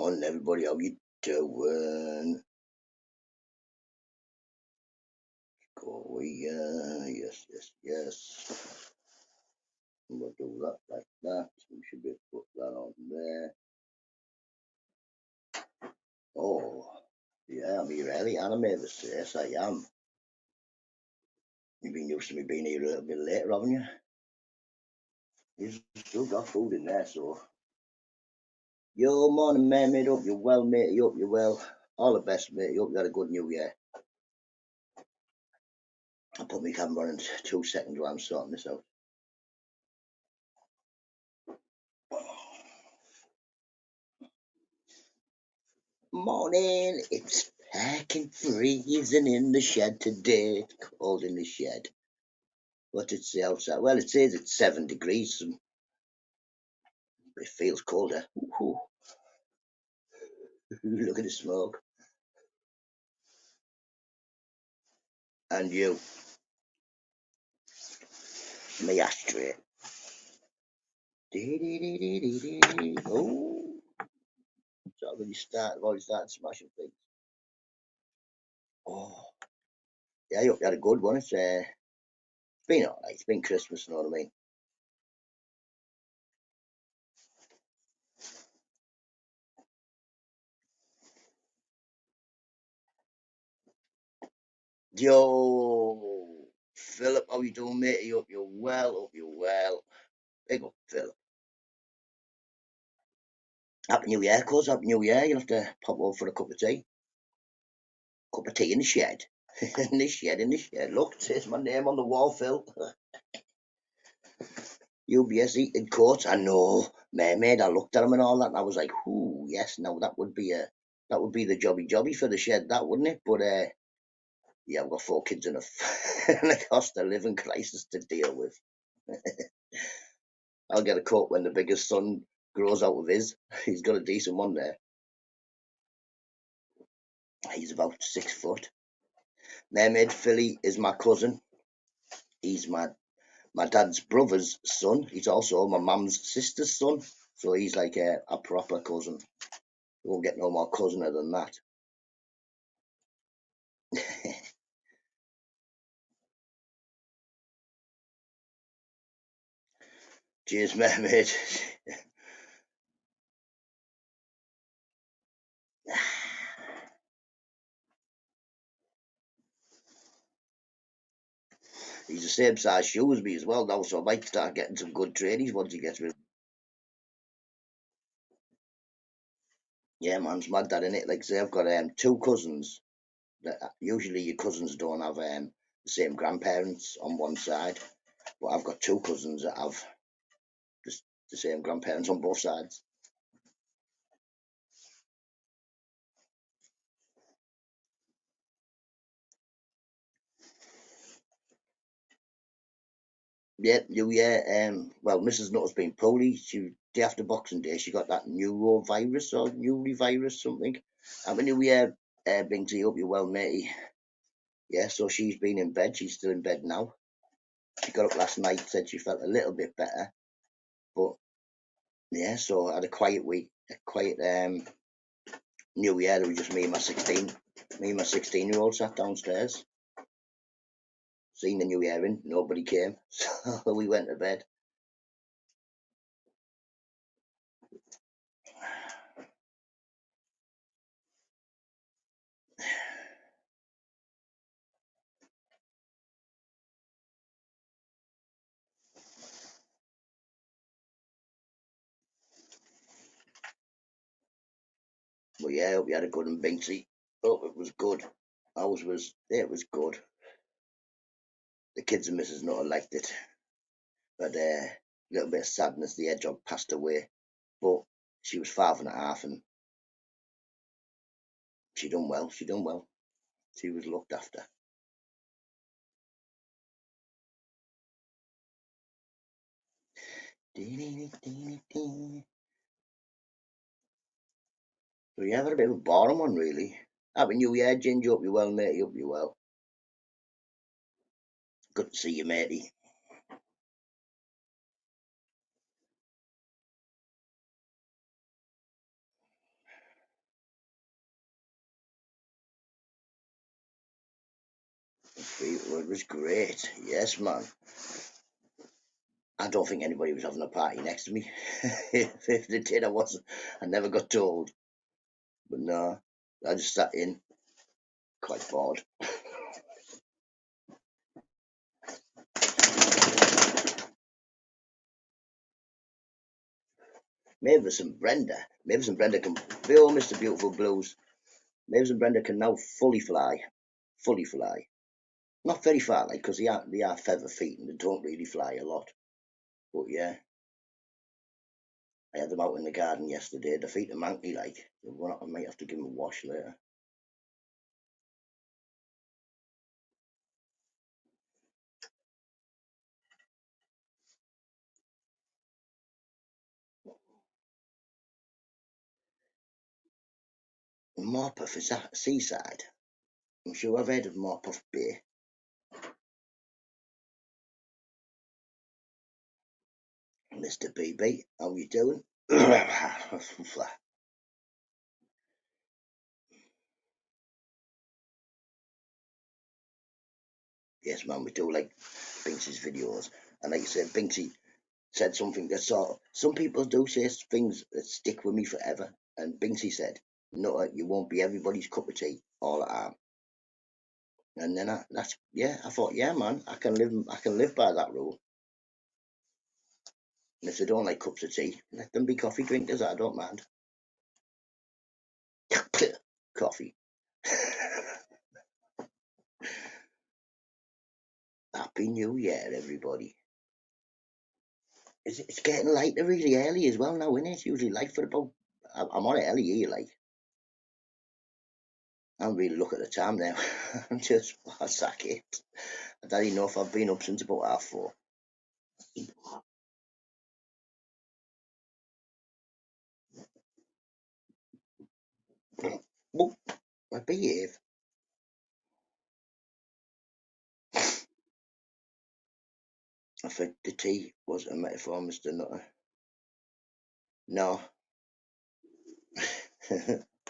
Morning, everybody. How you doing? Go, yes, yes, yes. We'll do that like that. We should be able to put that on there. Oh, yeah, I'm here early, animated. Yes, I am. You've been used to me being here a little bit later, haven't you? You've still got food in there, so. Yo, morning, mate. Hope you're well, mate. Hope you're well. All the best, mate. Hope you had a good new year. I'll put my camera on in 2 seconds while I'm sorting this out. Morning, it's packing freezing in the shed today. It's cold in the shed. What did it say outside? Well, it says it's 7 degrees. And it feels colder. Ooh, look at the smoke. And you, my ashtray. Oh, so I've already started smashing things. Oh, yeah, I hope you had a good one. It's been alright. It's been Christmas, you know what I mean? Yo, Philip, how you doing, mate? I hope you're well. Hope you're well. Big up, Philip. Happy New Year, cuz. Happy New Year. You'll have to pop over for a cup of tea. Cup of tea in the shed. in the shed, in the shed. Look, it says my name on the wall, Phil. UBS eating coats. I know, mermaid. I looked at him and all that, and I was like, "Ooh, yes, no, that would be the jobby for the shed, that wouldn't it?" But yeah, I've got 4 kids and and a cost of living crisis to deal with. I'll get a coat when the biggest son grows out of his. He's got a decent one there. He's about 6 foot. Mermaid Philly is my cousin. He's my dad's brother's son. He's also my mum's sister's son. So he's like a proper cousin. You won't get no more cousin than that. Cheers, mermaid. He's the same size shoe as me as well now, so I might start getting some good tradies once he gets rid. Yeah, man's mad that in it. Like I say, I've got 2 cousins. That usually your cousins don't have the same grandparents on one side, but I've got 2 cousins that have the same grandparents on both sides. Yeah, New Year. Well, Mrs. Nutter's been poorly. Day after Boxing Day, she got that neurovirus or neurivirus something. Happy New Year, Bingsy. Hope you're well, matey. Yeah, so she's been in bed. She's still in bed now. She got up last night, said she felt a little bit better, but yeah. So I had a quiet week, a quiet New Year. It was just me and my 16-year-old sat downstairs, seen the New Year in. Nobody came, so we went to bed. But yeah, I hope you had a good one, Binksy. Hope it was good. It was good. The kids and Mrs. Nutter liked it. But a little bit of sadness, the hedgehog passed away. But she was 5.5 and she done well. She done well. She was looked after. So yeah, I've had a bit of a boring one, really. Happy New Year, Ginger. Hope you're well, mate. Hope you're well. Good to see you, matey. It was great. Yes, man. I don't think anybody was having a party next to me. If they did, I wasn't. I never got told. But no, I just sat in, quite bored. Mavis and Brenda. Mavis and Brenda can. Oh, Mr. Beautiful Blues. Mavis and Brenda can now fully fly. Fully fly. Not very far, like, because they are feather feet and they don't really fly a lot. But yeah, I had them out in the garden yesterday. The feet are manky, like. So I might have to give them a wash later. Morpeth, is that seaside? I'm sure I've heard of Morpeth Bay. Mr. BB, how you doing? Yes, man, we do like Binksy's videos. And like you said, Binksy said something that sort of, some people do say things that stick with me forever. And Binksy said, no, you won't be everybody's cup of tea all the time. And then I thought, yeah, man, I can live by that rule. And if they don't like cups of tea, let them be coffee drinkers. I don't mind. Coffee. Happy New Year, everybody. It's getting lighter really early as well now, isn't it? It's usually light for about. I'm on it early here, like. I don't really look at the time now. I'm just, I sack it. I don't even know if I've been up since about 4:30. Well, I behave. I think the tea was a metaphor, Mr. Nutter. No.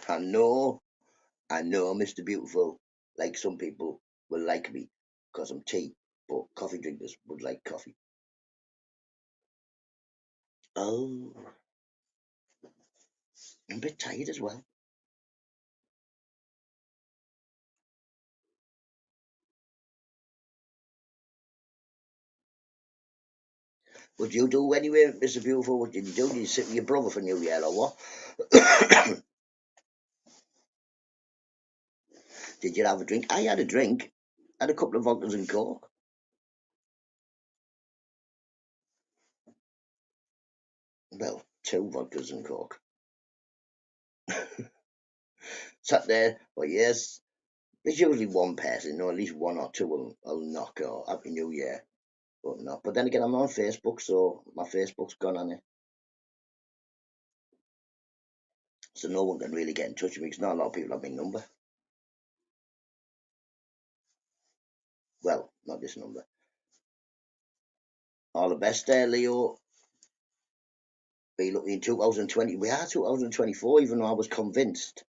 I know, Mr. Beautiful. Like some people will like me because I'm tea, but coffee drinkers would like coffee. Oh, I'm a bit tired as well. What did you do anyway, Mr. Beautiful? What did you do? Did you sit with your brother for New Year or what? Did you have a drink? I had a drink. I had a couple of vodkas and coke. Well, two vodkas and coke. Sat there, but yes, there's usually one person, or at least one or two will knock or Happy New Year, but not. But then again, I'm on Facebook, so my Facebook's gone on it, so no one can really get in touch with me because not a lot of people have my number. Well, not this number. All the best there, Leo. Be looking in 2020. We are 2024, even though I was convinced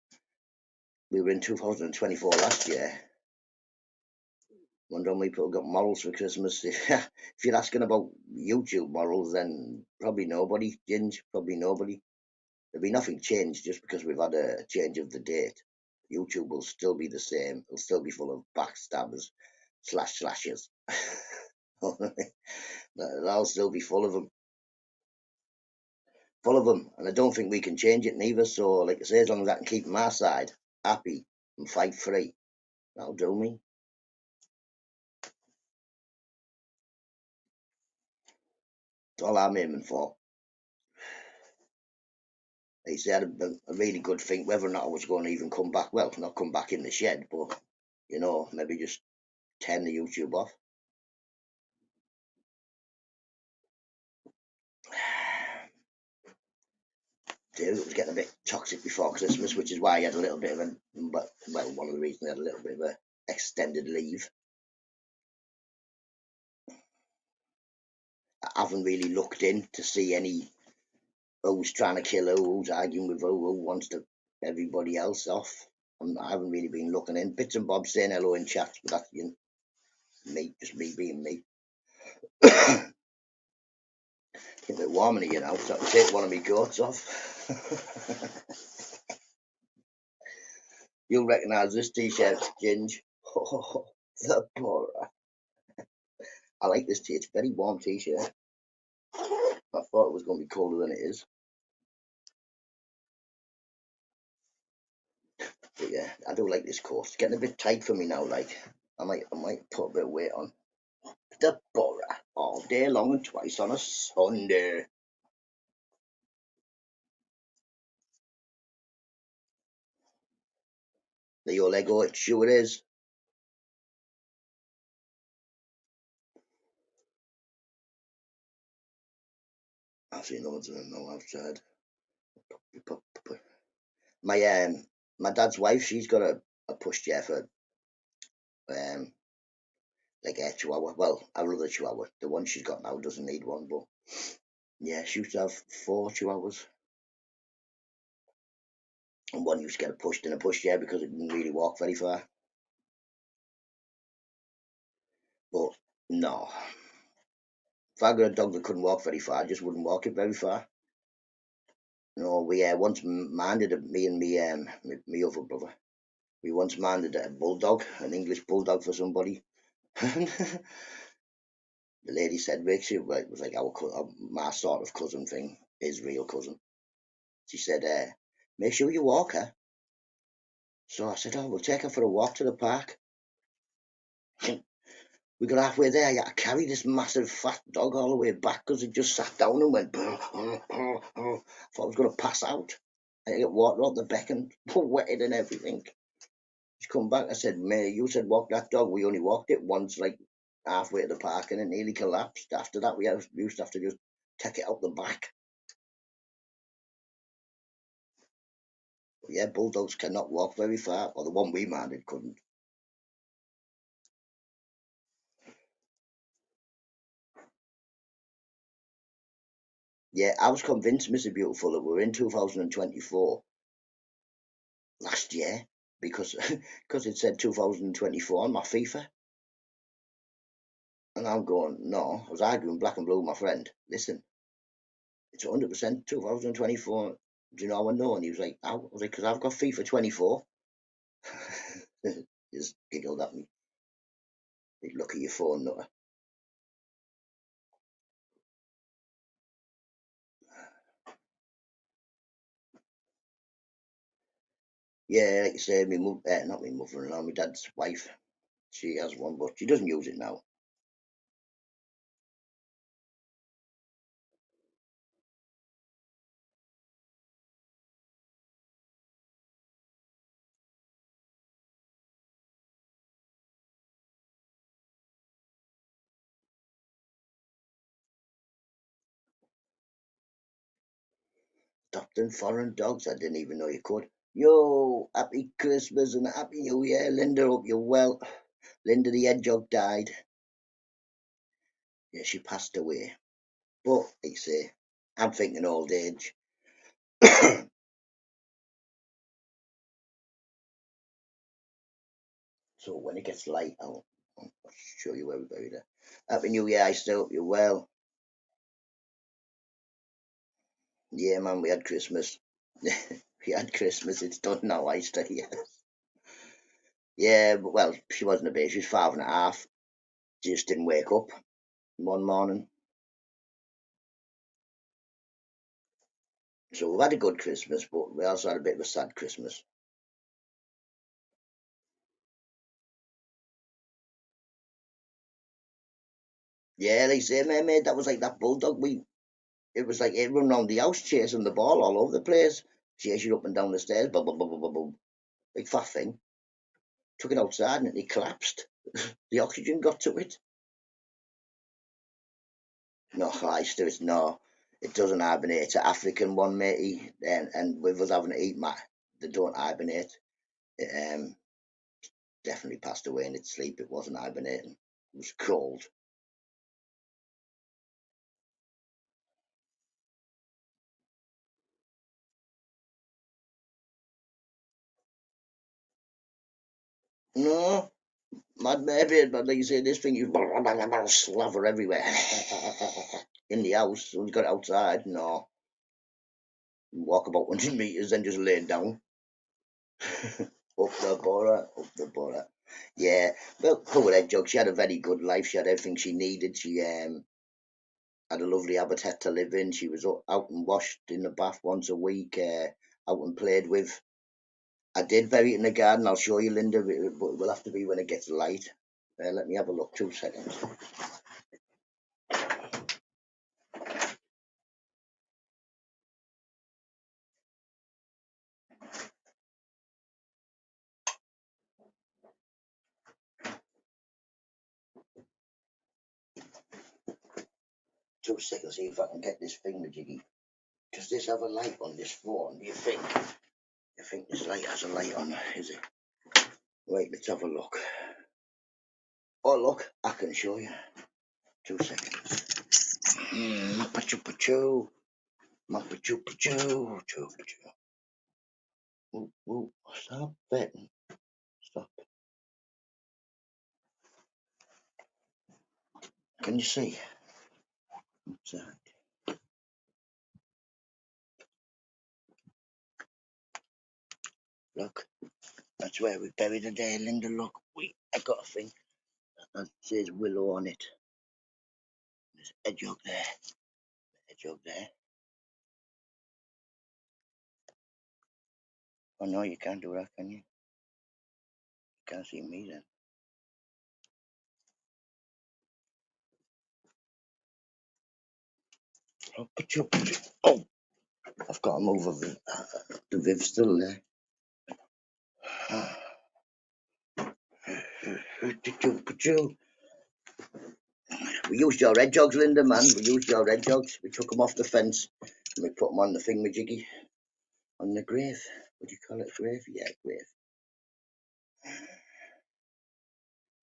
we were in 2024 last year. Wonder how many people got morals for Christmas. If you're asking about YouTube morals, then probably nobody, Ginge, probably nobody. There'll be nothing changed just because we've had a change of the date. YouTube will still be the same. It'll still be full of backstabbers, slashers. I'll still be full of them. Full of them. And I don't think we can change it neither. So, like I say, as long as I can keep my side happy and fight free, that'll do me. That's all I'm aiming for. He said a really good think whether or not I was going to even come back. Well, not come back in the shed, but maybe just turn the YouTube off. It was getting a bit toxic before Christmas, which is why I had a little bit of one of the reasons I had a little bit of a extended leave. I haven't really looked in to see any who's trying to kill who's arguing with who wants to everybody else off. I haven't really been looking in. Bits and bobs saying hello in chats, but that's Me, just me being me. It's a bit warm in here now, so I can take one of my coats off. You'll recognise this t-shirt, Ginge. Oh, the Bora. I like this t-shirt. It's a very warm t-shirt. I thought it was going to be colder than it is. But yeah, I do like this coat. It's getting a bit tight for me now, like. I might put a bit of weight on. The Bora. All day long and twice on a Sunday. There your Lego, it sure is. I've seen loads of them now outside. My my dad's wife, she's got a pushchair for um like a chihuahua. Well, our other chihuahua, the one she's got now doesn't need one, but yeah, she used to have 4 chihuahuas, and one used to get pushed in a pushchair because it didn't really walk very far. But no, if I got a dog that couldn't walk very far, I just wouldn't walk it very far. No, we once minded it, me and me other brother. We once minded a bulldog, an English bulldog for somebody. The lady said, Rachel, it was like my sort of cousin thing, his real cousin. She said, make sure you walk her. So I said, oh, we'll take her for a walk to the park. We got halfway there. I had to carry this massive fat dog all the way back because it just sat down and went. Thought I was going to pass out. I had to get water out the beck and wetted and everything. She come back. I said, May, you said walk that dog. We only walked it once, like halfway to the park, and it nearly collapsed. After that, we used to have to just take it out the back. But yeah, bulldogs cannot walk very far, or the one we minded couldn't. Yeah, I was convinced, Mr. Beautiful, that we're in 2024 last year because because it said 2024 on my FIFA, and I'm going no. I was arguing black and blue with my friend. Listen, it's 100% 2024. Do you know how I know? And he was like, how? I was like, because I've got FIFA 24. He just giggled at me. He'd look at your phone, Nutter. Yeah, like you say, not my mother-in-law, my dad's wife. She has one, but she doesn't use it now. Adopting foreign dogs, I didn't even know you could. Yo, happy Christmas and happy New Year, Linda. Hope you're well. Linda the hedgehog died. Yeah, she passed away. But, like I say, I'm thinking old age. So when it gets light, I'll show you where we buried her. Happy New Year, I still hope you're well. Yeah, man, we had Christmas. We had Christmas. It's done now, I stay here. Yeah, but well, she wasn't a baby. She was 5.5. She just didn't wake up one morning. So we've had a good Christmas, but we also had a bit of a sad Christmas. Yeah, they say, man, mate, that was like that bulldog. It was like it run around the house chasing the ball all over the place, chase you up and down the stairs, blah blah blah blah blah blah. Big fat thing. Took it outside and it collapsed. The oxygen got to it. No, I still no. It doesn't hibernate. It's an African one, matey, and with us having to eat mat, they don't hibernate. It definitely passed away in its sleep. It wasn't hibernating. It was cold. No, mad maybe, but like you say, this thing, you slaver everywhere. In the house, when you got it outside, no. Walk about 100 metres and just lay down. Up the borough, up the borough. Yeah, well, poor Ed Jug, she had a very good life. She had everything she needed. She had a lovely habitat to live in. She was out and washed in the bath once a week, out and played with. I did bury it in the garden. I'll show you, Linda, but it will have to be when it gets light. Let me have a look. 2 seconds. 2 seconds, see if I can get this thingamajiggy. Does this have a light on this phone, do you think? You think this light has a light on, is it? Wait, let's have a look. Oh, look, I can show you. 2 seconds. Mapachu-pachu. Mapachu-pachu. Ooh, stop betting. Stop. Can you see? What's that? Look, that's where we buried it there, Linda. Look, I got a thing that says Willow on it. There's a jug there. A jug there. Oh no, you can't do that, can you? You can't see me then. Oh, oh, I've got to move the Viv still there. We used your red jogs, Linda, man. We used your red jogs. We took them off the fence and we put them on the thingamajiggy, on the grave. What do you call it? Grave? Yeah, grave.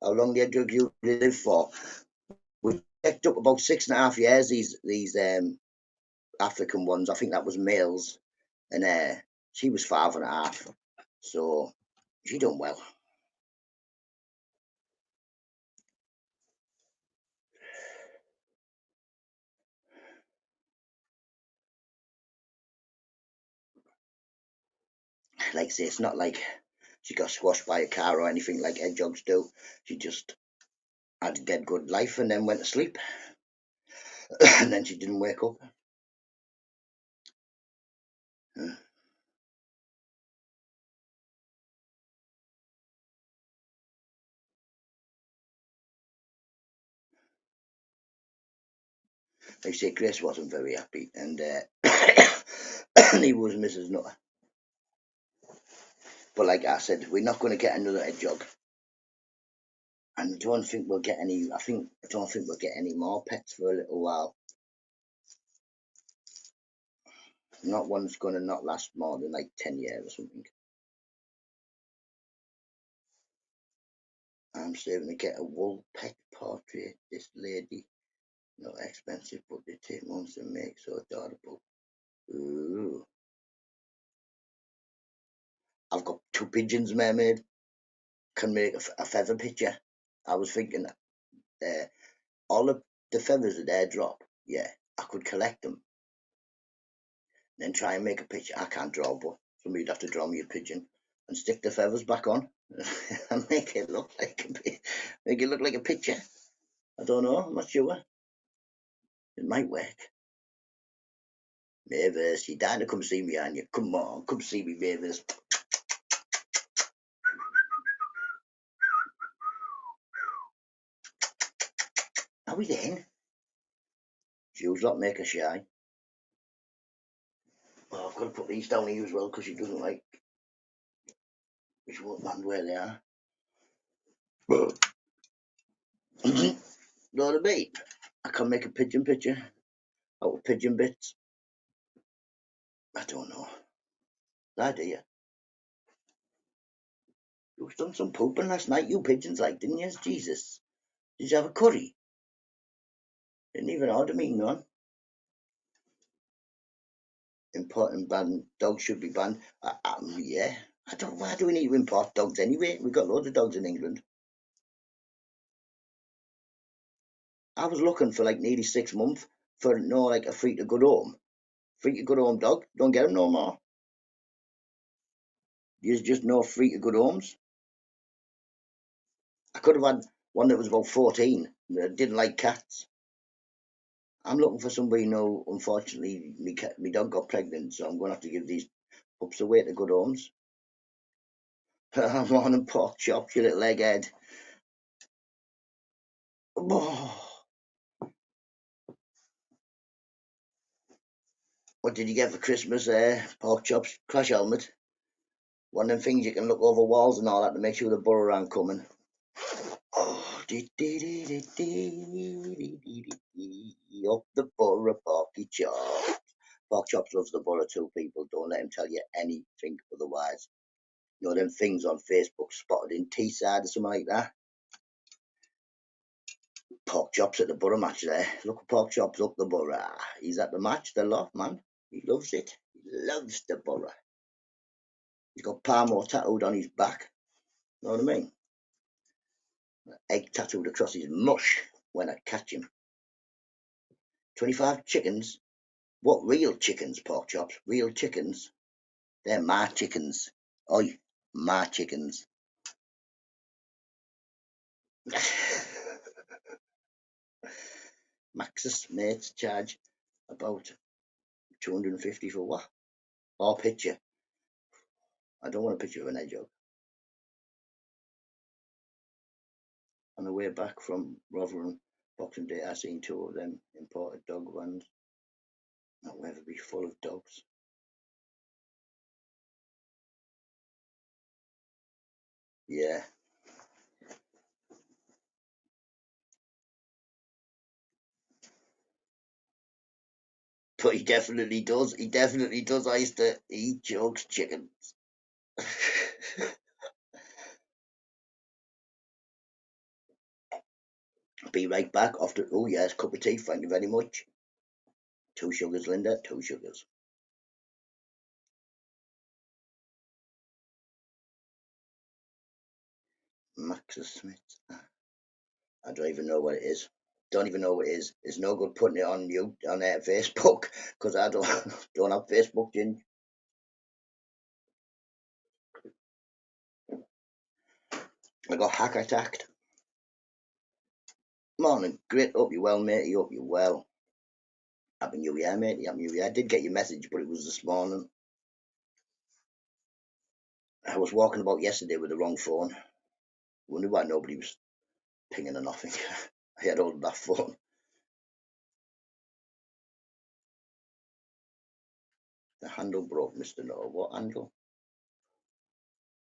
How long did jug you live for? We picked up about 6.5 years. These African ones. I think that was males, and she was 5.5. So she done well. Like I say, it's not like she got squashed by a car or anything like hedgehogs do. She just had a dead good life and then went to sleep. And then she didn't wake up. They say Grace wasn't very happy, and and he was Mrs. Nutter. But like I said, we're not going to get another hedgehog, and I don't think we'll get any. I don't think we'll get any more pets for a little while. Not one's going to not last more than like 10 years or something. I'm saving to get a wool pet portrait. This lady, not expensive, but they take months to make, so adorable. Ooh. I've got 2 pigeons, mermaid. Can make a feather picture. I was thinking all of the feathers that they drop, yeah, I could collect them, then try and make a picture. I can't draw, but somebody'd have to draw me a pigeon and stick the feathers back on and make it look like a picture. I don't know. I'm not sure. It might work. Mavis, you dying to come see me, aren't you? Come on, come see me, Mavis. Are we then? Shoes not make her shy. Well, I've got to put these down here as well because she doesn't like. She won't land where they are. Know what I mean? I can make a pigeon picture out of pigeon bits. I don't know. Idea. You've done some pooping last night, you pigeons, like, didn't you? Jesus. Did you have a curry? Didn't even order me none. Importing banned dogs should be banned. Yeah. I don't. Why do we need to import dogs anyway? We've got loads of dogs in England. I was looking for like nearly 6 months for no like a free to good home. Free to good home dog. Don't get them no more. There's just no free to good homes. I could have had one that was about 14 that didn't like cats. I'm looking for somebody, unfortunately, my dog got pregnant, so I'm going to have to give these pups away to good homes. Morning pork chop, you little egghead. Oh, what did you get for Christmas? Pork chops, crash helmet. One of them things you can look over walls and all that to make sure the burrow aren't coming. Oh, up the borough, porky chop. Pork chops loves the borough too, people. Don't let him tell you anything otherwise. Them things on Facebook spotted in Teesside or something like that. Pork chops at the borough match there. Look at pork chops up the borough. He's at the match, the lot, man. He loves it. He loves the borough. He's got Palmo tattooed on his back. Know what I mean? Egg tattooed across his mush when I catch him. 25 chickens? What real chickens, pork chops? Real chickens? They're my chickens. Oi, my chickens. Max's mates charge about 250 for what? Or picture. I don't want a picture of an hedgehog. On the way back from Rotherham Boxing Day, I seen two of them imported dog vans. That will ever be full of dogs. Yeah, but he definitely does. He definitely does. I used to eat Jug's chicken. Be right back after. Oh yes, cup of tea. Thank you very much. 2 sugars, Linda. 2 sugars. Max's Smith. I don't even know what it is. Don't even know what it is. It's no good putting it on you on Facebook because I don't don't have Facebook. Gin. I got hack attacked. Morning, great. Hope you're well, mate. Hope you're well. Happy New Year, mate. Happy New Year. I did get your message, but it was this morning. I was walking about yesterday with the wrong phone. Wonder why nobody was pinging or nothing. I had hold of that phone. The handle broke, Mr. No. What handle?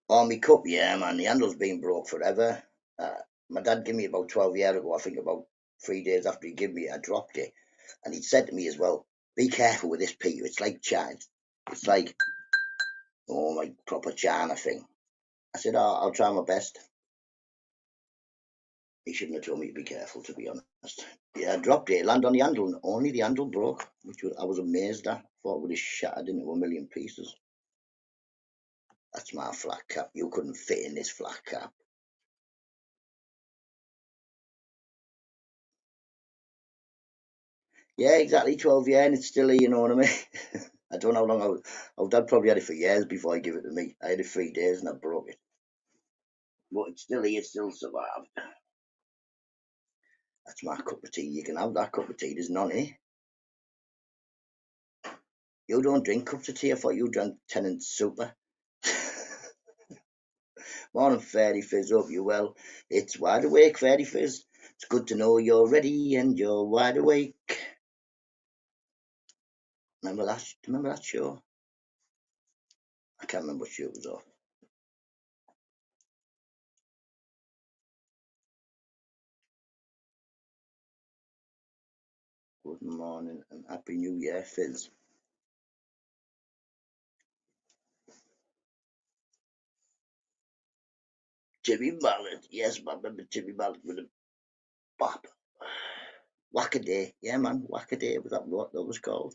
Oh, my cup, yeah, man. The handle's been broke forever. My dad gave me about 12 years ago, I think about 3 days after he gave me it, I dropped it. And he said to me as well, be careful with this, Peter. It's like China. It's like, oh, my proper China thing. I said, oh, I'll try my best. He shouldn't have told me to be careful, to be honest. Yeah, I dropped it. It landed on the handle, and only the handle broke, which I was amazed at. Thought it would have shattered into a million pieces. That's my flat cap. You couldn't fit in this flat cap. Yeah, exactly. 12 years, and it's still here, you know what I mean? I don't know how long our dad probably had it for years before he gave it to me. I had it 3 days and I broke it. But it's still here, still survived. That's my cup of tea. You can have that cup of tea. There's none here. You don't drink cups of tea. I thought you drank Tennant Super. Morning, Fairy Fizz. Hope you well. It's Wide Awake, Fairy Fizz. It's good to know you're ready and you're wide awake. Remember that show? I can't remember what show it was off. Good morning and Happy New Year, Fizz. Jimmy Mallet. Yes, I remember Jimmy Mallet with a bop. Wackaday. Yeah, man. Wackaday. Was that what that was called?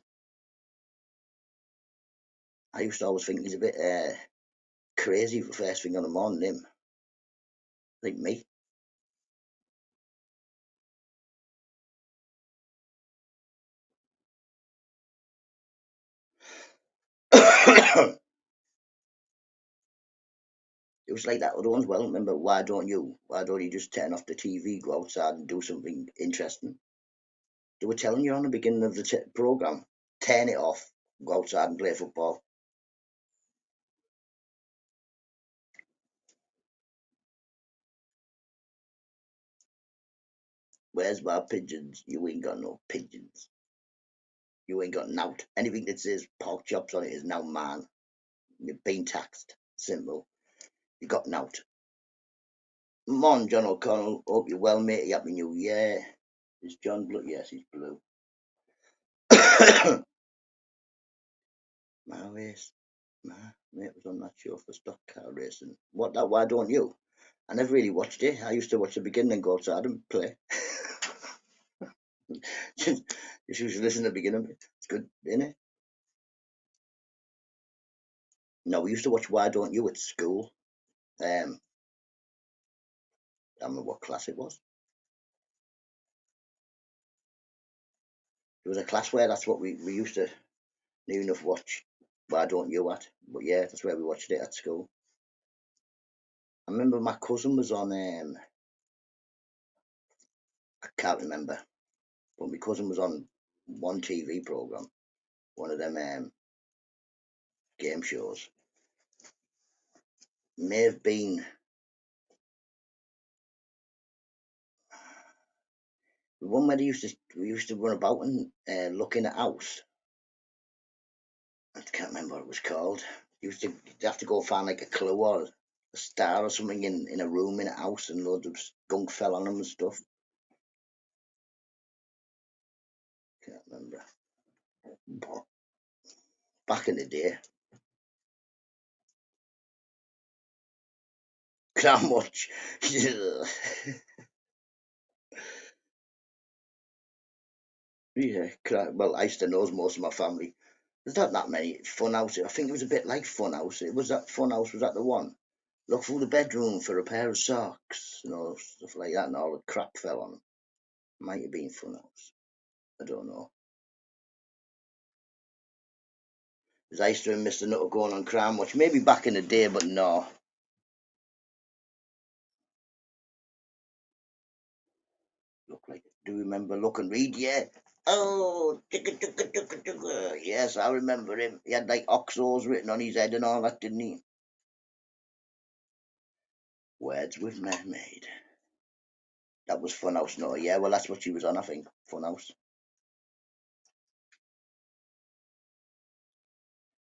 I used to always think he's a bit crazy for first thing on the morning, him. Like me. It was like that other ones. Well, remember, why don't you? Why don't you just turn off the TV, go outside and do something interesting? They were telling you on the beginning of the program, turn it off, go outside and play football. Where's my pigeons? You ain't got no pigeons. You ain't got nout. Anything that says pork chops on it is now mine. You've been taxed. Simple. You got nout. Mon, John O'Connell. Hope you're well, mate. Happy New Year. Is John blue? Yes, he's blue. My race. My mate was on that show for stock car racing. What that? Why don't you? I never really watched it. I used to watch the beginning and go outside and play. Just used to listen to the beginning. It's good, isn't it? No, we used to watch Why Don't You at school. I don't know what class it was. There was a class where that's what we used to near enough watch Why Don't You at. But yeah, that's where we watched it at school. I remember my cousin was on I can't remember, but my cousin was on one TV program, one of them game shows. May have been the one where we used to run about and look in a house. I can't remember what it was called. You'd have to go find like a clue or a star or something in a room in a house, and loads of gunk fell on them and stuff. Can't remember. But back in the day, can't much. Yeah, well, I used to know most of my family. There's not that many fun houses. I think it was a bit like fun house. It was that fun house. Was that the one? Look through the bedroom for a pair of socks, stuff like that, and all the crap fell on them. Might have been fun house. I don't know. Because I used to miss the nut of going on Crime Watch. Maybe back in the day, but no. Look like do you remember Look and Read? Yeah. Oh, chicka, chicka, chicka, chicka. Yes, I remember him. He had like oxos written on his head and all that, didn't he? Words with Mermaid. That was Funhouse, no? Yeah, well, that's what she was on, I think. Funhouse.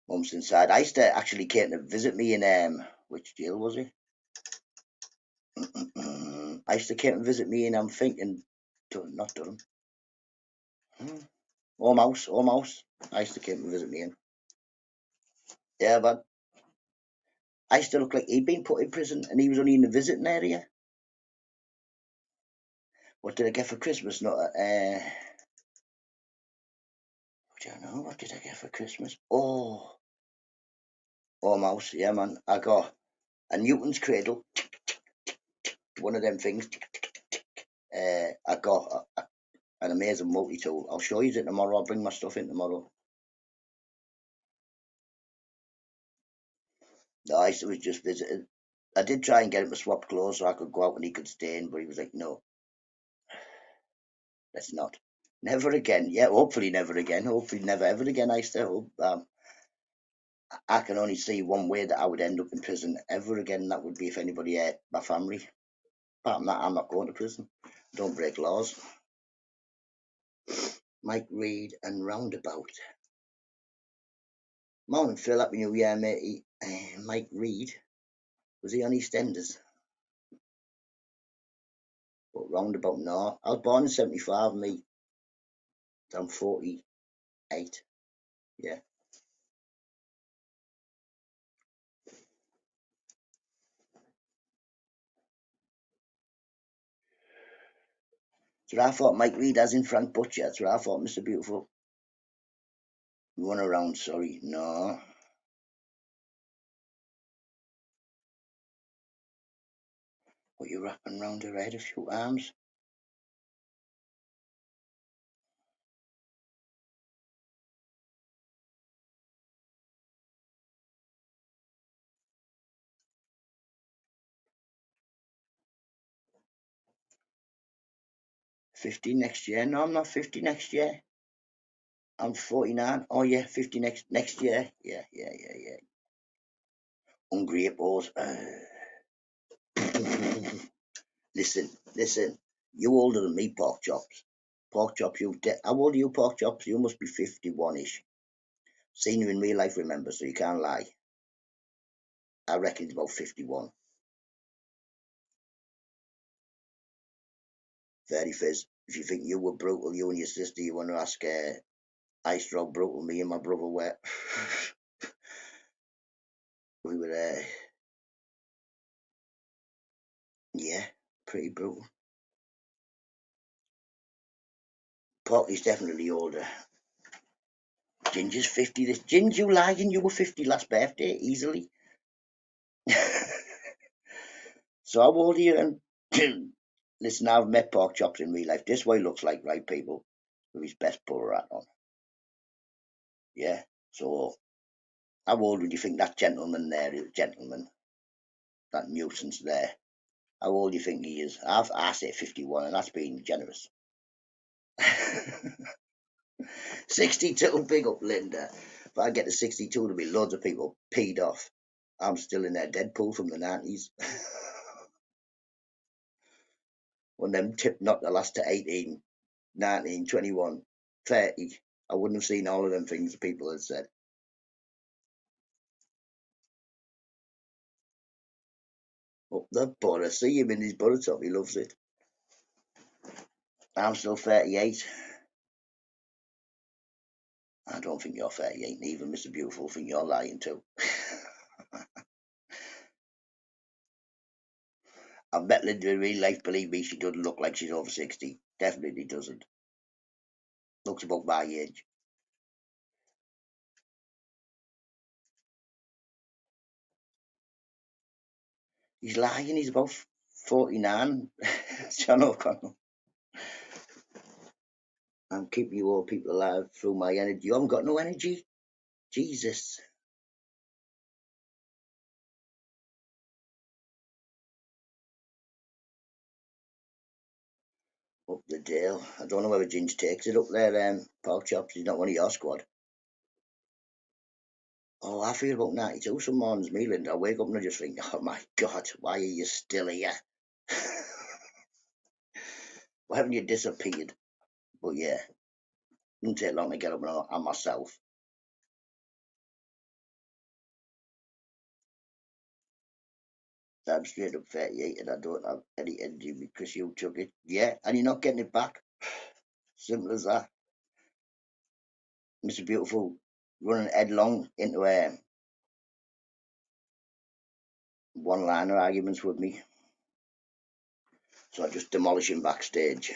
Mum's inside. I used to actually came to visit me in which jail was he? I used to came to visit me in I'm thinking, not Durham. Almost, almost. I used to came to visit me in. Yeah, but I used to look like he'd been put in prison and he was only in the visiting area. What did I get for Christmas? Not I don't know. What did I get for Christmas? Oh, almost. Yeah, man. I got a Newton's cradle, one of them things. I got an amazing multi-tool. I'll show you it tomorrow. I'll bring my stuff in tomorrow. No, I was just visiting. I did try and get him to swap clothes so I could go out and he could stay in, but he was like, no, let's not. Never again. Yeah, hopefully never again. Hopefully never ever again. I still hope. I can only see one way that I would end up in prison ever again. That would be if anybody hurt my family. Apart from that, I'm not going to prison. Don't break laws. Mike Reed and Roundabout. Morning, Phil. Happy New Year, matey. Mike Reed. Was he on EastEnders? But Roundabout, no. I was born in 75, me. I'm 48. Yeah. So I thought Mike Reed as in Frank Butcher. That's what I thought, Mr. Beautiful. Run around, sorry. No. What you wrapping round her head a few arms? 50 next year. No, I'm not 50 next year. I'm 49. Oh yeah, 50 next year. Yeah. Hungry hippos. Listen. You older than me, pork chops. Pork chops, how old are you, pork chops? You must be 51-ish. Seen you in real life, remember, so you can't lie. I reckon it's about 51. 30 fizz. If you think you were brutal, you and your sister, you want to ask I how brutal me and my brother were. We were, yeah, pretty brutal. Porky's definitely older. Ginger's 50. Ginger, you lying? You were 50 last birthday, easily. So how old are you? And listen, I've met pork chops in real life. This way looks like, right, people, with his best bowler hat on. Yeah. So how old would you think that gentleman there is? Gentleman, that nuisance there. How old do you think he is? I say 51, and that's being generous. 62, big up Linda. If I get to 62, there'll be loads of people peed off. I'm still in there, Deadpool from the 90s. When them tip not to last to 18, 19, 21, 30. I wouldn't have seen all of them things people had said. Up the butter. See him in his butter top. He loves it. I'm still 38. I don't think you're 38, neither, Mr. Beautiful. I think you're lying too. I've met Linda in real life. Believe me, she doesn't look like she's over 60. Definitely doesn't. Looks about my age. He's lying. He's about 49. John O'Connell. I'm keeping you all people alive through my energy. You haven't got no energy? Jesus. Up the Dale. I don't know whether Ginge takes it up there, pork chops. He's not one of your squad. Oh, I feel about 92 some mornings, me, Linda. I wake up and I just think, oh my God, why are you still here? Why haven't you disappeared? But yeah, it didn't take long to get up on myself. I'm straight up 38 and I don't have any energy because you took it. Yeah, and you're not getting it back. Simple as that. Mr. Beautiful running headlong into one-liner arguments with me. So I just demolish him backstage.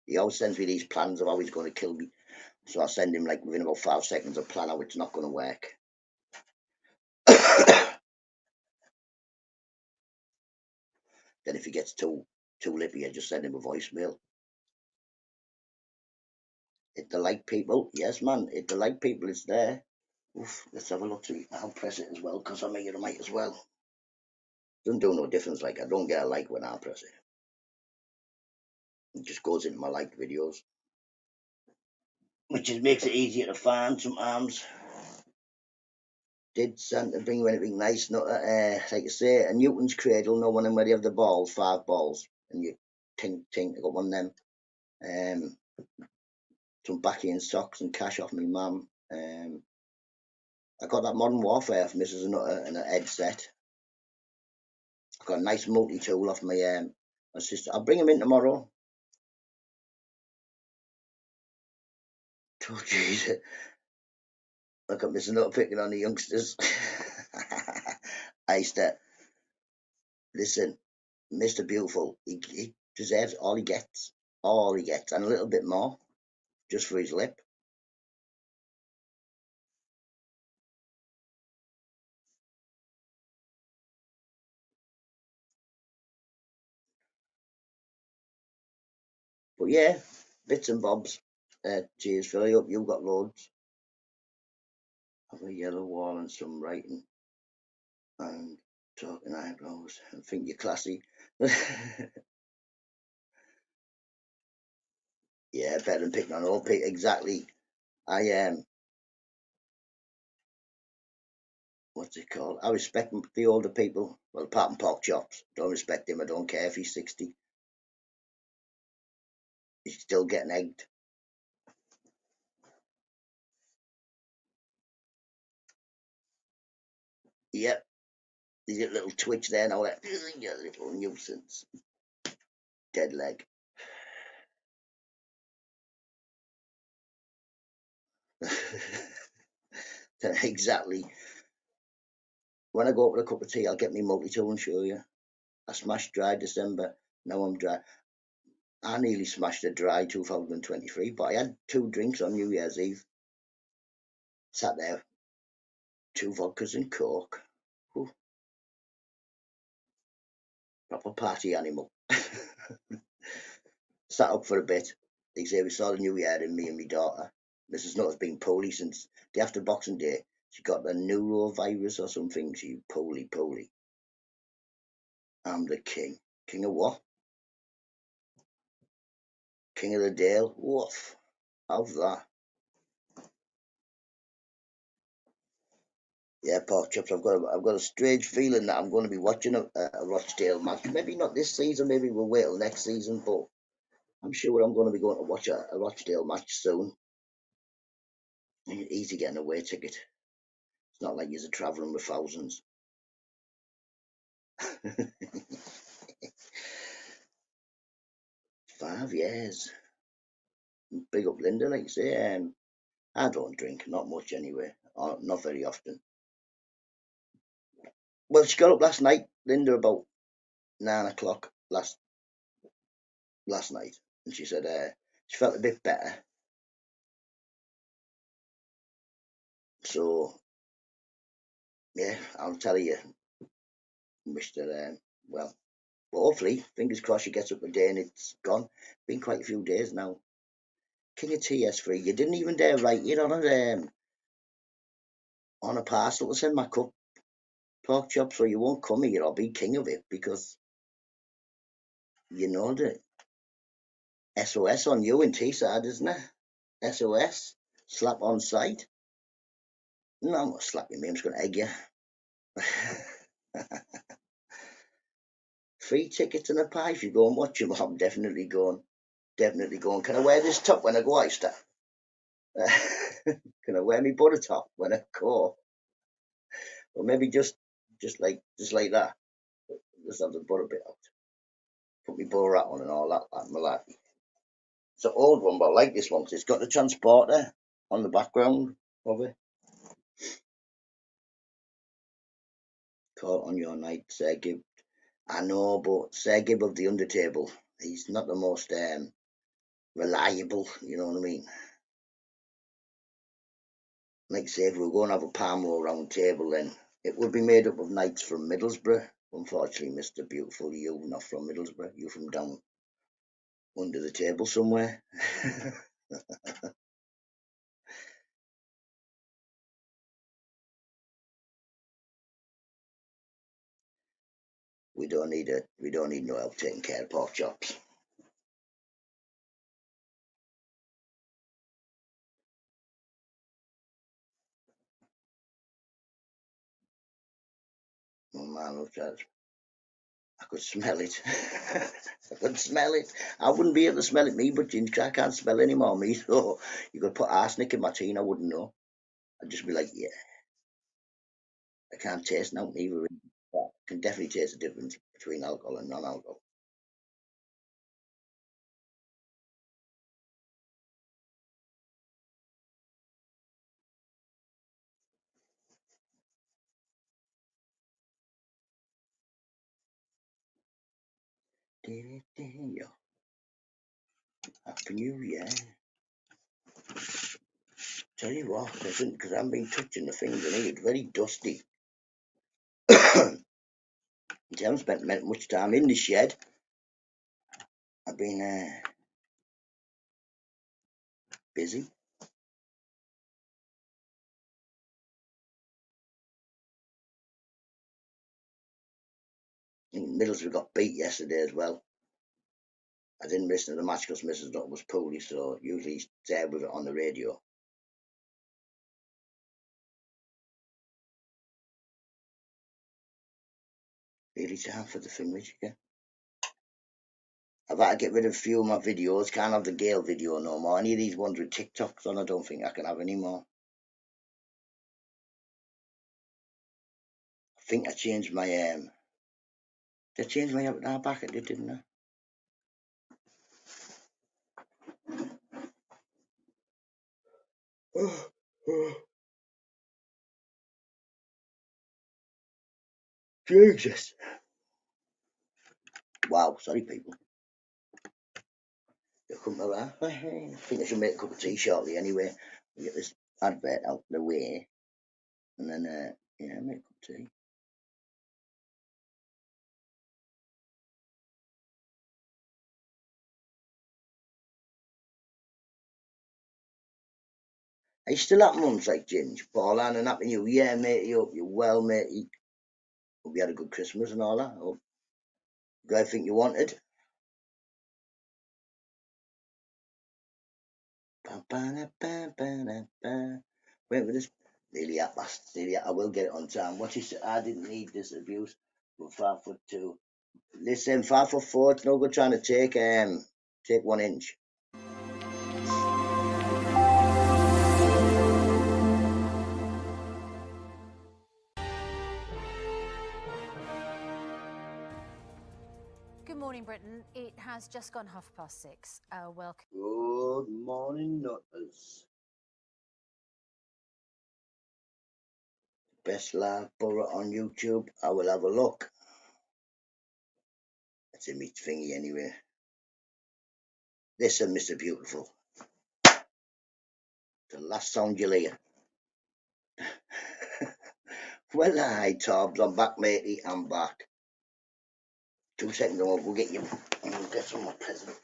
He always sends me these plans of how he's going to kill me. So I send him like within about 5 seconds a plan how it's not going to work. Then if he gets too lippy, I just send him a voicemail. If they like people, yes, man. If they like people, it's there. Oof, let's have a look. See, I'll press it as well because I make it a mic as well. Doesn't do no difference. Like I don't get a like when I press it. It just goes into my liked videos, which just makes it easier to find sometimes. Did Santa bring you anything nice? Not like I say, a Newton's cradle. No one where they have the balls, 5 balls, and you tink tink. I got one of them. Some backing socks and cash off me mum. I got that Modern Warfare for Mrs. Nutter and a headset. I got a nice multi tool off my sister. I'll bring him in tomorrow. Oh, jeez. Look at Mr. Nutter picking on the youngsters. I used to listen, Mr. Beautiful. He deserves all he gets, and a little bit more, just for his lip. But yeah, bits and bobs. Cheers, Phil. I hope you've got loads. Have a yellow wall and some writing. And talking eyebrows and think you're classy. Yeah, better than picking on old people. Exactly. I what's it called? I respect the older people. Well, apart from pork chops, don't respect him. I don't care if he's 60. He's still getting egged. Yep. He's got a little twitch there now. Like, you little nuisance. Dead leg. Exactly. When I go up with a cup of tea, I'll get me multi-tool and show you. I smashed dry December. Now I'm dry. I nearly smashed a dry 2023, but I had 2 drinks on New Year's Eve. Sat there, 2 vodkas and coke. Ooh, proper party animal. Sat up for a bit. They say we saw the new year in me and my daughter. Mrs. Nutter's been poorly since day after Boxing Day. She got the neurovirus or something. She poorly. I'm the king. King of what? King of the Dale. Woof. How's that? Yeah, pork chops. I've got a strange feeling that I'm going to be watching a Rochdale match. Maybe not this season. Maybe we'll wait till next season. But I'm sure I'm going to be going to watch a Rochdale match soon. Easy getting a away ticket. It's not like you're travelling with thousands. 5 years. Big up Linda, like you say. I don't drink, not much anyway, or not very often. Well, she got up last night, Linda, about 9 o'clock last night, and she said she felt a bit better. So yeah, I'll tell you, wish that well, hopefully, fingers crossed, she gets up a day and it's gone. Been quite a few days now. King of TS3, you didn't even dare write it on a parcel to send my cup pork chop, so you won't come here. I'll be king of it because you know the SOS on you in Teesside, isn't it? SOS, slap on sight. No, I'm not slapping me. I'm just going to egg you. 3 tickets and a pie if you go and watch them. I'm definitely going. Definitely going. Can I wear this top when I go, Oyster? Can I wear my butter top when I go? Or maybe just like that. Just have the butter bit out. Put my butter hat on and all that. Like malarkey. It's an old one, but I like this one because it's got the transporter on the background of it. Caught on your night, Sir Gib. I know, but Sir Gib of the Undertable, he's not the most reliable, you know what I mean? Like say if we were going to have a Palmo round table, then it would be made up of knights from Middlesbrough. Unfortunately, Mr. Beautiful, you not from Middlesbrough, you from down under the table somewhere. We don't need no help taking care of pork chops. Oh man, I could smell it. I could smell it. I wouldn't be able to smell it, me, but I can't smell anymore, me. So you could put arsenic in my tea and I wouldn't know. I'd just be like, yeah, I can't taste now, neither. I can definitely taste the difference between alcohol and non-alcohol. Yeah. Happy New Year. Tell you what, because I haven't been touching the things in here, it's very dusty. I haven't spent much time in the shed. I've been busy. think Middlesbrough got beat yesterday as well. I didn't listen to the match because Mrs. Nutt was poorly, so usually he's there with it on the radio. Really time for the finish again. I've had to get rid of a few of my videos. Can't have the Gale video no more. Any of these ones with TikToks on, I don't think I can have any more. I think I changed my I changed my avatar back. I did, didn't I? Jesus. Wow, sorry people. You'll come to that. I think I should make a cup of tea shortly anyway. We'll get this advert out the way. And then, yeah, make a cup of tea. Are you still at mum's like Ginge? Paul Ann and Happy New Year, matey. Hope you're well, matey. Hope you had a good Christmas and all that. Hope you got everything you wanted. Wait for this. Nearly at last. Nearly at, I will get it on time. What he said, I didn't need this abuse. But 5'2". Listen, 5'4". It's no good trying to take 1 inch. Good morning, Britain. It has just gone 6:30. Welcome. Good morning, Nutters. Best live borough on YouTube. I will have a look. That's in me thingy anyway. Listen, Mr. Beautiful. The last sound you'll hear. Well, hi, Tobbs. I'm back, matey. I'm back. 2 seconds, I'll go get you. I'm going to get some more presents.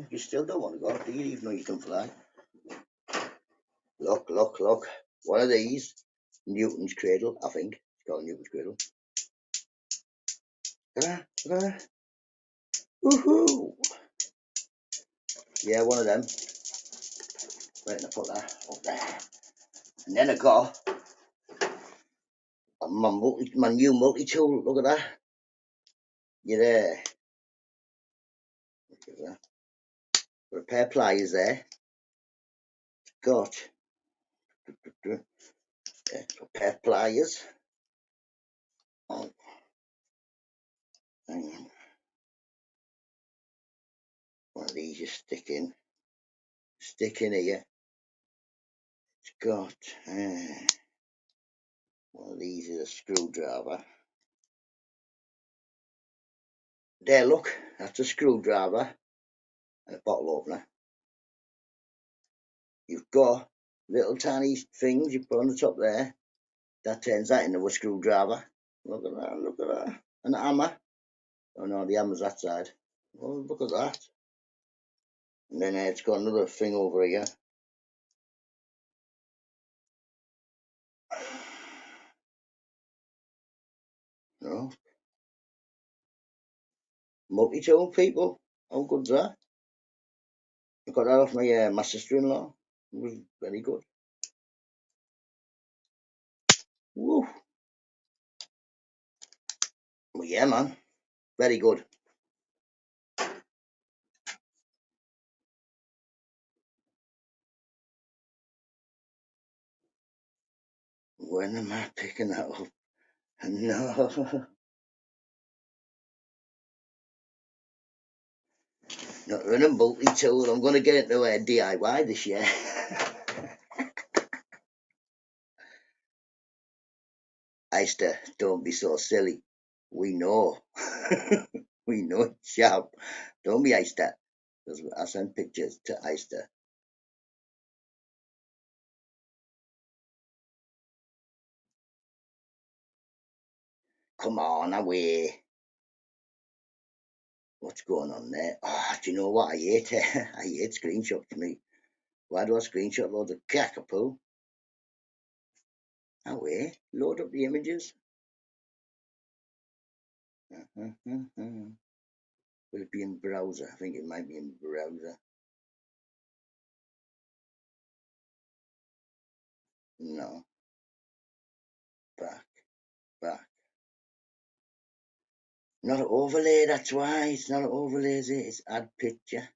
You still don't want to go, do you? Even though you can fly. Look, look, look. One of these. Newton's cradle, I think. It's called Newton's cradle. Woohoo! Yeah, one of them. Right, I put that up there. And then I got my new multi-tool. Look at that. Yeah, there. Look at that. Got a pair of pliers there. Got a pair of pliers. Oh, hang on. One of these you stick in here. It's got one of these is a screwdriver. There, look, that's a screwdriver and a bottle opener. You've got little tiny things you put on the top there. That turns that into a screwdriver. Look at that, look at that. And a hammer. Oh no, the hammer's that side. Oh, look at that. And then it's got another thing over here. No. Multi-tool, people. How good's that? I got that off my sister-in-law. It was very good. Woo. Well, yeah, man. Very good. When am I picking that up? No. Not running multi-tool. I'm going to get into DIY this year. Easter, don't be so silly. We know. We know it's sharp. Don't be Easter. Because I send pictures to Easter. Come on, away. What's going on there? Oh, do you know what I hate? I hate screenshots, me. Why do I screenshot loads of cockapoo? Away. Load up the images. Will it be in browser? I think it might be in browser. No. Back. Not an overlay, that's why. It's not an overlay, is it? It's add picture.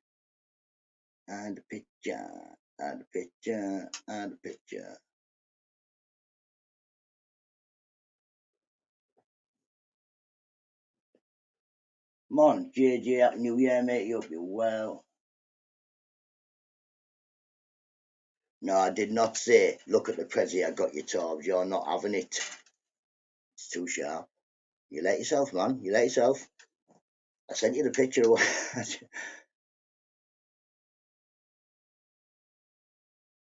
Add picture. Add picture. Add picture. Come on, JJ, Happy New Year, mate. You hope you're well. No, I did not say, look at the Prezi, I got your Torbs. You're not having it. It's too sharp. You let yourself, man. You let yourself. I sent you the picture.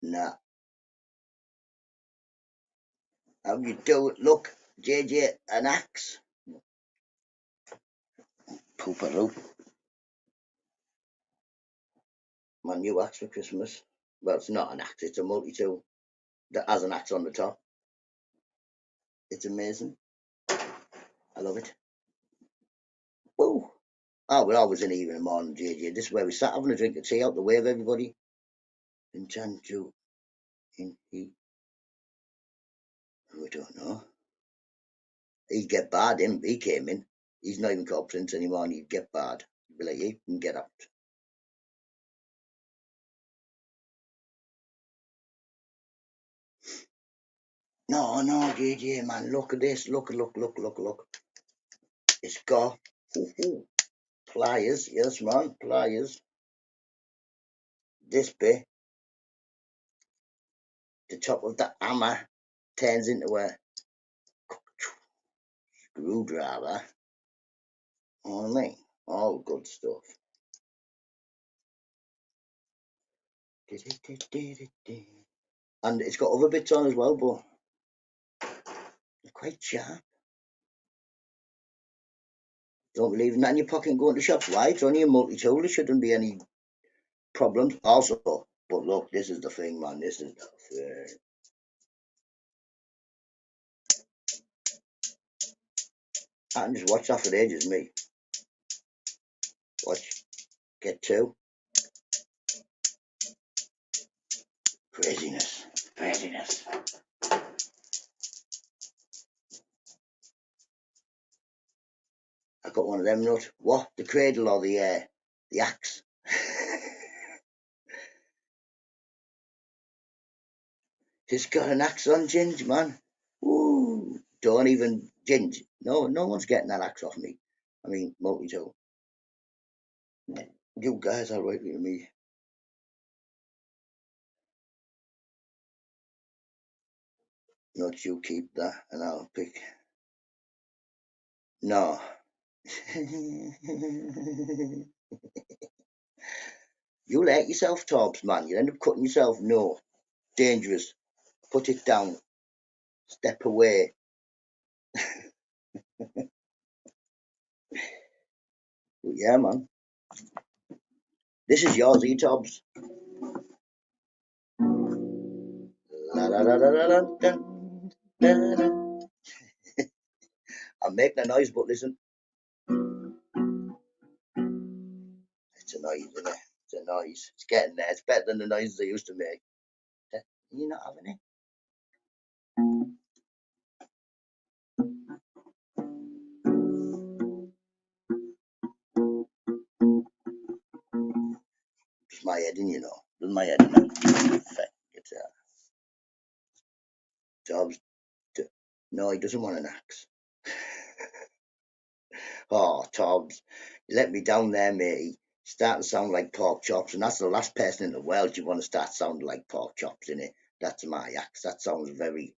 Nah. How you do it? Look, JJ, an axe. Pooperoo. My new axe for Christmas. Well, it's not an axe, it's a multi-tool that has an axe on the top. It's amazing. I love it. Woo! Oh, we're always in even morning, JJ. This is where we sat having a drink of tea out the way of everybody. In Chanju, in he. I don't know. He'd get barred him. He came in. He's not even called Prince anymore, and he'd get barred. He'd be like, you can get out. No, JJ, man, look at this. Look. It's got pliers. Yes, man, pliers. This bit, the top of the hammer, turns into a screwdriver. All right, all good stuff. And it's got other bits on as well, but they're quite sharp. Don't leave that in your pocket and go into shops. Why? It's only a multi-tool. There shouldn't be any problems. Also, but look, this is the thing, man. This is the thing. I can just watch that for ages, me. Watch. Get two. Craziness. I got one of them nuts. What? The cradle or the axe? Just got an axe on, Ginge, man. Ooh. Don't even, Ginge. No one's getting that axe off me. I mean, multi-tool. You guys are right with me. Not you keep that, and I'll pick. No. You'll hurt yourself, Torbs, man. You'll end up cutting yourself. No. Dangerous. Put it down. Step away. But yeah, man. This is yours, Torbs. La la la la la la da, da, da. I'm making a noise, but listen. It's a noise, isn't it? It's a noise. It's getting there. It's better than the noises they used to make. You're not having it? Just my head in, you know. Just my head in. It's Torbs. No, he doesn't want an axe. Oh, Tobbs, you let me down there, matey. Start to sound like pork chops, and that's the last person in the world you want to start sounding like pork chops in it. That's my axe. That sounds very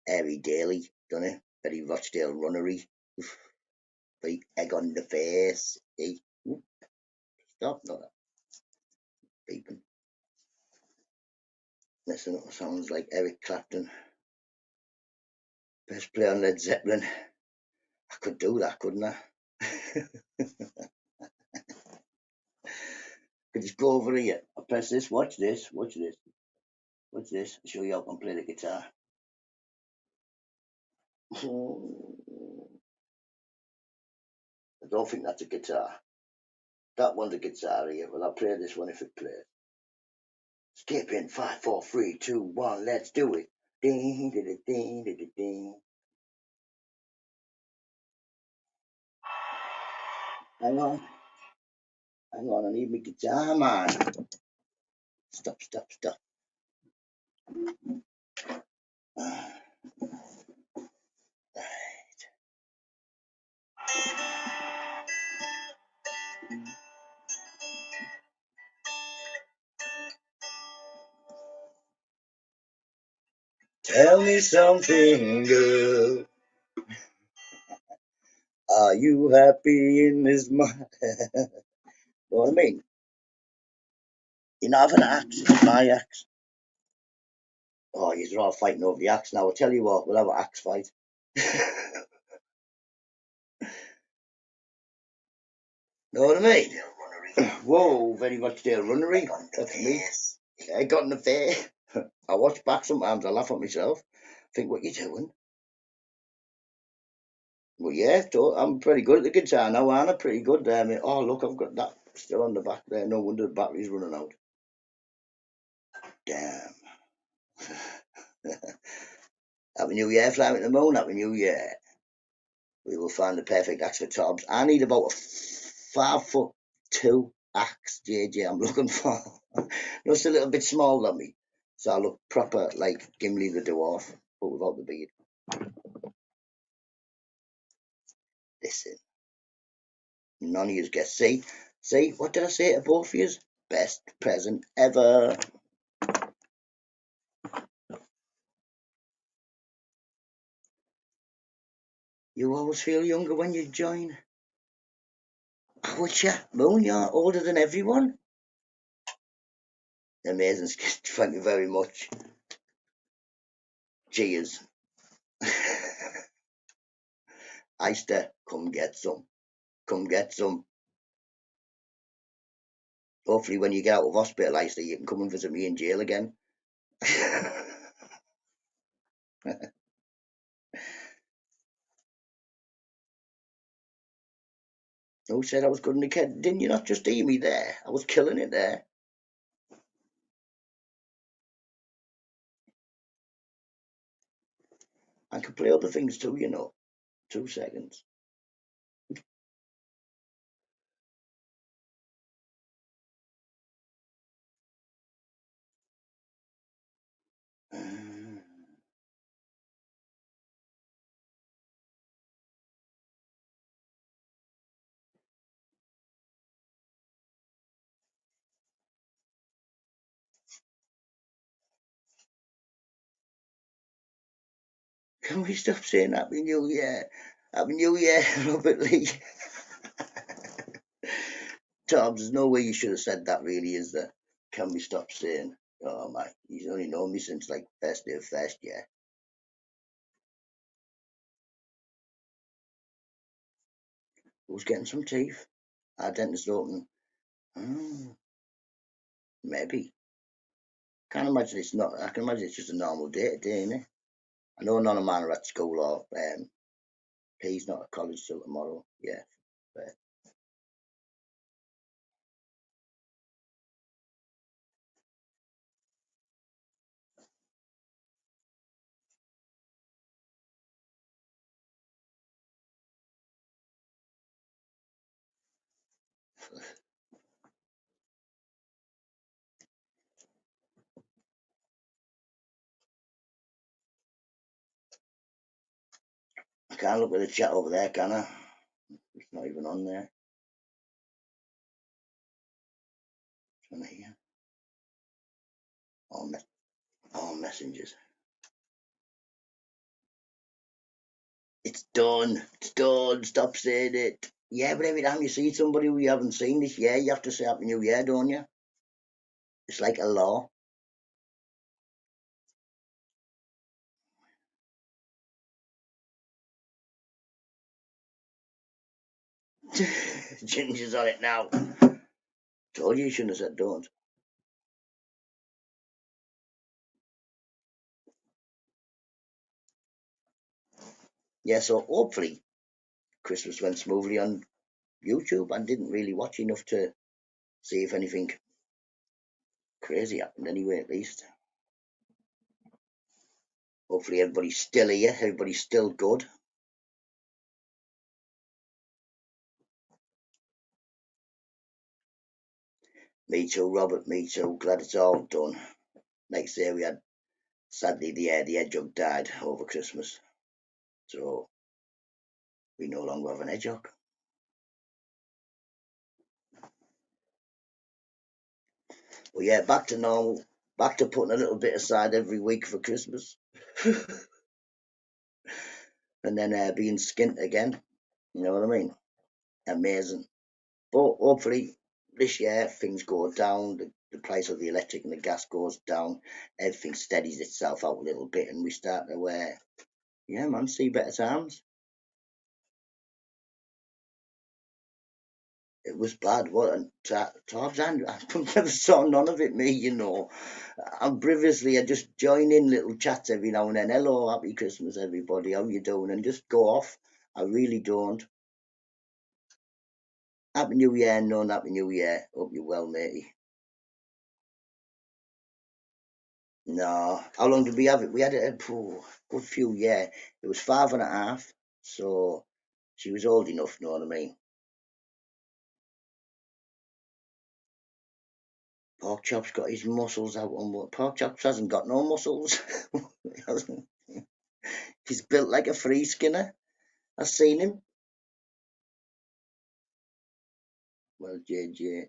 airy daily, doesn't it? Very Rochdale runnery. Very egg on the face. Hey, stop, no, beeping. Listen, it sounds like Eric Clapton. Best play on Led Zeppelin. I could do that, couldn't I? Could just go over here. I press this. Watch this. Watch this. Watch this. I'll show you how I can play the guitar. I don't think that's a guitar. That one's a guitar here. Well, I'll play this one if it plays. Skip in 5, 4, 3, 2, 1. Let's do it. Ding, ding, ding, ding, ding, ding. Hang on. Hang on. I need my guitar, man. Stop, stop, stop. Tell me something, girl. Are you happy in this mind? Know what I mean? You're not having an axe. It's my axe. Oh, you're all fighting over the axe now. I'll tell you what, we'll have an axe fight. Know what I mean? Whoa, very much there, runnery. That's me. I got in the face. I watch back sometimes. I laugh at myself. Think, what you doing? Well, yeah, I'm pretty good at the guitar now, aren't I? Pretty good. Oh, look, I've got that still on the back there. No wonder the battery's running out. Damn. Happy New Year, flying at the moon. Happy New Year. We will find the perfect axe for Tobbs. I need about a 5'2" axe, JJ. I'm looking for. Just a little bit smaller than me, so I look proper like Gimli the dwarf, but without the beard. Listen, none of you guess. See, what did I say to both of you? Best present ever. You always feel younger when you join. Would you? Moon, you're older than everyone. Amazing skit. Thank you very much. Cheers. Eister, come get some. Come get some. Hopefully, when you get out of hospital, Eister, you can come and visit me in jail again. Who said I was good in the kid? Didn't you not just hear me there? I was killing it there. I can play other things too, you know. 2 seconds. Can we stop saying Happy New Year? Happy New Year, Robert Lee. Tobbs, there's no way you should have said that, really, is there? Can we stop saying? Oh my, he's only known me since like first day of first year. Who's getting some teeth? Our dentist open. Oh, maybe. Can't imagine it's not. I can imagine it's just a normal day today, innit? I know none of mine are at school or he's not at college till tomorrow. Yeah, but I can't look at the chat over there, can I? It's not even on there. Trying to hear. All messengers. It's done. It's done. Stop saying it. Yeah, but every time you see somebody who you haven't seen this year, you have to say Happy New Year, don't you? It's like a law. Ginger's on it now. Told you shouldn't have said don't. Yeah, so hopefully Christmas went smoothly on YouTube. I didn't really watch enough to see if anything crazy happened anyway, at least. Hopefully everybody's still here. Everybody's still good. Me too, Robert. Me too. Glad it's all done. Next day we had, sadly, the hedgehog died over Christmas. So we no longer have an hedgehog. But yeah, back to normal. Back to putting a little bit aside every week for Christmas. And then being skint again. You know what I mean? Amazing. But hopefully this year things go down, the price of the electric and the gas goes down, everything steadies itself out a little bit, and we start to yeah, man, see better times. It was bad, wasn't Tarzan? I never saw none of it, me, you know. I'm previously I just join in little chats every now and then. Hello, happy Christmas, everybody. How you doing? And just go off. I really don't. Happy New Year, none. Happy New Year. Hope you're well, matey. No. How long did we have it? We had it a good few years. It was 5.5. So she was old enough, know what I mean? Pork Chop's got his muscles out on what? Pork Chops hasn't got no muscles. He's built like a free skinner. I've seen him. Well, JJ,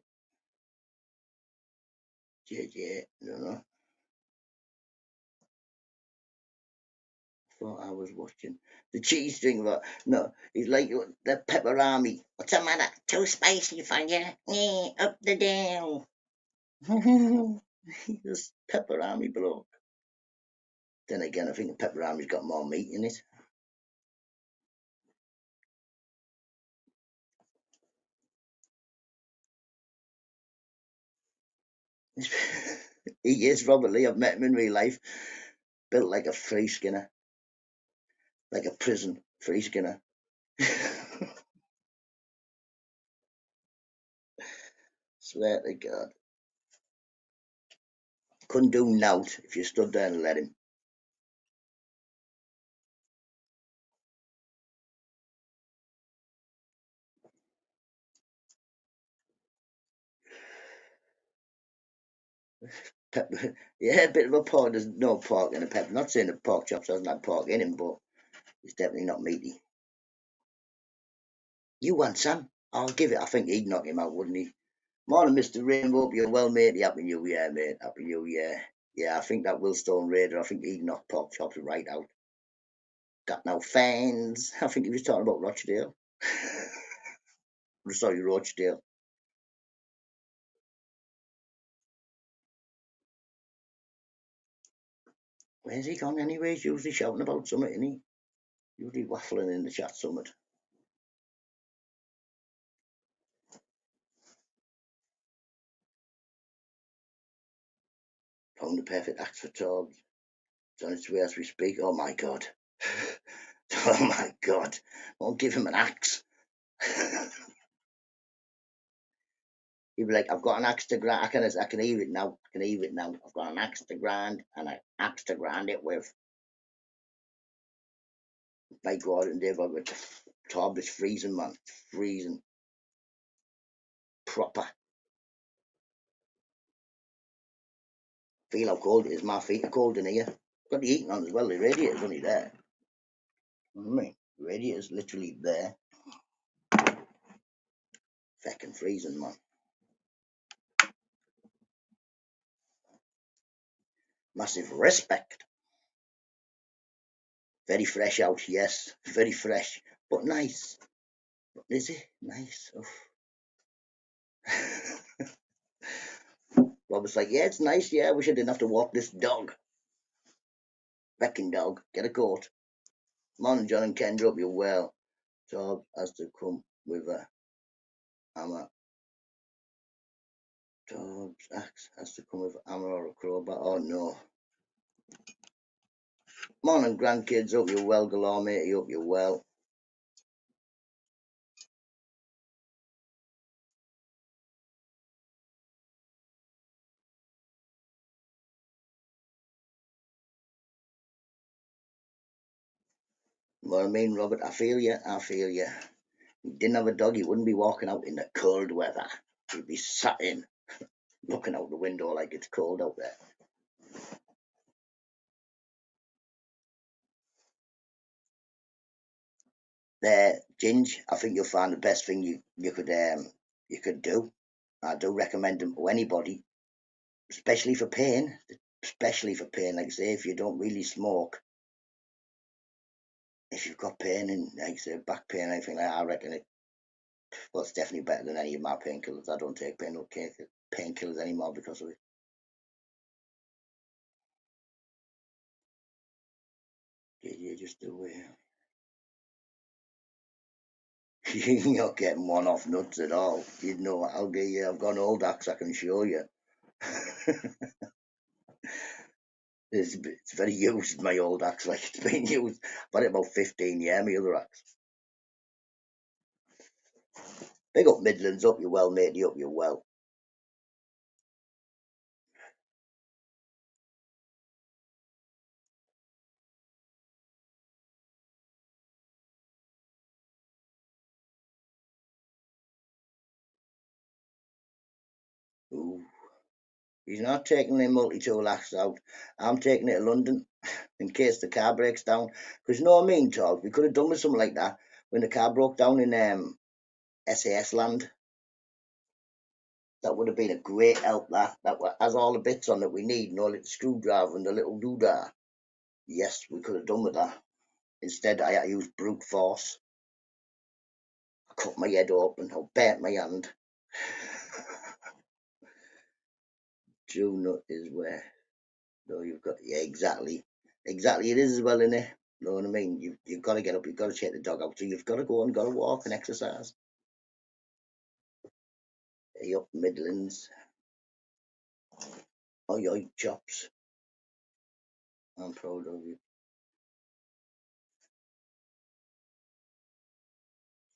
I don't know. Thought I was watching the cheese thing. About no, he's like the pepperami. What's the matter? Too spicy for you? Yeah, up the down. He's pepperami bloke. Then again, I think the pepperami's got more meat in it. He is Robert Lee. I've met him in real life. Built like a free skinner, like a prison free skinner. Swear to God. Couldn't do nout if you stood there and let him. Pepper, yeah, a bit of a pork. There's no pork in a pepper. Not saying the pork chops doesn't have pork in him, but it's definitely not meaty. You want some? I'll give it. I think he'd knock him out, wouldn't he? Morning, Mr. Rainbow. Hope you're well, mate. Happy New Year, mate. Happy New Year. Yeah, I think that Willstone Raider, I think he'd knock pork chops right out. Got no fans. I think he was talking about Rochdale. Sorry, Rochdale. Where's he gone anyway? He's usually shouting about something, isn't he? Usually waffling in the chat summit. Found the perfect axe for Torbs. It's on its way as we speak. Oh my God. Oh my God. Won't give him an axe. He'd be like, I've got an axe to grind. I can hear it now. I can hear it now. I've got an axe to grind and an axe to grind it with. My God, and Dave, Torb is freezing, man. Freezing. Proper. Feel how cold it is. My feet are cold in here. Got the heating on as well. The radiator's only there. You know what I mean? The radiator's literally there. Fucking freezing, man. Massive respect. Very fresh out, yes, very fresh, but nice. Is it nice? Rob was like, yeah, it's nice. Yeah, I wish I didn't have to walk this dog. Wrecking dog, get a coat. Morning, John and Kendra, hope you're well. Job has to come with a hammer. Job's axe has to come with a hammer or a crowbar. Oh no. Morning, grandkids, hope you're well. Galore, mate, hope you're well. What I mean, Robert, I feel you. I feel you. If he didn't have a dog, he wouldn't be walking out in the cold weather. He'd be sat in, looking out the window like it's cold out there. Ginge, I think you'll find the best thing you could do. I do recommend them to anybody, especially for pain. Especially for pain, like I say, if you don't really smoke, if you've got pain and like I say back pain, anything like that, I reckon it's definitely better than any of my painkillers. I don't take painkillers anymore because of it. You just do it. You're not getting one off nuts at all. You know, I'll get you. I've got an old axe I can show you. It's very used, my old axe. Like it's been used. I've had it about 15 years, my other axe. Big up Midlands, up you well, matey, up you well. Ooh. He's not taking the multi-tool axe out. I'm taking it to London in case the car breaks down. Because you know what I mean, Todd? We could have done with something like that when the car broke down in SAS land. That would have been a great help. That has all the bits on that we need, and all the screwdriver and the little doodah. Yes, we could have done with that. Instead, I had to use brute force. I cut my head open. I burnt my hand. True nut is where. No, you've got yeah, exactly. Exactly, it is as well, innit? You know what I mean? You've got to get up, you've got to take the dog out, so you've got to go and got to walk and exercise. Hey, up Midlands. Oh, your chops. I'm proud of you.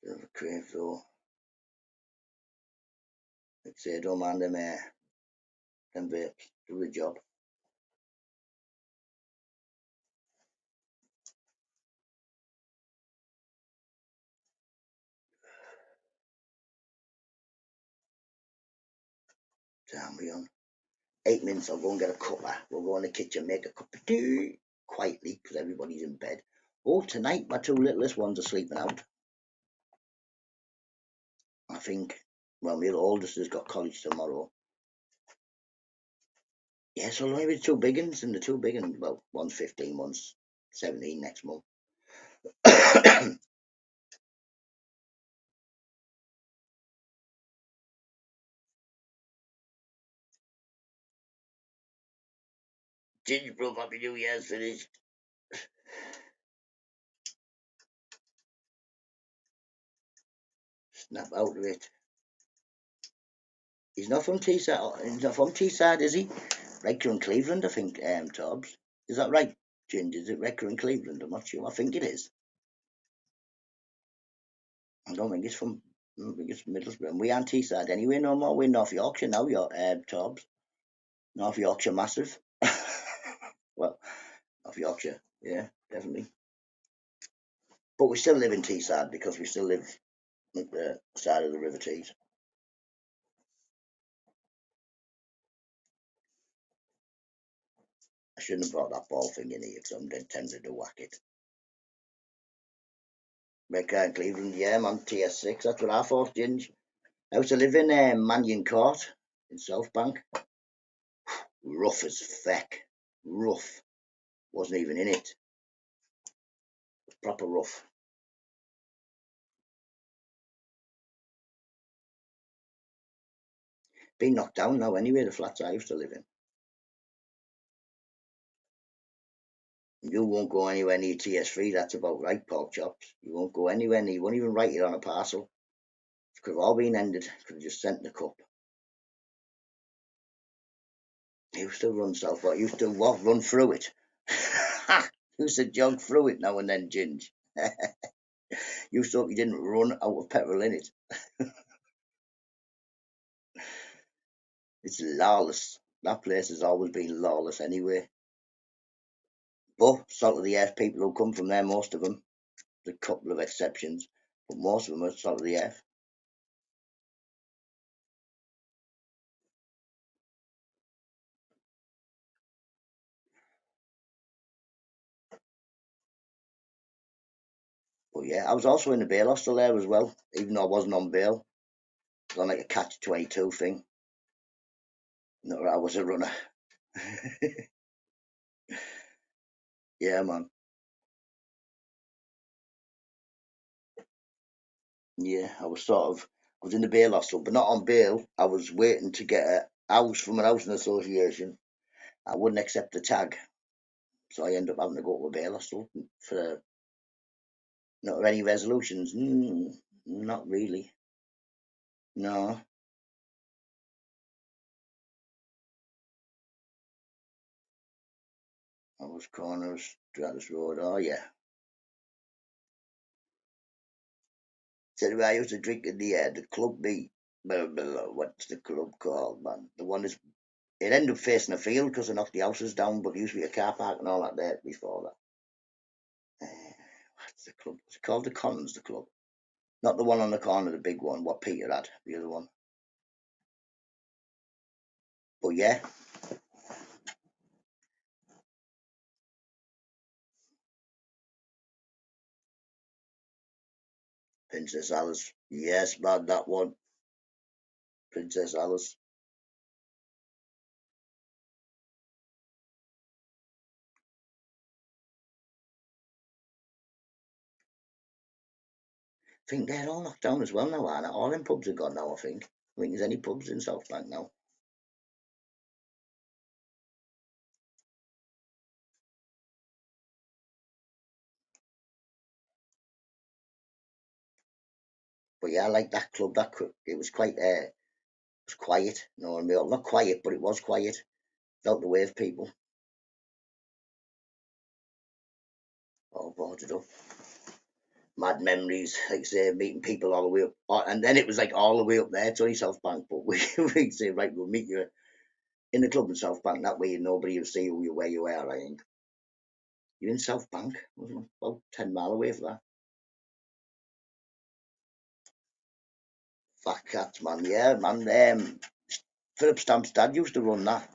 Bit of a crave though. Like I say, don't mind them vapes. Do the job. Time we on. 8 minutes, I'll go and get a cuppa. We'll go in the kitchen, make a cup of tea quietly because everybody's in bed. Oh, tonight my two littlest ones are sleeping out. I think, well, my oldest has got college tomorrow. Yeah, so only with two big ones, and the two big ones, well, one's 15, one's 17 next month. Gingerbread Happy New Year's finished. Snap out of it. He's not from Teesside. He's not from Teesside, is he? Rector in Cleveland, I think, Tobbs. Is that right, Ginger? Is it Rector in Cleveland? I'm not sure. I think it is. I don't think it's from. I don't think it's Middlesbrough. We aren't Teesside anyway no more. We're North Yorkshire now, Tobbs. North Yorkshire massive. Well, North Yorkshire, yeah, definitely. But we still live in Teesside because we still live at the side of the River Tees. I shouldn't have brought that ball thing in here because I'm dead tempted to whack it. Redcar in Cleveland, yeah, I'm on TS6. That's what I thought, Ginge. I used to live in Mannion Court in South Bank. Rough as feck. rough. Wasn't even in it. Proper rough. Been knocked down now anyway, the flats I used to live in. You won't go anywhere near TS3, that's about right, pork chops. You won't go anywhere near, you won't even write it on a parcel. It could have all been ended, could have just sent the cup. Used to run south, but used to what? Run through it. Used to jog through it now and then, Ginge. Used to hope you didn't run out of petrol in it. It's lawless. That place has always been lawless anyway. But salt of the earth people who come from there, most of them, there's a couple of exceptions, but most of them are salt of the earth. But yeah, I was also in the bail hostel there as well, even though I wasn't on bail. I was on like a catch-22 thing. Not that I was a runner. Yeah, man. Yeah, I was in the bail hostel, but not on bail. I was waiting to get a house from an housing association. I wouldn't accept the tag, so I ended up having to go to a bail hostel for not any resolutions. Not really. No, I was corners, Stratus Road. Oh yeah. So I used to drink in the club B. What's the club called, man? The one is it ended up facing a field because they knocked the houses down, but there used to be a car park and all that there before that. What's the club? It's called the Connors, the club. Not the one on the corner, the big one, what Peter had, the other one. But yeah, Princess Alice. Yes, man, that one. Princess Alice. I think they're all knocked down as well now, aren't they? All them pubs are gone now, I think. I think there's any pubs in South Bank now. But yeah, I like that club. It was quite it was quiet, you know what I mean? Not quiet, but it was quiet. Felt the wave people. All boarded up. Mad memories, like I say, meeting people all the way up. And then it was like all the way up there to only South Bank, but we'd say, right, we'll meet you in the club in South Bank. That way nobody will see where you are, I think. You're in South Bank, wasn't it? About 10 mile away from that. Fat cats, man. Yeah, man. Philip Stamp's dad used to run that.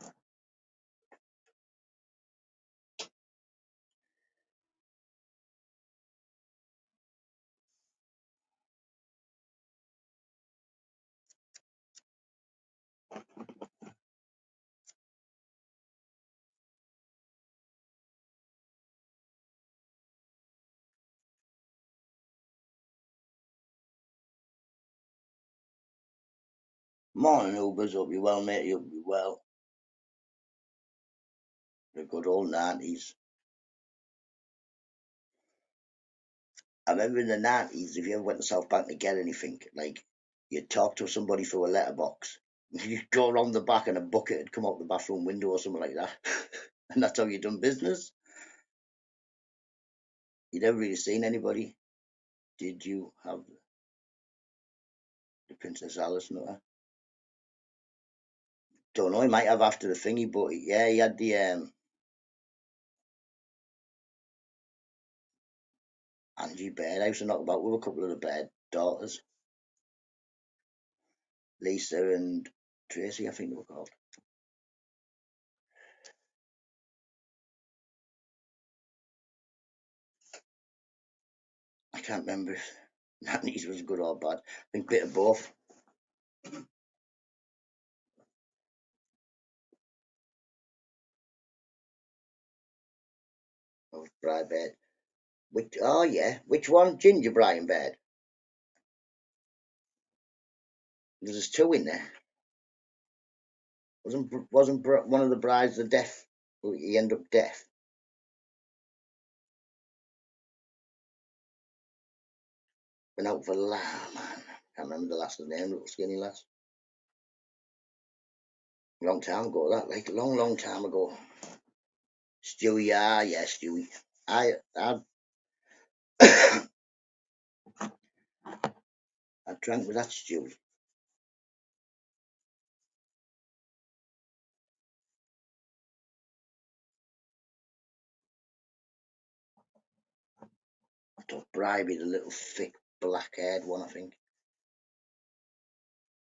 Morning, Ubers. Hope you well, mate. You'll be well. The good old 90s. I remember in the 90s, if you ever went to South Bank to get anything, like you'd talk to somebody through a letterbox. You'd go around the back and a bucket would come out the bathroom window or something like that. And that's how you done business. You never really seen anybody. Did you have the Princess Alice? No, don't know. He might have after the thingy, but yeah, he had the Angie Baird. I used to knock about with a couple of the Baird daughters, Lisa and Tracy, I think they were called. I can't remember if Nanny's was good or bad. I think a bit of both. Bright bed. Which? Oh yeah. Which one? Ginger Brian bed. There's two in there. Wasn't one of the brides the deaf? He ended up deaf. Been out for man. Can't remember the last name. Little skinny lass. Long time ago. That like long time ago. Stewie. Ah yeah, Stewie. I I drank with that Stewie. I thought Bribey, the little thick black haired one. I think.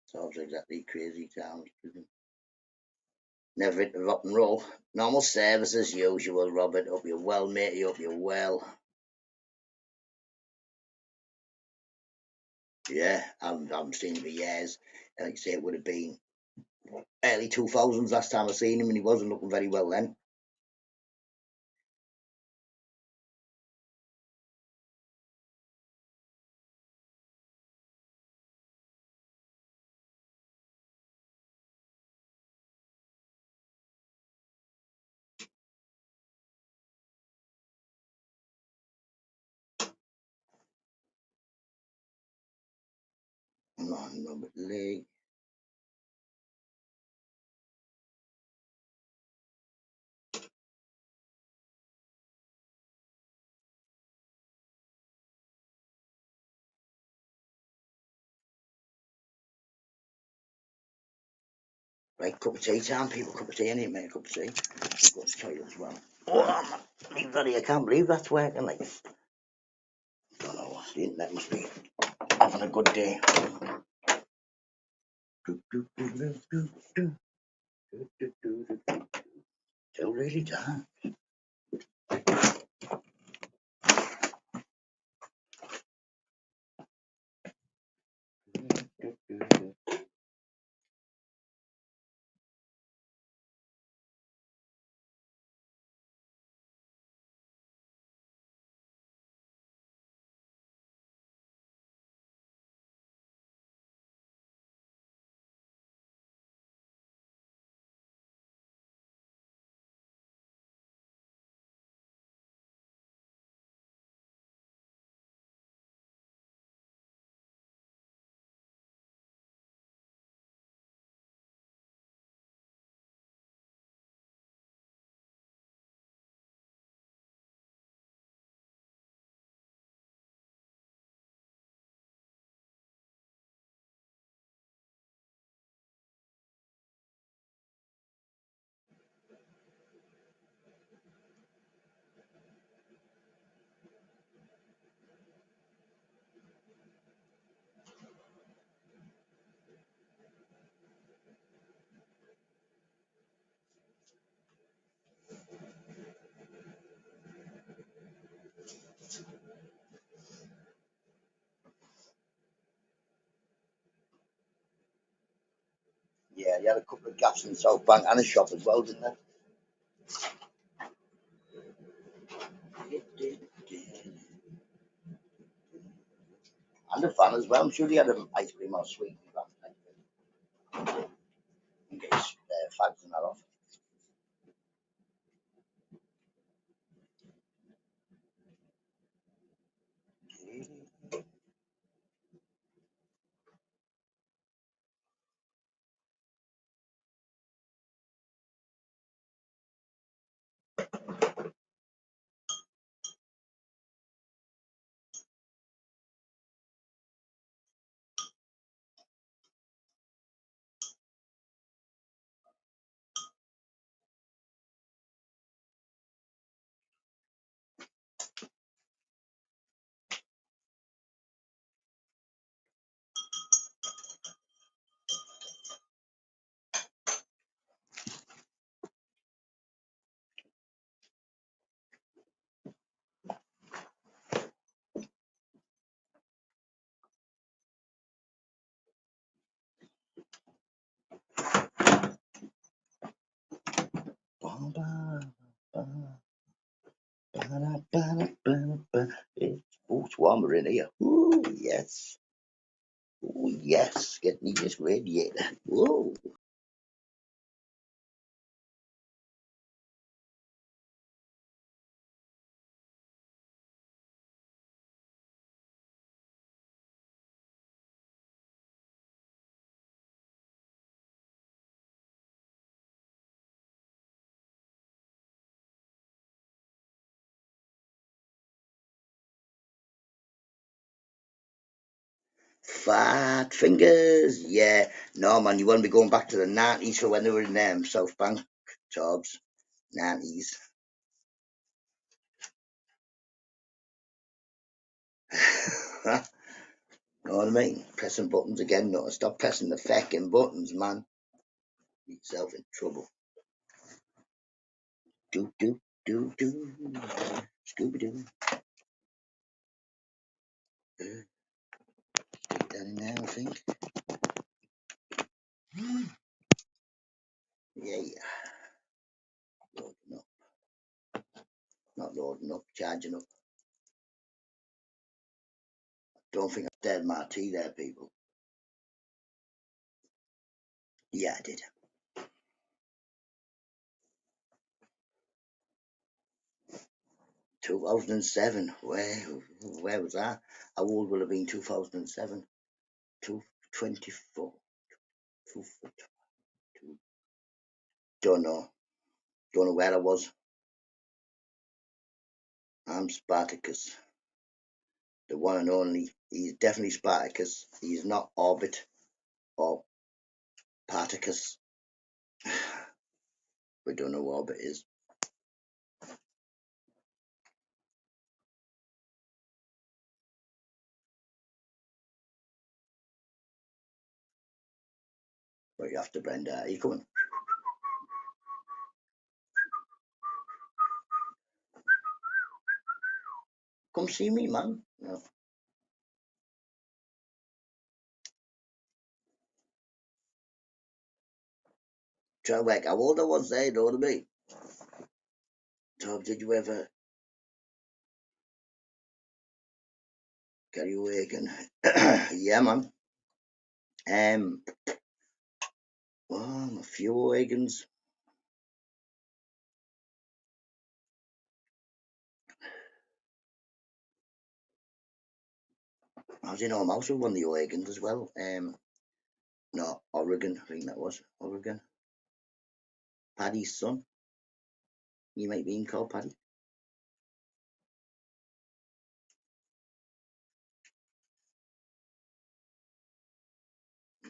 So I was exactly crazy town. Never into rock and roll. Normal service as usual, Robert. Hope you're well, matey. Hope you're well. Yeah, I haven't seen him for years. Like I say, it would have been early 2000s last time I seen him, and he wasn't looking very well then. Come on, Robert Lee. Right, cup of tea time, people. Cup of tea, I need to make a cup of tea. I've got to toilet as well. Oh, man, I can't believe that's working. Like, don't know. The internet must be having a good day. Still really dark. Yeah, they had a couple of gaps in South Bank and a shop as well, didn't they? And a fan as well. I'm sure he had an ice cream or sweet. And get his fags and that off. warmer in here. Ooh, yes. Ooh, yes. Get me this radiator. Whoa. Fat fingers. Yeah. No, man, you want to be going back to the 90s for when they were in South Bank, Torbs. 90s. Know what I mean? Pressing buttons again. No, stop pressing the feckin' buttons, man. Get yourself in trouble. Do, do, do, do. Scooby Doo. Take that in there, I think. Yeah, yeah. Loading up. Not loading up, charging up. Don't think I stirred my tea there, people. Yeah, I did. 2007. Where was that? How old would have been 2007? 224. Don't know. Don't know where I was. I'm Spartacus. The one and only. He's definitely Spartacus. He's not Orbit or Particus. We don't know what Orbit is. But you have to blend out. Are you coming? Come see me, man. No. Try to work how old I was there, know what I mean? Tom, did you ever carry away again? Yeah, man. Well, a few wagons. I was in House with one of the wagons as well. No, Oregon, I think that was Oregon. Paddy's son. You might be called Paddy.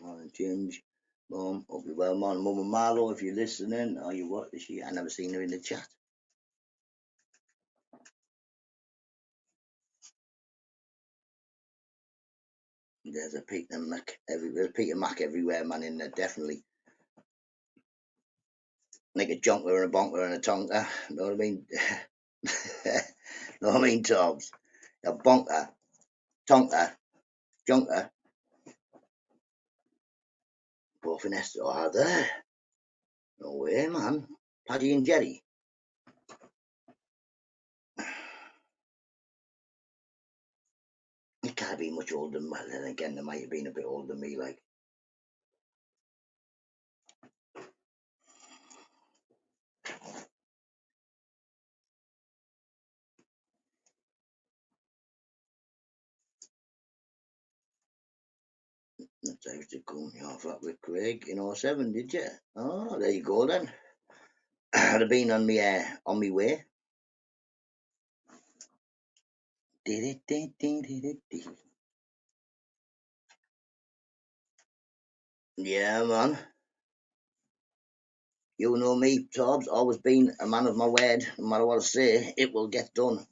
Morning, James. Mum, hope you're well, man. Mum and Marlo, if you're listening, or you what? Is she? I never seen her in the chat. There's a Peter Mac everywhere, man. In there, definitely. Like a jonker and a bonker and a tonker. Know what I mean? Know what I mean, Tobbs? A bonker, tonker, jonker, both in Esther are there. No way, man. Paddy and Jerry. He can't be much older than me. Then again, they might have been a bit older than me, like. That's how to go off that with Craig in '07, did you? Oh, there you go then. I'd have been on me way. Yeah, man. You know me, Tobbs, always been a man of my word. No matter what I say, it will get done.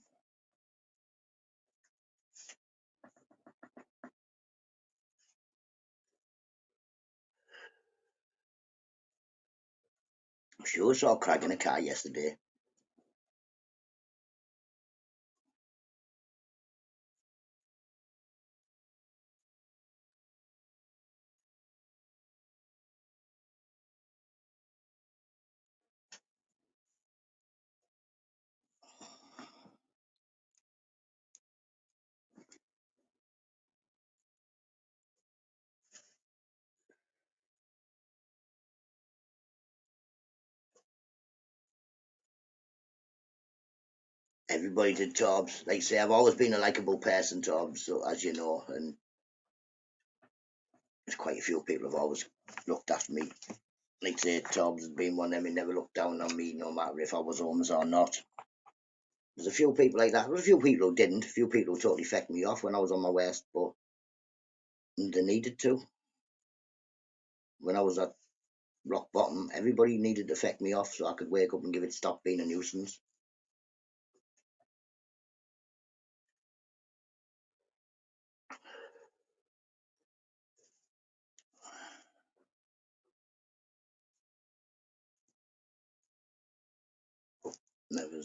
I'm sure I saw Craig in a car yesterday. Everybody did, Tobbs. Like I say, I've always been a likable person, Tobbs, so, as you know, and there's quite a few people have always looked after me. Like I say, Tobbs has been one of them. He never looked down on me, no matter if I was homeless or not. There's a few people like that. There's a few people who didn't. A few people who totally fecked me off when I was on my worst, but they needed to. When I was at rock bottom, everybody needed to feck me off so I could wake up and give it stop being a nuisance. Never.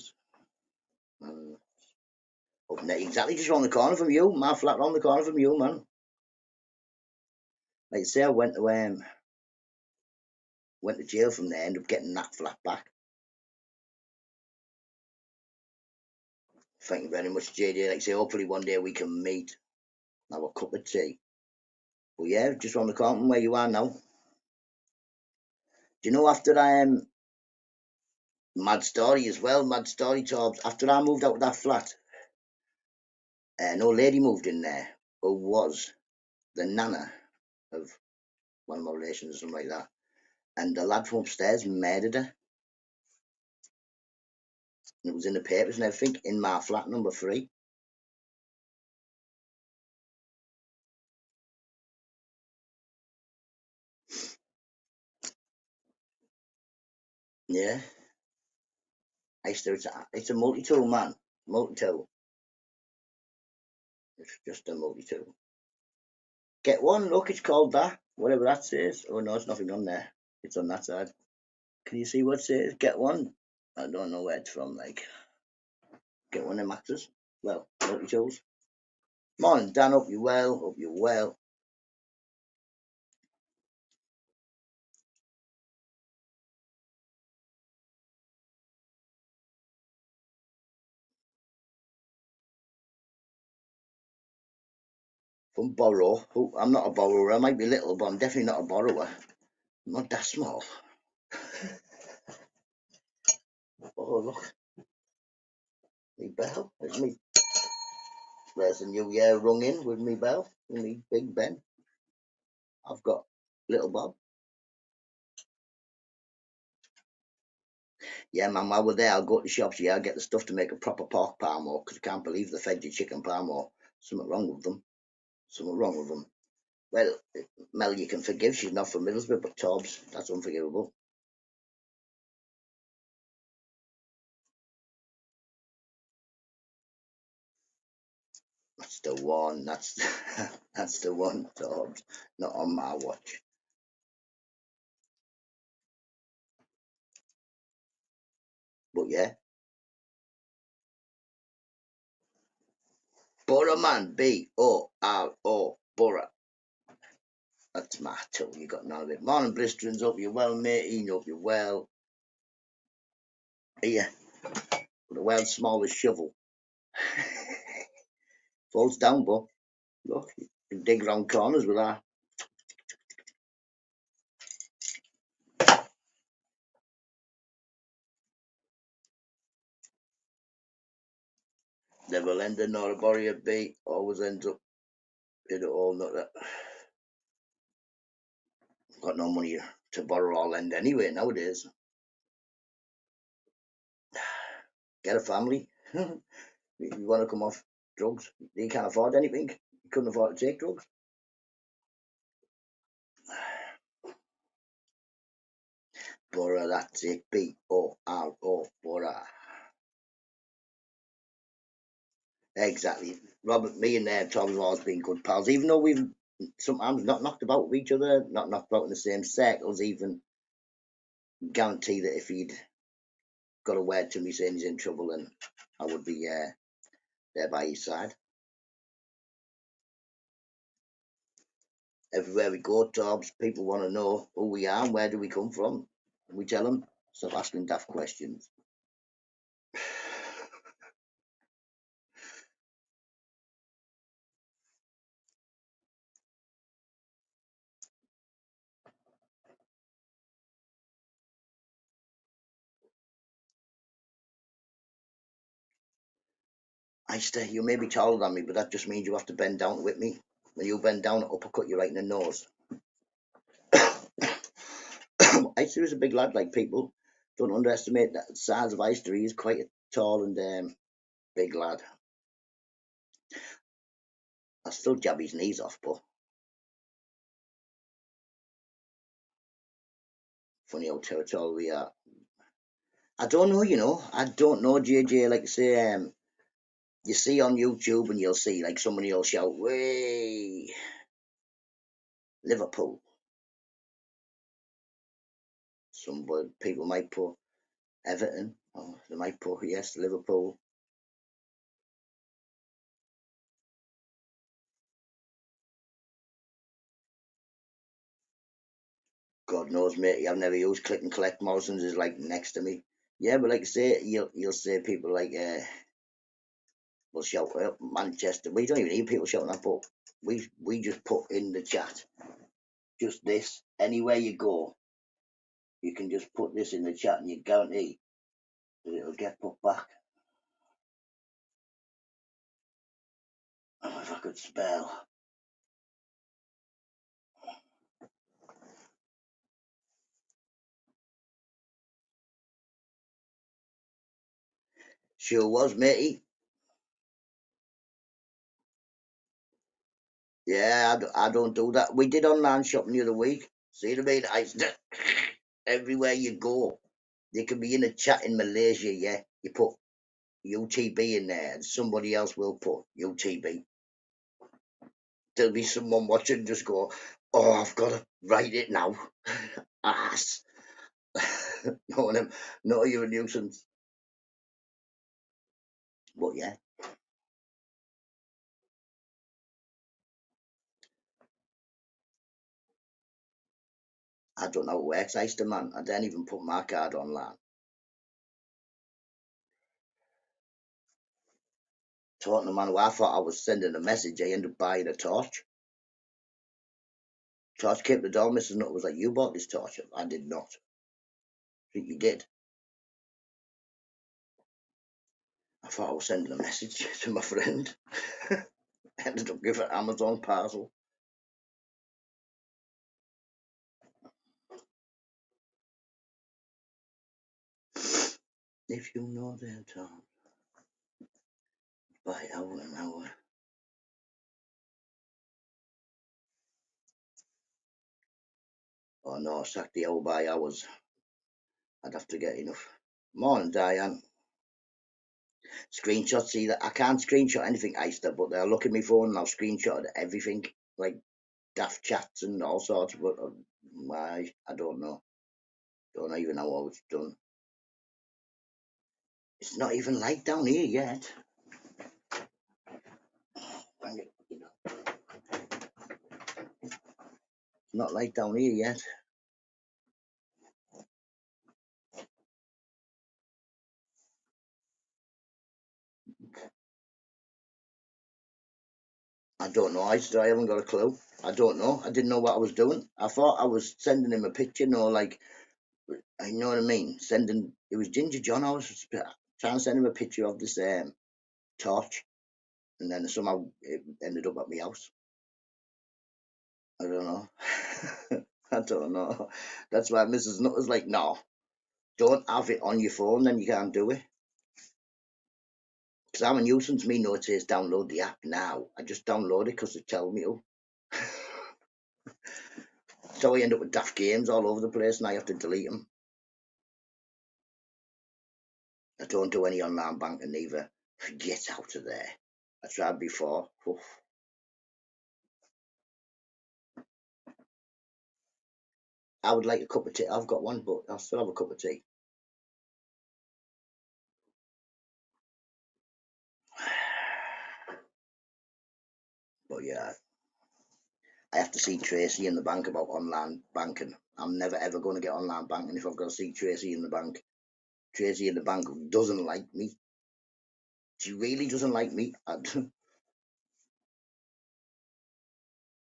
Up exactly just around the corner from you. My flat around the corner from you, man. Like I say, I went to jail from there, ended up getting that flat back. Thank you very much, JD. Like I say, hopefully one day we can meet, have a cup of tea. But yeah, just around the corner from where you are now. Do you know after mad story as well, mad story, Torbs. After I moved out of that flat, an old lady moved in there who was the nana of one of my relations or something like that. And the lad from upstairs murdered her. And it was in the papers and everything in my flat number 3. Yeah. It's a multi-tool, man. Multi-tool. It's just a multi-tool. Get one, look, it's called that. Whatever that says. Oh no, it's nothing on there. It's on that side. Can you see what it says? Get one. I don't know where it's from, like. Get one of them actors. Well, multi-tools. Morning, Dan, hope you're well. Hope you're well. From borrow. Oh, I'm not a borrower. I might be little, but I'm definitely not a borrower. I'm not that small. Oh, look. Me bell. There's me. There's a new year rung in with me bell. With me Big Ben. I've got little Bob. Yeah, man, while we're there, I'll go to the shops. Yeah, I'll get the stuff to make a proper pork parmo because I can't believe they fed you chicken parmo. Something wrong with them. Something wrong with them. Well, Mel, you can forgive. She's not from Middlesbrough, but Tobbs, that's unforgivable. That's the one. That's the one, Tobbs. Not on my watch. But yeah, Borough man, Boro, Borough. That's my tool. You got none of it. Morning, blisterings. Hope you're well, matey. Hope you're well. Here, the world's smallest shovel. Falls down, but look, you can dig round corners with that. Never lender nor a borrower be. Always ends up in it all. Not that. Got no money to borrow or lend anyway nowadays. Get a family. You want to come off drugs. You can't afford anything. You couldn't afford to take drugs. Borough, that's it. Boro, Borough. Exactly. Robert, me and Tom have always been good pals, even though we've sometimes not knocked about with each other, not knocked about in the same circles, even guarantee that if he'd got a word to me saying he's in trouble, then I would be there by his side. Everywhere we go, Tobbs, people want to know who we are and where do we come from. And we tell them, stop asking daft questions. I say, you may be taller than me, but that just means you have to bend down with me. When you bend down, I uppercut you right in the nose. Eister is a big lad, like people don't underestimate that the size of Eister. He is quite a tall and big lad. I still jab his knees off, but funny how territorial we are. I don't know, I don't know, JJ. Like I say, you see on YouTube and you'll see like somebody will shout, "Way Liverpool." Some people might put Everton, or they might put yes Liverpool. God knows, mate. I've never used click and collect. Morrison's is like next to me. Yeah, but like I say, you'll say people like will shout Manchester. We don't even hear people shouting that, but we just put in the chat just this. Anywhere you go, you can just put this in the chat, and you guarantee that it'll get put back. Oh, if I could spell. Sure was, matey. Yeah, I don't do that. We did online shopping the other week. See what I mean? Everywhere you go, you can be in a chat in Malaysia, yeah. You put UTB in there, and somebody else will put UTB. There'll be someone watching just go, "Oh, I've got to write it now." Ass. No, you're a nuisance. But yeah, I don't know how it works. I used to, man. I didn't even put my card online. Talking to man who I thought I was sending a message, I ended up buying a torch. Torch came to the door. Mrs. Nutt was like, "You bought this torch?" I did not. I think you did. I thought I was sending a message to my friend. Ended up giving an Amazon parcel. If you know their time, by hour and hour. Oh no, sack the hour by hours. I'd have to get enough. Morning, Diane. Screenshots, see that I can't screenshot anything, Easter, but they'll look at my phone and I'll screenshot everything, like daft chats and all sorts. But I don't know. Don't even know how it's done. It's not even light down here yet. It's not light down here yet. I don't know. I haven't got a clue. I don't know. I didn't know what I was doing. I thought I was sending him a picture, like, I know what I mean. It was Ginger John. I was trying to send him a picture of this torch, and then somehow it ended up at my house. I don't know. I don't know. That's why Mrs. Nutt was like, "No, don't have it on your phone, then you can't do it." Because I'm a nuisance. Me know it says download the app now. I just download it because they tell me to. So I end up with daft games all over the place, and I have to delete them. I don't do any online banking either. Get out of there. I tried before. Oof. I would like a cup of tea. I've got one, but I'll still have a cup of tea. But yeah, I have to see Tracy in the bank about online banking. I'm never ever going to get online banking if I've got to see Tracy in the bank. Tracy in the bank doesn't like me. She really doesn't like me.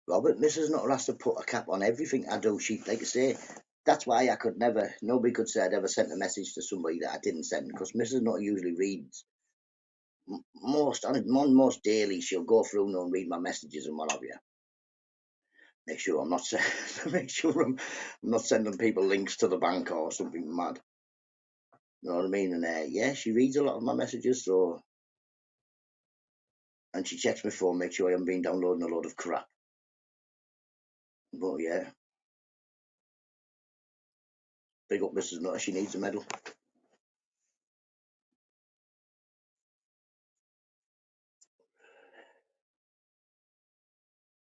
Robert, Mrs. Nutter has to put a cap on everything I do. She, like I say, that's why I could never, nobody could say I'd ever sent a message to somebody that I didn't send, because Mrs. Nutter usually reads. most daily she'll go through and read my messages and what have you. Make sure I'm not make sure I'm not sending people links to the bank or something mad. You know what I mean? And yeah, she reads a lot of my messages, so, and she checks my phone, make sure I haven't been downloading a load of crap. But yeah, big up Mrs. Nutter, she needs a medal.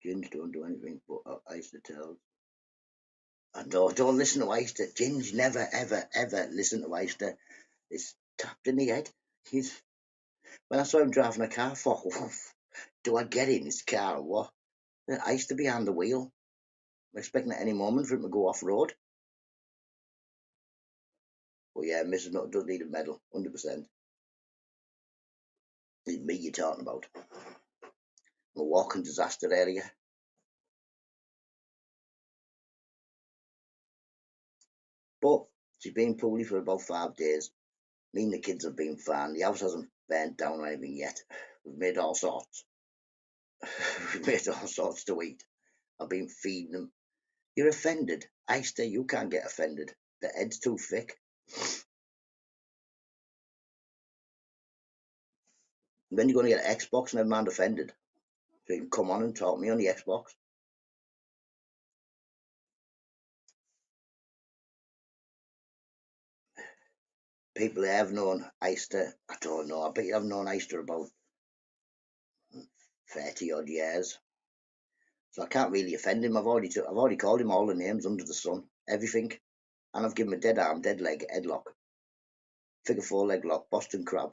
Gins don't do anything but Easter tells. And don't listen to Easter. Ginge never, ever, ever listen to Easter. It's tapped in the head. When I saw him driving a car, I thought, do I get in his car or what? Easter behind the wheel. I'm expecting at any moment for him to go off road. But yeah, Mrs. Nutter does need a medal, 100%. It's me you're talking about. I'm a walking disaster area. But she's been poorly for about 5 days. Me and the kids have been fine. The house hasn't burnt down or anything yet. We've made all sorts. We've made all sorts to eat. I've been feeding them. You're offended. Easter, you can't get offended. The head's too thick. When you're going to get an Xbox, never mind offended. So you can come on and talk to me on the Xbox. People that have known Easter, I don't know. I bet you have known Easter about 30 odd years. So I can't really offend him. I've already called him all the names under the sun, everything, and I've given him a dead arm, dead leg, headlock, figure four leg lock, Boston crab.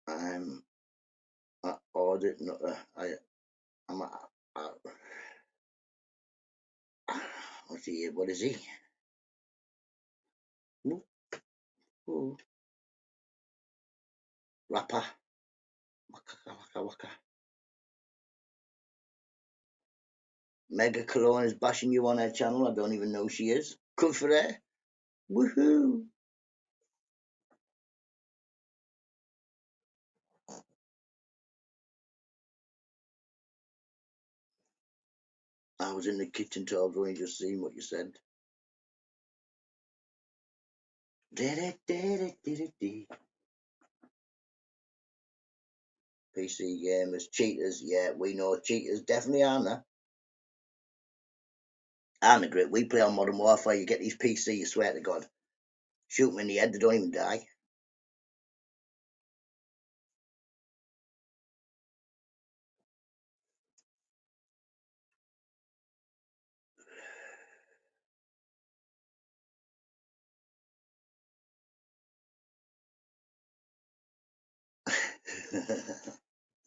I'm I ordered. I'm what's he? What is he? Ooh, ooh. Rapper. Waka waka waka. Mega Cologne is bashing you on her channel. I don't even know who she is. Good for her. Woohoo! I was in the kitchen till I've only just seen what you said. PC gamers, cheaters, yeah, we know cheaters definitely aren't there. And the grit, we play on Modern Warfare, you get these PC, you swear to God. Shoot them in the head, they don't even die.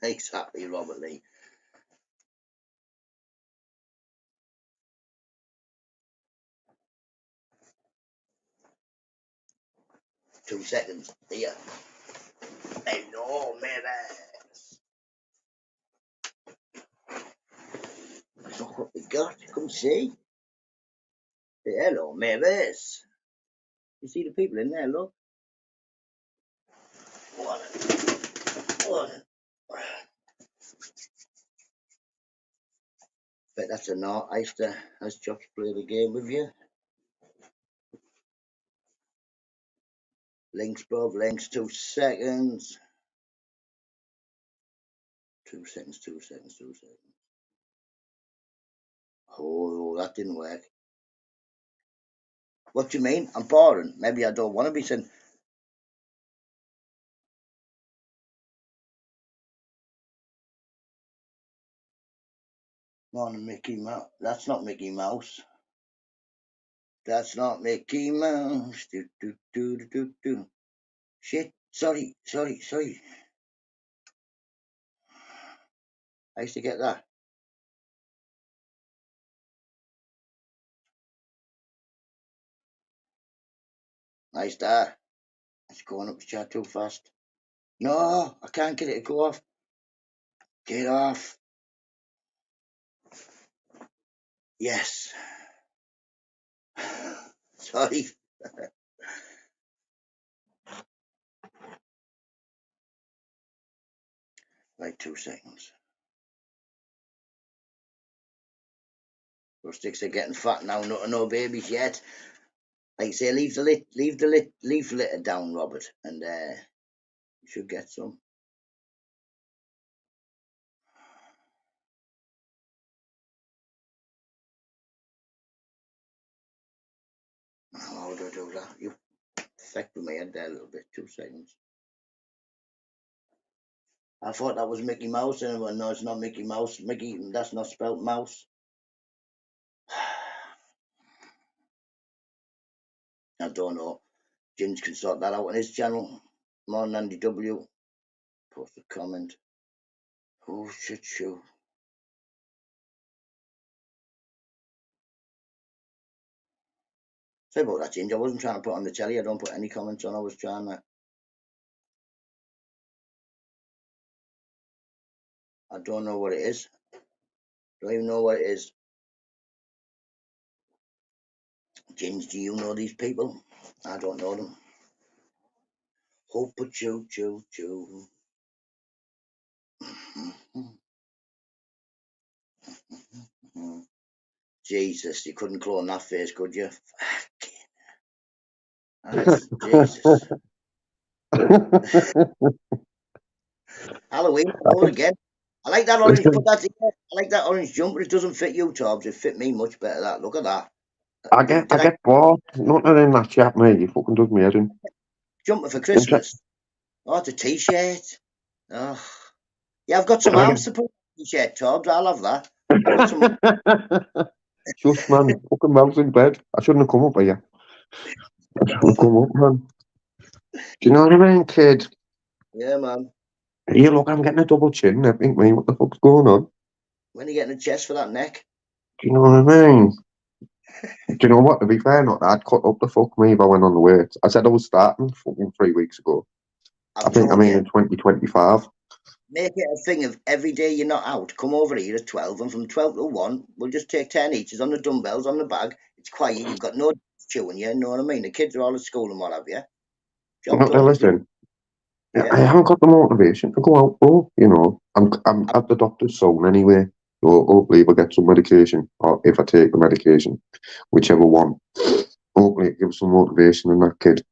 Exactly, Robert Lee. Two seconds. Here. Hello, Mavis. Look what we got. Come see. Say hello, Mavis. You see the people in there, look. What? Bet that's a no. I used to, as Jock play the game with you. Links, bro. Links. 2 seconds. 2 seconds. 2 seconds. 2 seconds. Oh, that didn't work. What do you mean? I'm boring. Maybe I don't want to be sent. Morning, Mickey Mouse. That's not Mickey Mouse. That's not Mickey Mouse. Do, do, do, do, do, do. Shit. Sorry. Sorry. Sorry. I used to get that. Nice there. It's going up the chat too fast. No, I can't get it to go off. Get off. Yes. Sorry. Right, 2 seconds. Those sticks are getting fat now. No babies yet. Like I say, leave the leaf litter down, Robert, and you should get some. How do I do that? You affected my head there a little bit. 2 seconds. I thought that was Mickey Mouse, and everyone knows it's not Mickey Mouse. Mickey, that's not spelt mouse. I don't know. James can sort that out on his channel. More Andy W. Post a comment. Oh shit, shoot. Sorry about that, James. I wasn't trying to put on the telly. I don't put any comments on. I was trying to. I don't know what it is. Don't even know what it is. James, do you know these people? I don't know them. Hope a choo choo choo. Jesus, you couldn't clone that face, could you? That's Jesus. Halloween all over again. I like that orange. Put that together. I like that orange jumper. It doesn't fit you, Tobbs. It fit me much better. That. Look at that. I get bored. Nothing in that chat, mate. You fucking does me head in. Jumper for Christmas. Oh, it's a t-shirt. Oh, yeah. I've got some arms to put on a t-shirt, Tobbs. I love that. I've got some. Shush, man. Fucking mouse in bed. I shouldn't have come up here. I shouldn't have come up, man. Do you know what I mean, kid? Yeah, man. Here, look, I'm getting a double chin. I think, mate, what the fuck's going on? When are you getting a chest for that neck? Do you know what I mean? Do you know what? To be fair, not that. I'd cut up the fuck me if I went on the weight. I said I was starting fucking 3 weeks ago. I think I mean in 2025. Make it a thing of every day you're not out, come over here at 12, and from 12 to 1, we'll just take 10 each. It's on the dumbbells, on the bag. It's quiet. You've got no chewing, you know what I mean? The kids are all at school and what have you. Listen, yeah. I haven't got the motivation to go out, bro. You know, I'm at the doctor's zone anyway. So hopefully if I get some medication, or if I take the medication, whichever one, hopefully it gives some motivation in that kid.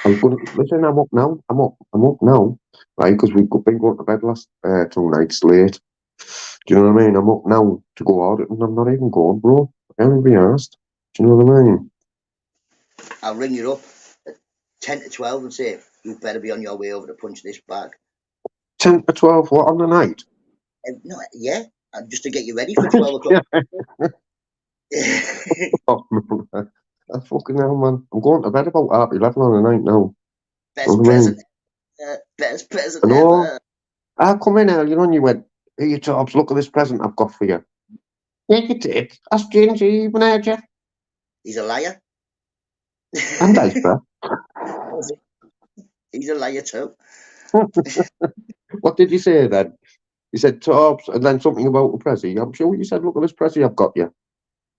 Listen, I'm up now. I'm up now, right? Because we've been going to bed last 2 nights late. Do you know what I mean? I'm up now to go out, and I'm not even going, bro. I haven't been asked. Do you know what I mean? I'll ring you up at 10 to 12 and say, you better be on your way over to punch this bag. 10 to 12, what, on the night? No, yeah, just to get you ready for 12 o'clock. Oh, man. That's fucking hell, man. I'm going to bed about 11 on the night now. Best present. Best present ever. I come in earlier on, you went, here you Tobbs, look at this present I've got for you. Yeah, you did. That's Ginger, you even heard you. He's a liar. And I, bro. He's a liar too. What did you say then? You said Tobbs, and then something about a Prezi. I'm sure you said, look at this Prezi I've got you.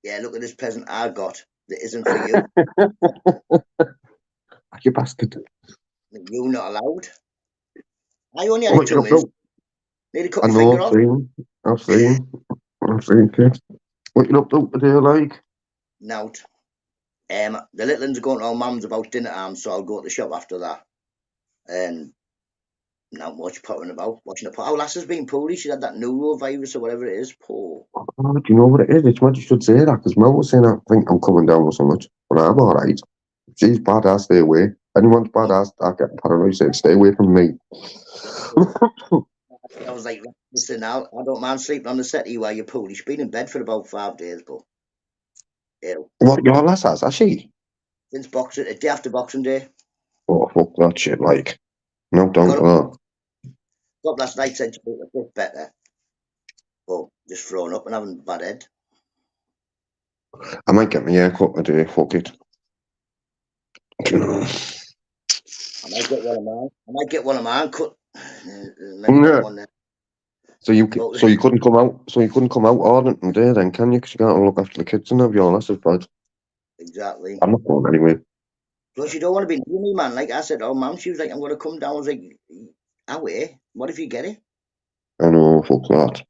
Yeah, look at this present I got that isn't for you. You bastard. You're not allowed. I only had 2 minutes. Need to cut my finger off. I've seen, kid. What you up to today, like? Nout. The little ones are going to our mum's about dinner time, so I'll go to the shop after that. And not much pottering about, watching the pot. Our lass has been poorly. She had that neurovirus or whatever it is. Poor. Oh, do you know what it is? It's what you should say that, because Mel was saying I think I'm coming down with so much, but I'm alright. She's bad ass, stay away. Anyone's bad ass, I get paranoid, say, stay away from me. I was like, listen now, I don't mind sleeping on the settee while you're poorly. She's been in bed for about 5 days, but ill. What, your lass has she? Since boxing, a day after Boxing Day. Oh, fuck that shit, like. No, don't do that. Got last night, said to me a bit better. But just thrown up and having a bad head. I might get my hair cut today, fuck it. I might get one of mine. Cut. Yeah. So you couldn't come out. So you couldn't come out Arlington Day then, can you? Because you can't look after the kids and have your lasses, bad. Exactly. I'm not going anyway. Plus, you don't want to be near me, man. Like I said, oh, mum, she was like, I'm going to come down. I was like, away. What if you get it? I know, fuck that.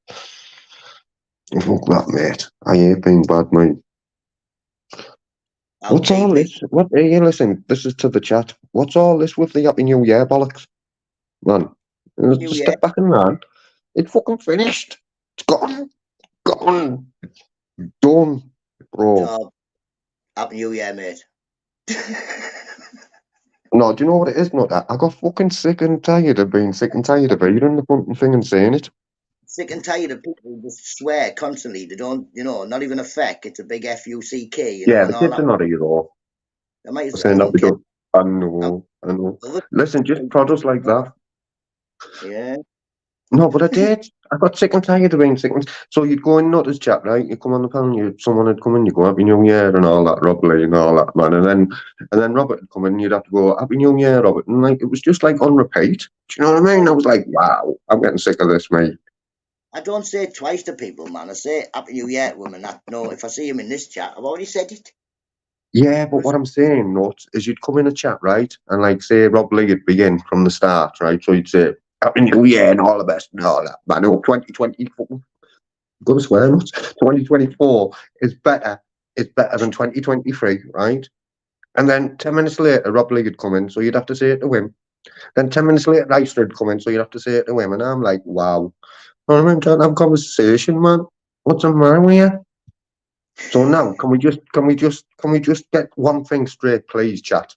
Fuck that, mate. I hate being bad, mate. What's all this? What? Hey, listen, this is to the chat. What's all this with the Happy New Year bollocks? Man, just step back and run. It's fucking finished. It's gone. Gone. Done, bro. Happy New Year, mate. No, do you know what it is? Not that I got fucking sick and tired of being sick and tired of reading the fucking thing and saying it. Sick and tired of people who just swear constantly. They don't, not even a feck. It's a big F-U-C-K, Yeah, and the all kids that. are not hero. I might as Saying I that don't we care. don't. I know. Listen, just prod us like that. Yeah. No, but I did. I got sick and tired of being sick. So you'd go in NUTTA's chat, right? You come on the panel, someone would come in, you go Happy New Year and all that, Rob Lee and all that, man. And then Robert would come in, and you'd have to go Happy New Year, Robert. And like it was just like on repeat. Do you know what I mean? I was like, wow, I'm getting sick of this, mate. I don't say it twice to people, man. I say Happy New Year to women. No, if I see him in this chat, I've already said it. Yeah, but what I'm saying, Nuts, is you'd come in a chat, right? And like say Rob Lee would begin from the start, right? So you'd say Happy New Year and all the best and all that. Man, 2020 gonna swear, not 2024 is better. It's better than 2023, right? And then 10 minutes later, Rob Lee would come in, so you'd have to say it to him. Then 10 minutes later, Leicester would come in, so you'd have to say it to him. And I'm like, wow. I'm trying to have a conversation, man. What's the matter with you? So now, can we just get one thing straight, please, chat?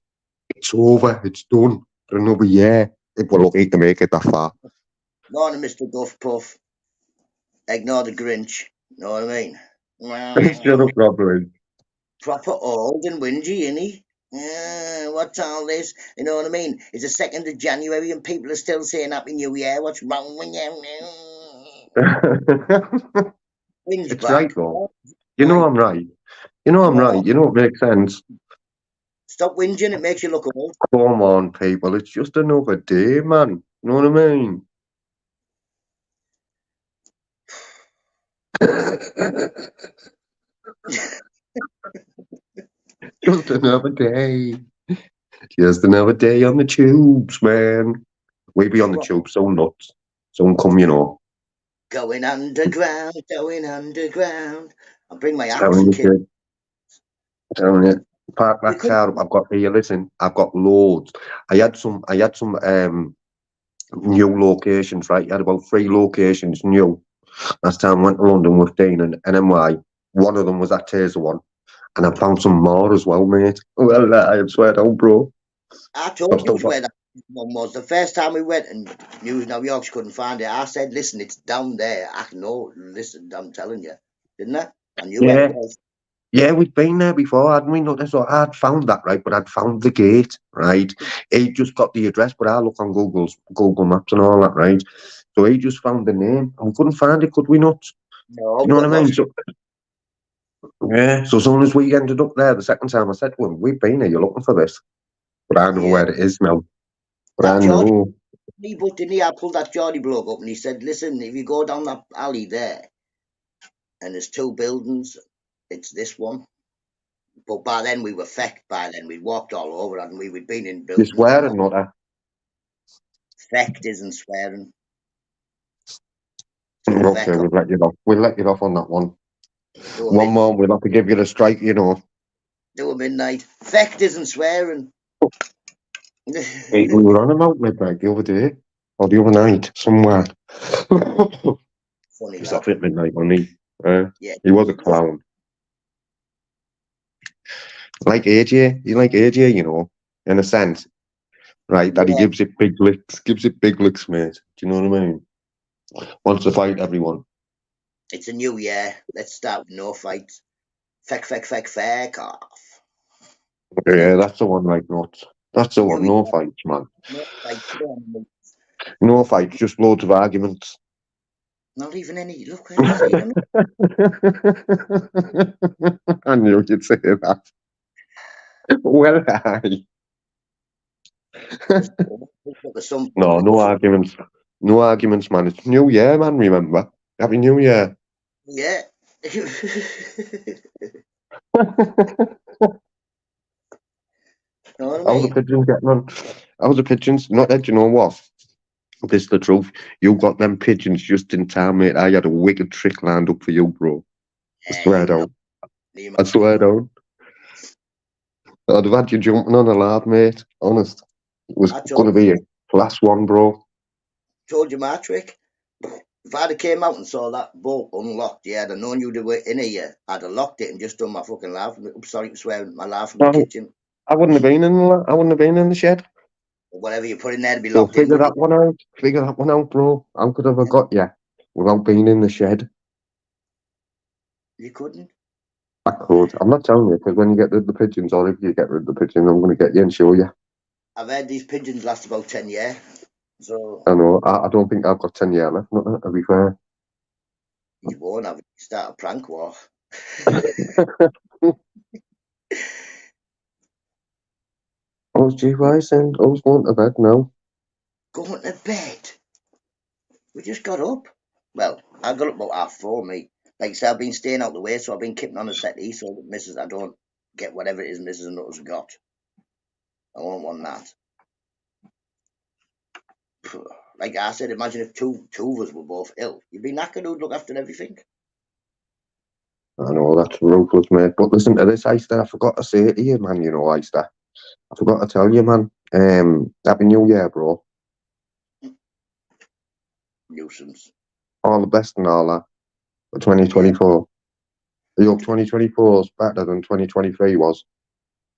It's over. It's done for another year. If we're lucky to make it that far. Morning, Mr. Duff Puff. Ignore the Grinch. Know what I mean? Shut up, Rob Lee. Proper old and whingy, isn't he? What's all this? You know what I mean? It's the 2nd of January and people are still saying Happy New Year. What's wrong with you? Whinge It's back. right, though. You know I'm right. You know I'm right. You know it makes sense. Stop whinging. It makes you look old. Come on, people. It's just another day, man. You know what I mean? Just another day. Just another day on the tubes, man. We be on the tubes so nuts. Someone come, you know. Going underground, going underground. I'll bring my axe, kid. Telling you. Park that car up. I've got here, listen, I've got loads. I had some new locations, right? I had about 3 locations new. Last time I went to London with Dean and NMY. One of them was that Taser one. And I found some more as well, mate. Well, I swear down, bro. I told you where that one was. The first time we went and News New York couldn't find it, I said, listen, it's down there. I know, listen, I'm telling you. Didn't I? I knew where it was. Yeah, we'd been there before, hadn't we? Not so I'd found that, right? But I'd found the gate, right? He just got the address, but I look on Google Maps and all that, right? So he just found the name, and we couldn't find it, could we not? No, you know what I mean? So, yeah. So as soon as we ended up there the second time, I said to him, "We've been here. You're looking for this, but I know where it is now." But I know. Didn't he? I pulled that Geordie bloke up, and he said, "Listen, if you go down that alley there, and there's 2 buildings, it's this one." But by then we were fecked. By then we'd walked all over, and we'd been in buildings. You swearing, NUTTA? Fecked isn't swearing. Okay, we'll let you off. We'll let you off on that one. One more, we'll have to give you the strike, you know. Do a midnight. Fecked isn't swearing. Hey, we were on about midnight the other day, or the other night, somewhere. Funny He's off at midnight, wasn't he? Yeah. He was a clown. Like AJ, you like AJ, you know, in a sense, right? That he gives it big licks, mate. Do you know what I mean? Wants to fight everyone. It's a new year. Let's start with no fights. Feck off. Yeah, that's the one, like, nuts. That's the one. No fights, man. No fights. No fights, just loads of arguments. Not even any. Look, I see them. I knew you'd say that. Well, I. No arguments. No arguments, man. It's New Year, man, remember? Happy New Year. Yeah. Know what I How was the mean? pigeons getting on? How was the pigeons? Not that, you know what? This is the truth. You got them pigeons just in time, mate. I had a wicked trick lined up for you, bro. I Yeah, swear you know. down. I swear down. I'd have had you jumping on a lad, mate. Honest. It was I going to be a class one, bro. told you my trick. If I'd have came out and saw that bolt unlocked, yeah, I'd have known you'd have went in here. I'd have locked it and just done my fucking laugh. I'm sorry to swear, my laugh in the No, kitchen. I wouldn't have been in I wouldn't have been in the shed. Or whatever you put in there to be So locked in, figure would you? that one out. Figure that one out, bro. How could I have got you without being in the shed? You couldn't. I could. I'm not telling you, because when you get rid of the pigeons, or if you get rid of the pigeon, I'm going to get you and show you. I've heard these pigeons last about 10 years. So I know. I don't think I've got 10 years left, to be fair. you won't have start a prank war. I was GY saying I was going to bed now. Going to bed. We just got up. Well, I got up about 4:30, mate. Like I said, I've been staying out the way, so I've been keeping on the settee so that I don't get whatever it is Mrs. and Nutters got. I won't want that. Like I said, imagine if two of us were both ill. You'd be knackered who'd look after everything. I know, that's ruthless, mate. But listen to this, Ister. I forgot to say to you, man, Ister. I forgot to tell you, man. Happy New Year, bro. Nuisance. All the best and all that for Yeah. 2024. I hope 2024 is better than 2023 was.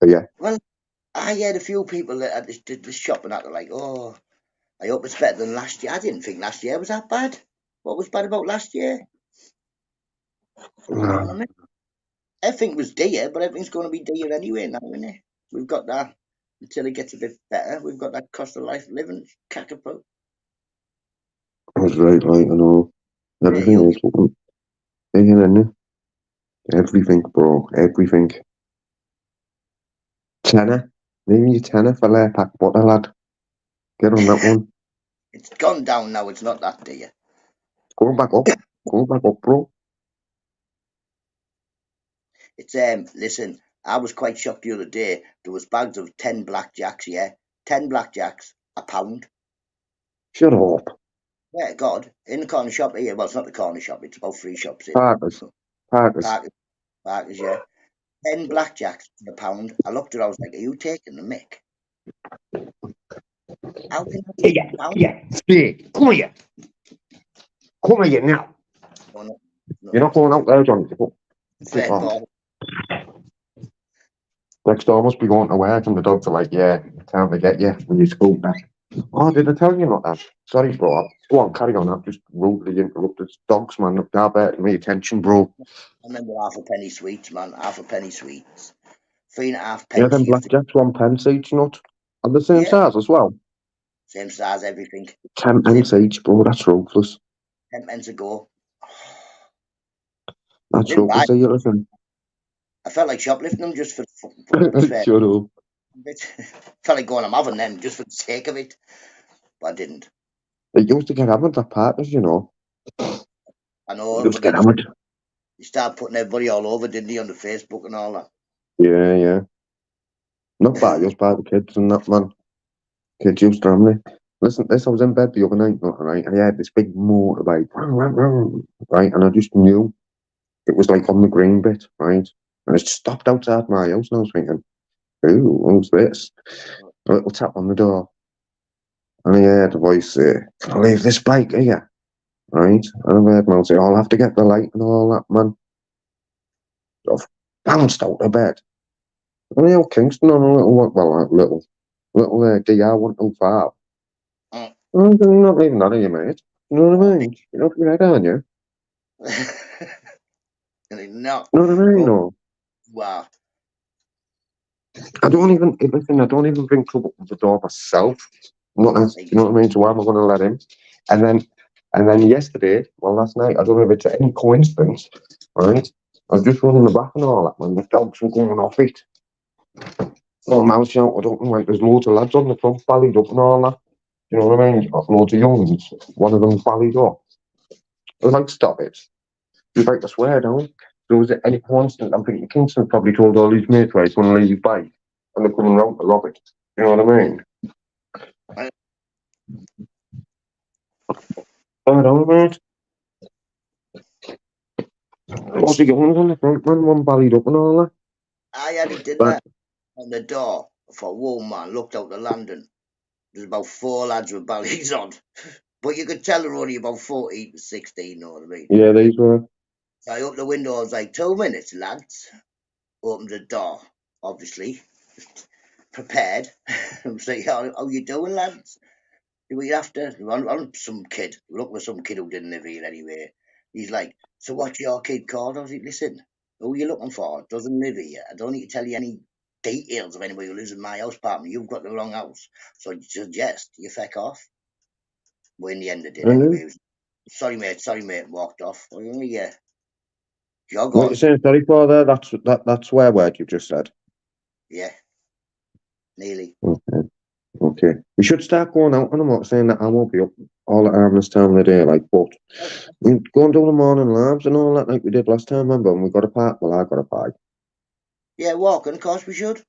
But yeah. Well, I had a few people that did the shopping at like, oh, I hope it's better than last year. I didn't think last year was that bad. What was bad about last year? You know what I mean? Everything was dear, but everything's going to be dear anyway now, isn't it? We've got that until it gets a bit better. We've got that cost of life living catapult. That's right, I know. Yeah, Everything is everything, bro. Everything. Tenner. Maybe a tenner for their pack butter, lad. Get on that one. It's gone down now. It's not that dear. Going back up. Going back up, bro. It's listen, I was quite shocked the other day. There was bags of 10 blackjacks, yeah. 10 blackjacks, £1. Shut up. Yeah, God. In the corner shop here. Well, it's not the corner shop, it's about 3 shops in. Parkers. Parkers. Parkers, yeah. 10 blackjacks for £1. I looked at her, I was like, are you taking the mick? How can I take £1? Yeah. Come here. Come here now. No, You're not going out there, John. fair ball. Next door must be going to work and the dogs are like, yeah, time to get you when you scoop that. Oh, did I tell you not that? Sorry, bro. Go on, carry on. I've just rudely interrupted. Dogs, man. Look, they're better my attention, bro. I remember half a penny sweets, man. Half a penny sweets. 3.5 Yeah, pence. them blackjacks, 1 pence each, not. Are the same size as well? Same size, everything. 10 pence each, bro. That's ruthless. 10 pence a go. That's Didn't buy. ruthless. Are you listening? I felt like shoplifting them just for the fair Shut up. bit. Felt like going, I'm having them just for the sake of it. But I didn't. They used to get hammered at partners, I know, Just but get then hammered. he started putting everybody all over, didn't he, on the Facebook and all that. Yeah, yeah. Not by us, by the kids and that, man. Kids used to hammer me. Listen, I was in bed the other night, right, and I had this big motorbike, right, and I just knew it was like on the green bit, right, and it stopped outside my house, and I was thinking, ooh, who's this? A little tap on the door, and I heard a voice say, can I leave this bike here, right, and I heard man say, I'll have to get the light and all that, man. So I bounced out of bed, and I out Kingston on a little DR125. Mm. I'm not leaving that of you, mate. You know what I mean? You're off your head, aren't you? No. You know what I mean? Oh, No. wow. I don't even bring trouble to the door myself. I'm not, you know what I mean? So why am I going to let him? And then yesterday, well, last night, I don't know if it's any coincidence, right? I was just running the back and all that, man. The dogs were going off it. Oh, mouth shouted up and went, there's loads of lads on the front, ballied up and all that. You know what I mean? Got loads of youngs. One of them's ballied up. I was like, stop it. He was like, I swear, don't. There was any constant. I'm thinking Kingston probably told all his mates, right, he's going to leave his bike. And they're coming round to rob it. You know what I mean? I, I don't, mate. Lots of youngs on the front, man. One ballied up and all that. I had it But, dinner on the door for whoa man, looked out to London. There's about 4 lads with ballies on. But you could tell they're only about 14 to 16, you know what I mean? yeah, these were. So I opened the window, I was like, 2 minutes, lads. Opened the door, obviously, prepared. I was like, how you doing, lads? Who are you after? I'm some kid. Look for some kid who didn't live here anyway. He's like, so what's your kid called? I was like, listen, who are you looking for? Doesn't live here. I don't need to tell you any details of anybody who lives in my house, partner. You've got the wrong house. So I suggest you feck off. Well, in the end, I did And anyway. It was, sorry, mate, walked off. Well, yeah, jog what you on. saying, sorry for there? That's swear word you've just said. Yeah, nearly. Okay. Okay. We should start going out, and I'm not saying that I won't be up all the time this time of the day, like, but we go and do the morning labs and all that like we did last time, remember? And we got a park. Well, I got a park. Yeah, walking, of course we should. Of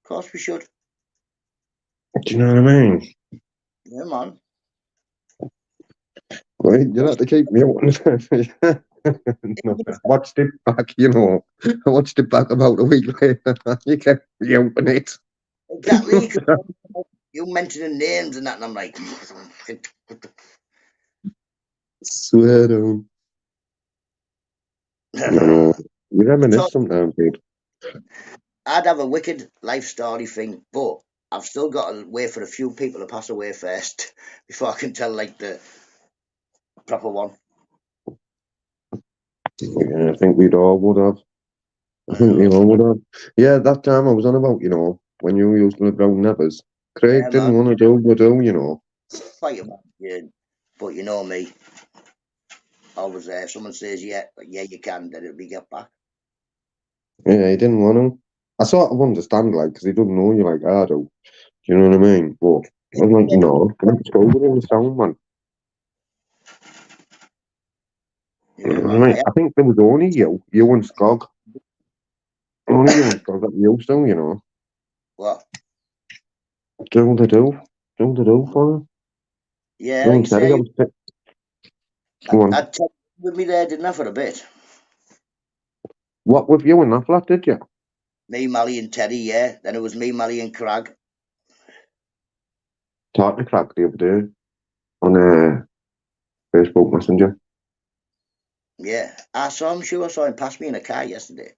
course we should. Do you know what I mean? Yeah, man. Right? You have to keep me out. No, I watched it back, you know. I watched it back about a week later. You kept me open it. Exactly. You mentioning names and that, and I'm like, Swear down. No, no. You reminisce so sometimes, dude. I'd have a wicked life story thing, but I've still got to wait for a few people to pass away first before I can tell like the proper one. Yeah, I think we'd all would have. I I think we know. all would have. Yeah, that time I was on about, you know, when you used to live round Nevers. Yeah, Craig man. didn't want to do the do, you know. Quite a man, yeah. But you know me, always there. If someone says yeah, you can, then it'll be get back. Yeah, he didn't want to. I sort of understand, like, because he doesn't know you like I do. Do you know what I mean? But I'm like, Yeah, no, let's go with him, sound man. You yeah, know man. what I mean? I think there was only you and Skog. Only you and Skog that you still, you know. What? Do the do. Do the do for him. Yeah, You like and you Teddy, I say, was go on. I'd take with me there, didn't I, for a bit? What with you and that flat, did you? Me, Mally, and Teddy, yeah. Then it was me, Mally, and Crag. Talked to Crack the other day on Facebook Messenger. Yeah, I saw him. Sure, I saw him pass me in a car yesterday.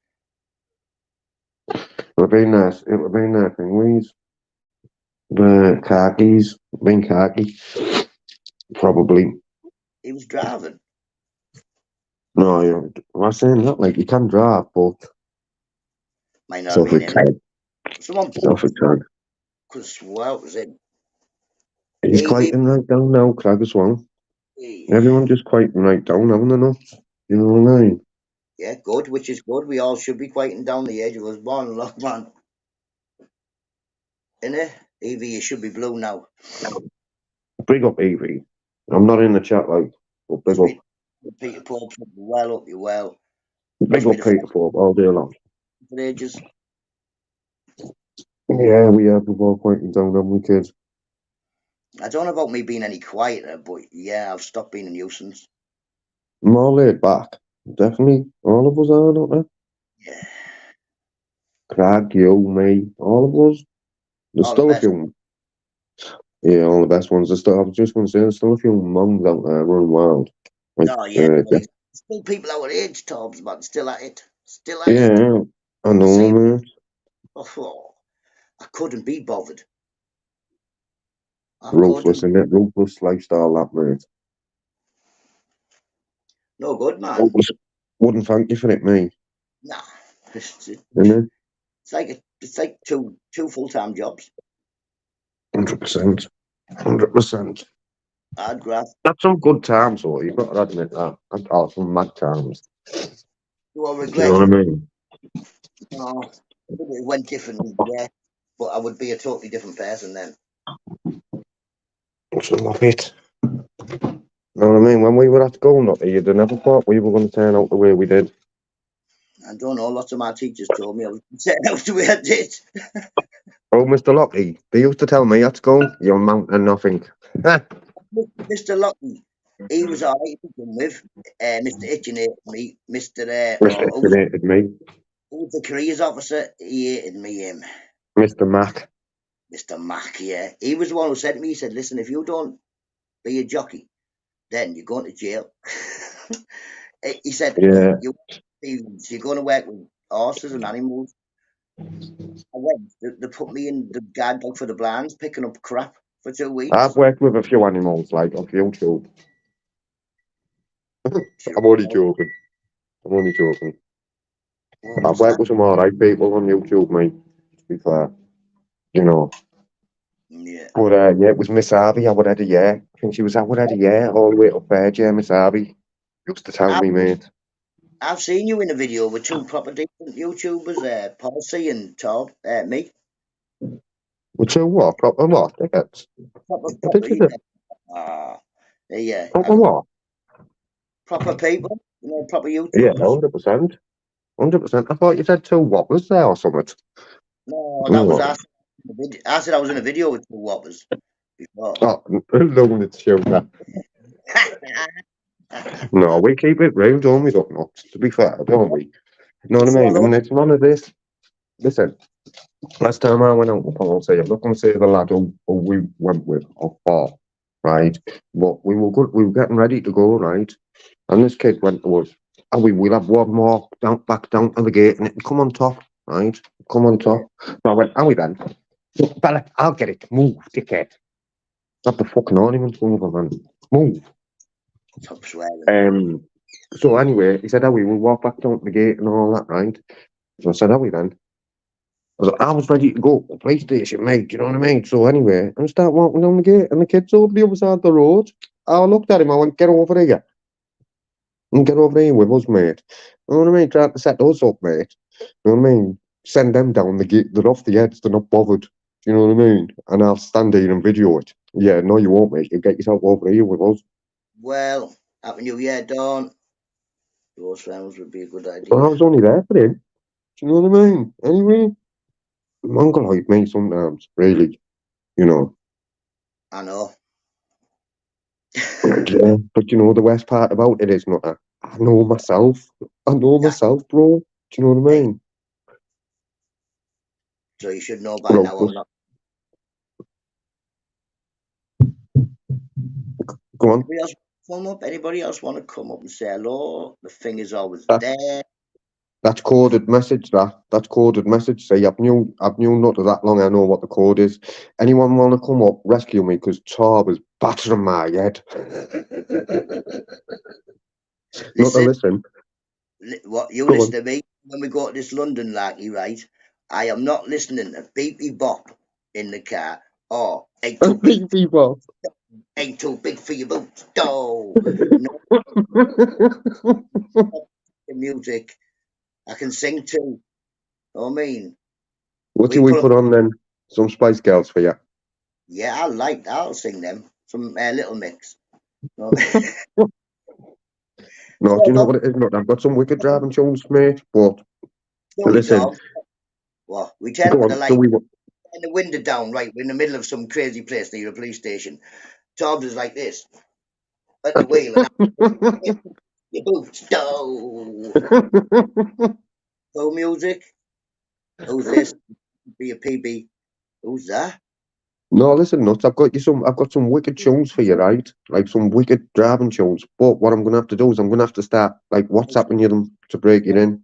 It would have been it would have been thingies, the khakis, been khaki, probably. He was driving. No, I'm not saying that, like, you can drive, but Might not it's have off been a in it. tag. Someone It's off a tag. could swear it was him. He's AV, quieting right down now, Craig, as well. Everyone just quieting right down, haven't they not? You know what I mean? yeah, good, which is good. We all should be quieting down the age of us born. Look, man, innit? AV, you should be blue now. Big up Evie. I'm not in the chat, like, but big Must up. be Peter Pope. Well up, you well. Big Must be up the Peter first Pope all day long. for ages. Yeah, we have, we're all quieting down, haven't we, kids? I don't know about me being any quieter, but yeah, I've stopped being a nuisance. More laid back. Definitely. All of us are, don't they? Yeah, Craig, you, me, all of us. There's all the still a best. few, yeah, all the best ones. I was just going to say, there's still a few mums out there running wild. Like, Oh yeah, boys. Still people our age, Tobbs, man. Still at it. Still at it. yeah, I know, Same. man. Oh, I couldn't be bothered. I Ruthless, couldn't. innit? Ruthless lifestyle, that, mate. No good, man. Ruthless. Wouldn't thank you for it, me. Nah. It's, Innit? it's like two full-time jobs. 100%. 100%. Hard graft. That's some good times, though. You've got to admit that. That's some mad times. Do I Do you know regret what I it? mean? No. It went differently, yeah. But I would be a totally different person then. Some of it. Know what I mean? When we were at school, NUTTA, you'd never thought we were going to turn out the way we did. I don't know. Lots of my teachers told me I was setting out the way I did. Oh, Mr. Lockie, they used to tell me at school, you're mounting nothing. Mr. Lockie, he was all right to begin with. Mr. Hitchin hated me. Mr. Mr. Hated me. Who was the careers officer? He hated me. Mr. Mac. Mr. Mack, yeah. He was the one who said to me, he said, listen, if you don't be a jockey, then you're going to jail. He said, Yeah. you're going to work with horses and animals. I went. They put me in the guard dog for the blinds, picking up crap for 2 weeks. I've worked with a few animals, like on YouTube. I'm only joking. I'm only joking. I've worked with some alright people on YouTube, mate. To be fair. You know. Yeah. But yeah, it was Miss Harvey, I would have a year. I think she was I would have a year all the way up there, yeah, Miss Harvey. Used to tell me, mate. I've seen you in a video with two proper decent YouTubers, Palsy and Todd, me. With two what? Proper what? Tickets? Proper, What did you do? yeah. Proper what? Proper people, proper Yeah, YouTubers. 100%. 100%. I thought you said two whoppers there or something. No, that was us. I said I was in a video with two whoppers before. Oh, no, it's sugar. No, we keep it real, don't we, don't know? To be fair, don't we? You know what I mean? I mean, it's none of this. Listen, last time I went out with Palsy, I'm not going to say the lad who we went with or for, right? But we were good. We were getting ready to go, right? And this kid went to us. And we'll have one more back down to the gate and it'll come on top, right? Come on top. So I went, are we then? Fella, I'll get it. Move, dickhead. Stop the fucking ornament over, man. Move. Stop swearing. So anyway, he said, we will walk back down to the gate and all that, right? So I said, we then? I was ready to go to the PlayStation, mate, you know what I mean? So anyway, I start walking down the gate and the kid's over the other side of the road. I looked at him, I went, get over here. And get over here with us, mate. You know what I mean? Trying to set us up, mate. You know what I mean? Send them down the gate. They're off the edge. They're not bothered. You know what I mean? And I'll stand here and video it. Yeah, no, you won't, mate. You get yourself over here with us. Well, Happy New Year, Dawn. Those friends would be a good idea. Well, I was only there for him. Do you know what I mean? Anyway, man can like me sometimes, really. You know. I know. Yeah, but you know the worst part about it is not I know myself. I know myself, bro. Do you know what I mean? So you should know by now. I'm not. Go on. Anybody else come up? Anybody else want to come up and say hello? The thing is always there. That's coded message. That's coded message. Say I've knew NUTTA that long. I know what the code is. Anyone want to come up rescue me? Because Tar was battering my head. Listen. What you listen to me when we go to this London larky, right? I am not listening to Beepy Bop in the car or ain't too big. Beepy Bop. Ain't too big for your boots. No. Music. I can sing too. You know what I mean? What do we put on then? Some Spice Girls for you? Yeah, I'll sing them. Some Little Mix. No, do you know what it is? I've got some wicked driving tunes, mate. But listen. What? We turn up the light and the window down, right? We're in the middle of some crazy place near a police station. Tobbs is like this. At the wheel and your boots. No music. Who's this? Be a PB. Who's that? No, listen, nuts. I've got some wicked tunes for you, right? Like some wicked driving tunes. But what I'm gonna have to do is I'm gonna have to start like WhatsApping you them to break it in.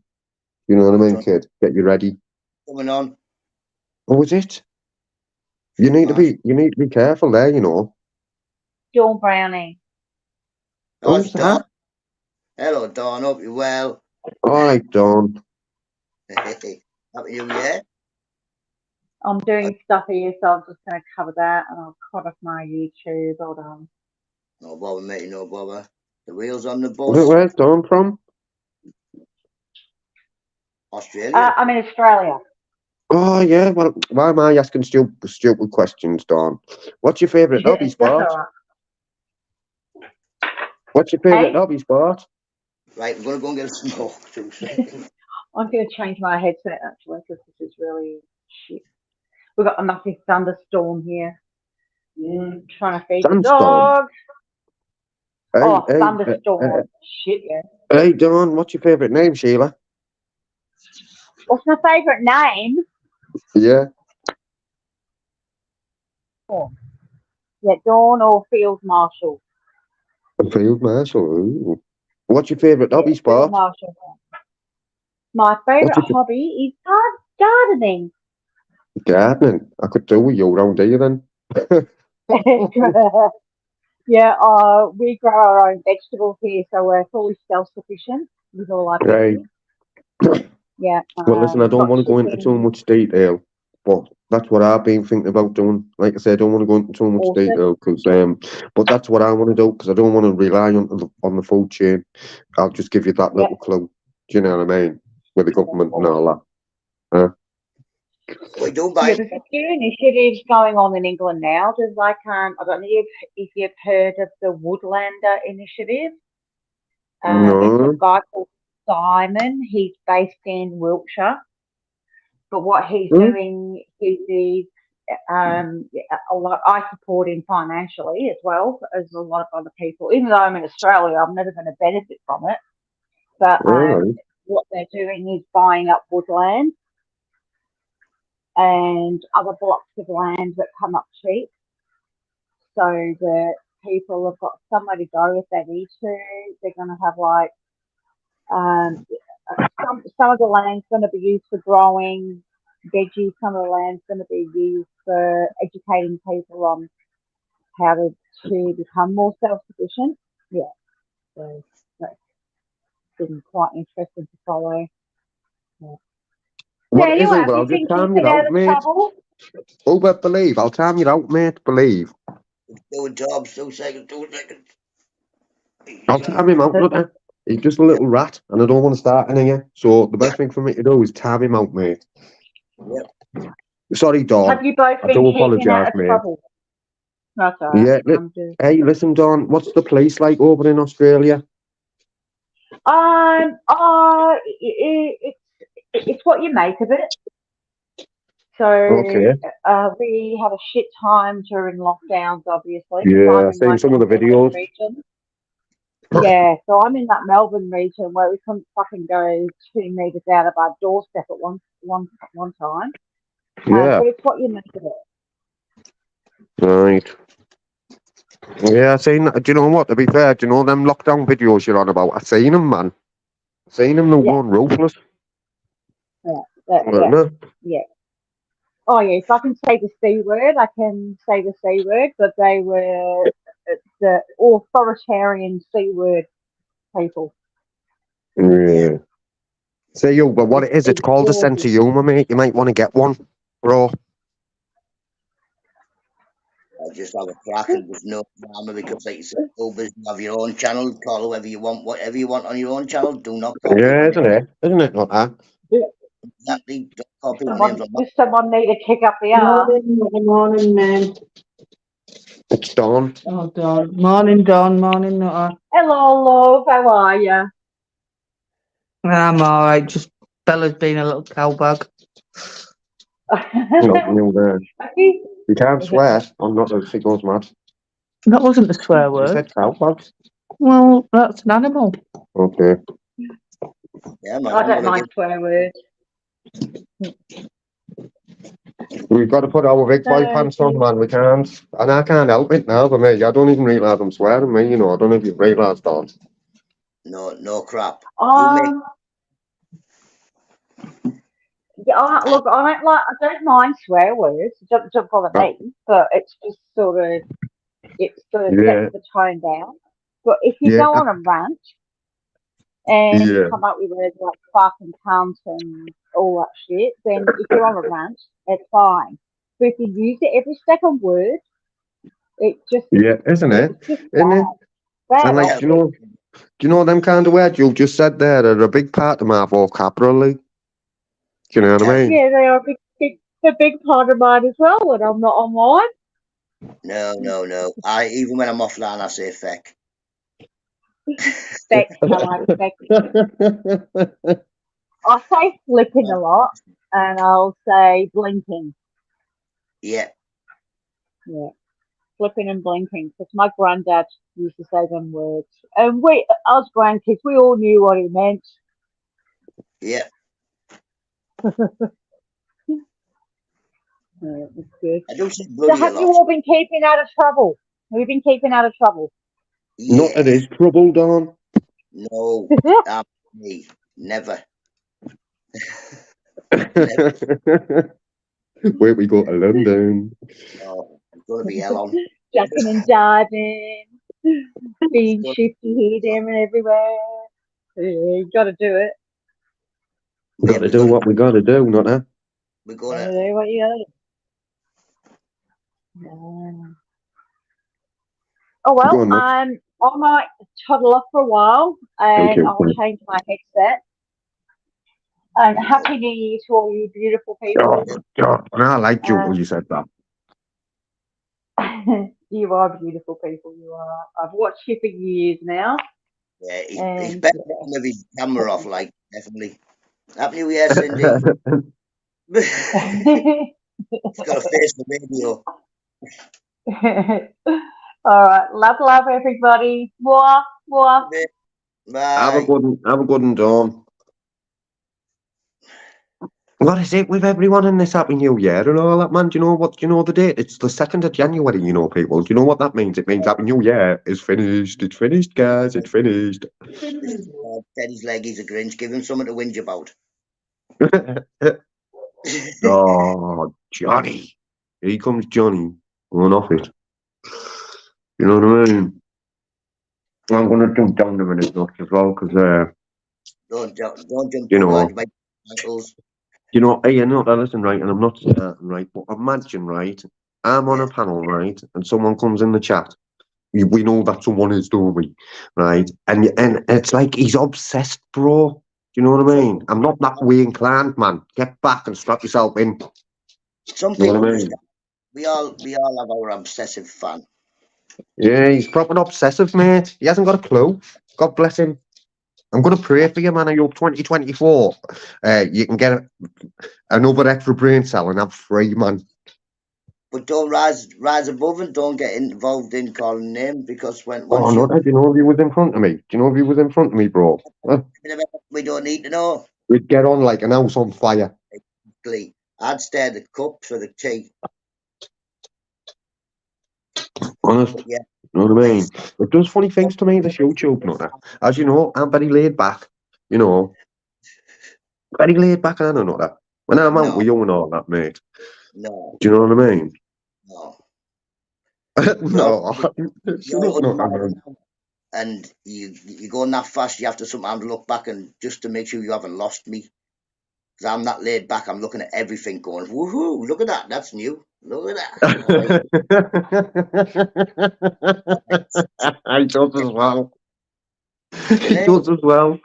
You know what I mean, kid? Get you ready. Coming on. Oh, is it? You need to be careful there, you know. Dawn Brownie. Oh, it's Dawn. Hello, Dawn. Hope you're well. All right, Dawn. Happy New Year. I'm doing stuff here, so I'm just going to cover that and I'll cut off my YouTube. Hold on. No bother, mate. No bother. The wheels on the bus. Where's Dawn from? Australia. I'm in Australia. Oh, yeah, well, why am I asking stupid questions, Dawn? What's your favourite hobby, That's sport? all right. What's your favourite Hey, hobby, sport? Right, we're going to go and get a smoke. 2 seconds. I'm going to change my headset actually because this is really shit. We've got a massive thunderstorm here. Trying to feed the Sandstorm. dog. Hey, Oh, hey, thunderstorm. Shit, yeah. hey, Dawn, what's your favourite name, Sheila? What's my favourite name? Yeah. Oh, yeah, Dawn or Field Marshal. Field Marshal. Ooh. What's your favourite Yeah, hobby, Field sport? Marshal. My What's favourite your hobby is gardening. gardening? I could do with you around here then. Yeah, we grow our own vegetables here, so we're fully self-sufficient with all our Right. veggies. Yeah, Well, listen, I we've don't got want to go into too chicken, much detail, but that's what I've been thinking about doing. Like I said, I don't want to go into too much horses. detail but that's what I want to do because I don't want to rely on the food chain. I'll just give you that Yep, little clue. Do you know what I mean? With the government and all awesome. that. Huh? We do Yeah, buy. there's a few initiatives going on in England now. There's like, I don't know if you've heard of the Woodlander initiative. It's a No. guy called Simon. He's based in Wiltshire. But what he's Hmm? doing is a lot. I support him financially as well as a lot of other people. Even though I'm in Australia, I'm never going to benefit from it. But All right. what they're doing is buying up woodland and other blocks of land that come up cheap, so that people have got somewhere to go if they need to. They're going to have like um, some of the land's going to be used for growing veggies. Some of the land's going to be used for educating people on how to become more self-sufficient. Yeah, so that's been quite interesting to follow. Yeah. So What it is, anyway, have Uber, you I'll just been time keeping you out out, of mate. trouble? Uber, believe. I'll time you out, mate. Believe. Doing jobs. 2 seconds. 2 seconds. I'll time him out, Nutter. He's just a little rat, and I don't want to start any of you. So the best thing for me to do is time him out, mate. Yep. Sorry, Dawn. Have you both I been do keeping apologise, out of mate. trouble? That's all right. Yeah. I'm just. Hey, listen, Dawn. What's the police like over in Australia? It's what you make of it. So Okay. we had a shit time during lockdowns, obviously, because Yeah, I'm I've in seen like some that of the Melbourne videos. region. Yeah, so I'm in that Melbourne region where we couldn't fucking go 2 meters out of our doorstep at one time. Yeah. But it's what you make of it. Right. Yeah, I seen. Do you know what? To be fair, do you know them lockdown videos you're on about? I seen them, man. Seen them. They're Yeah, going ruthless. yeah, Weren't yeah. Oh yeah, if I can say the C word, I can say the C word, but they were the authoritarian C word people. they? Yeah. Say you, but what it is, It it's was called a sense awful. of humour, mate. You might want to get one, bro. I just have a crack and there's no drama because, like you said, Ubers, you have your own channel, call whoever you want, whatever you want on your own channel. Do not call Yeah, people isn't it? Isn't it not that? exactly. Don't call people names on Does someone need a kick up the arse? Morning, man. It's Dawn. Oh, Don. Morning, Don. Morning, Nutter. Hello, love. How are you? I'm alright. Just Bella's been a little cowbag. No, no, there. You You can't swear. I'm not if she goes mad. That wasn't a swear You word. said cowbag. Well, that's an animal. Okay. Yeah, man. I I'm don't gonna mind swear words. We've got to put our big boy pants on, man. We can't. And I can't help it now, but me, I don't even realise I'm swearing, me. You know, I don't know if you've realised, Dawn. no crap. You make Um, yeah, look, I don't mind swear words. It don't bother me, but it's just it sort of sets Yeah, the tone down. But if you yeah, go on a rant and you yeah, come up with words like fuck and cunt and all that shit, then if you're on a rant, it's fine. But if you use it every second word, it just yeah, isn't it? it's just Isn't it? bad And like, yeah, do attitude. you know them kind of words you've just said there are a big part of my vocabulary? Do you know what I yeah. mean? Yeah, they are a big a big part of mine as well when I'm not online. No. Even when I'm offline, I say feck. Feck, I like feck. I say flipping a lot, and I'll say blinking. Yeah. Yeah, flipping and blinking, because my granddad used to say them words. And us grandkids, we all knew what he meant. Yeah. Yeah, it's good. I do say So bloody a have you lot. all been keeping out of trouble? Have you been keeping out of trouble? Not that Yeah. is trouble, Dawn. No. Me. Never. Never. Wait, we go to London. Oh, it's going to be hell on. Ducking and diving, being It's shifty here, there, and everywhere. Yeah, you got to do it. Got to do what we got to do, not that. We're Got going to to. do what you got to do. Yeah. Oh Go well, on, look. I might toddle off for a while, Okay. and I'll change my headset. And happy New Year to all you beautiful people. Oh, God. I like you when you said that. You are beautiful people. You are. I've watched you for years now, Yeah, he's and better with his camera off, like, definitely. Happy New Year, Cindy. He's got a face for radio. all right, love everybody. Mwah, mwah. Have a Bye. good one, Dawn. What is it with everyone in this Happy New Year and all that, man? Do you know what? Do you know the date? It's the 2nd of January, you know, people. Do you know what that means? It means Happy New Year is finished. It's finished, guys. It's finished. Teddy's leg, he's a Grinch. Give him something to whinge about. Oh, Johnny. Here comes Johnny. Going off it. You know what I mean? I'm going to jump down a minute, Doc, as well, because, Don't jump you too hard. know, You might ankles. you know, hey, you're not listen, right, and I'm not starting, right, but imagine, right, I'm on a panel, right, and someone comes in the chat. We know that someone is, don't we? Right? And it's like he's obsessed, bro. Do you know what I mean? I'm not that way inclined, man. Get back and strap yourself in. Some You know people what I just mean? we all have our obsessive fan. Yeah, he's proper obsessive, mate. He hasn't got a clue. God bless him. I'm going to pray for you, man. I hope 2024 you can get another extra brain cell and have 3, man. But don't rise above and don't get involved in calling names, because Oh, once no, do you know if he was in front of me? Do you know if he was in front of me, bro? we don't need to know. We'd get on like an house on fire. Exactly. I'd stare the cup for the tea. Honest. Yeah. You know what I mean? It does funny things to me, this YouTube, Nutter. As you know, I'm very laid back. You know, very laid back, I don't know that. When I'm out No. with you and all that, mate. No. Do you know what I mean? No. No, shut up, Nutter, man. And you going that fast, you have to sometimes look back and just to make sure you haven't lost me. Because I'm that laid back, I'm looking at everything going, woohoo, look at that, that's new. Look at that. He does as well. He Right? does as well.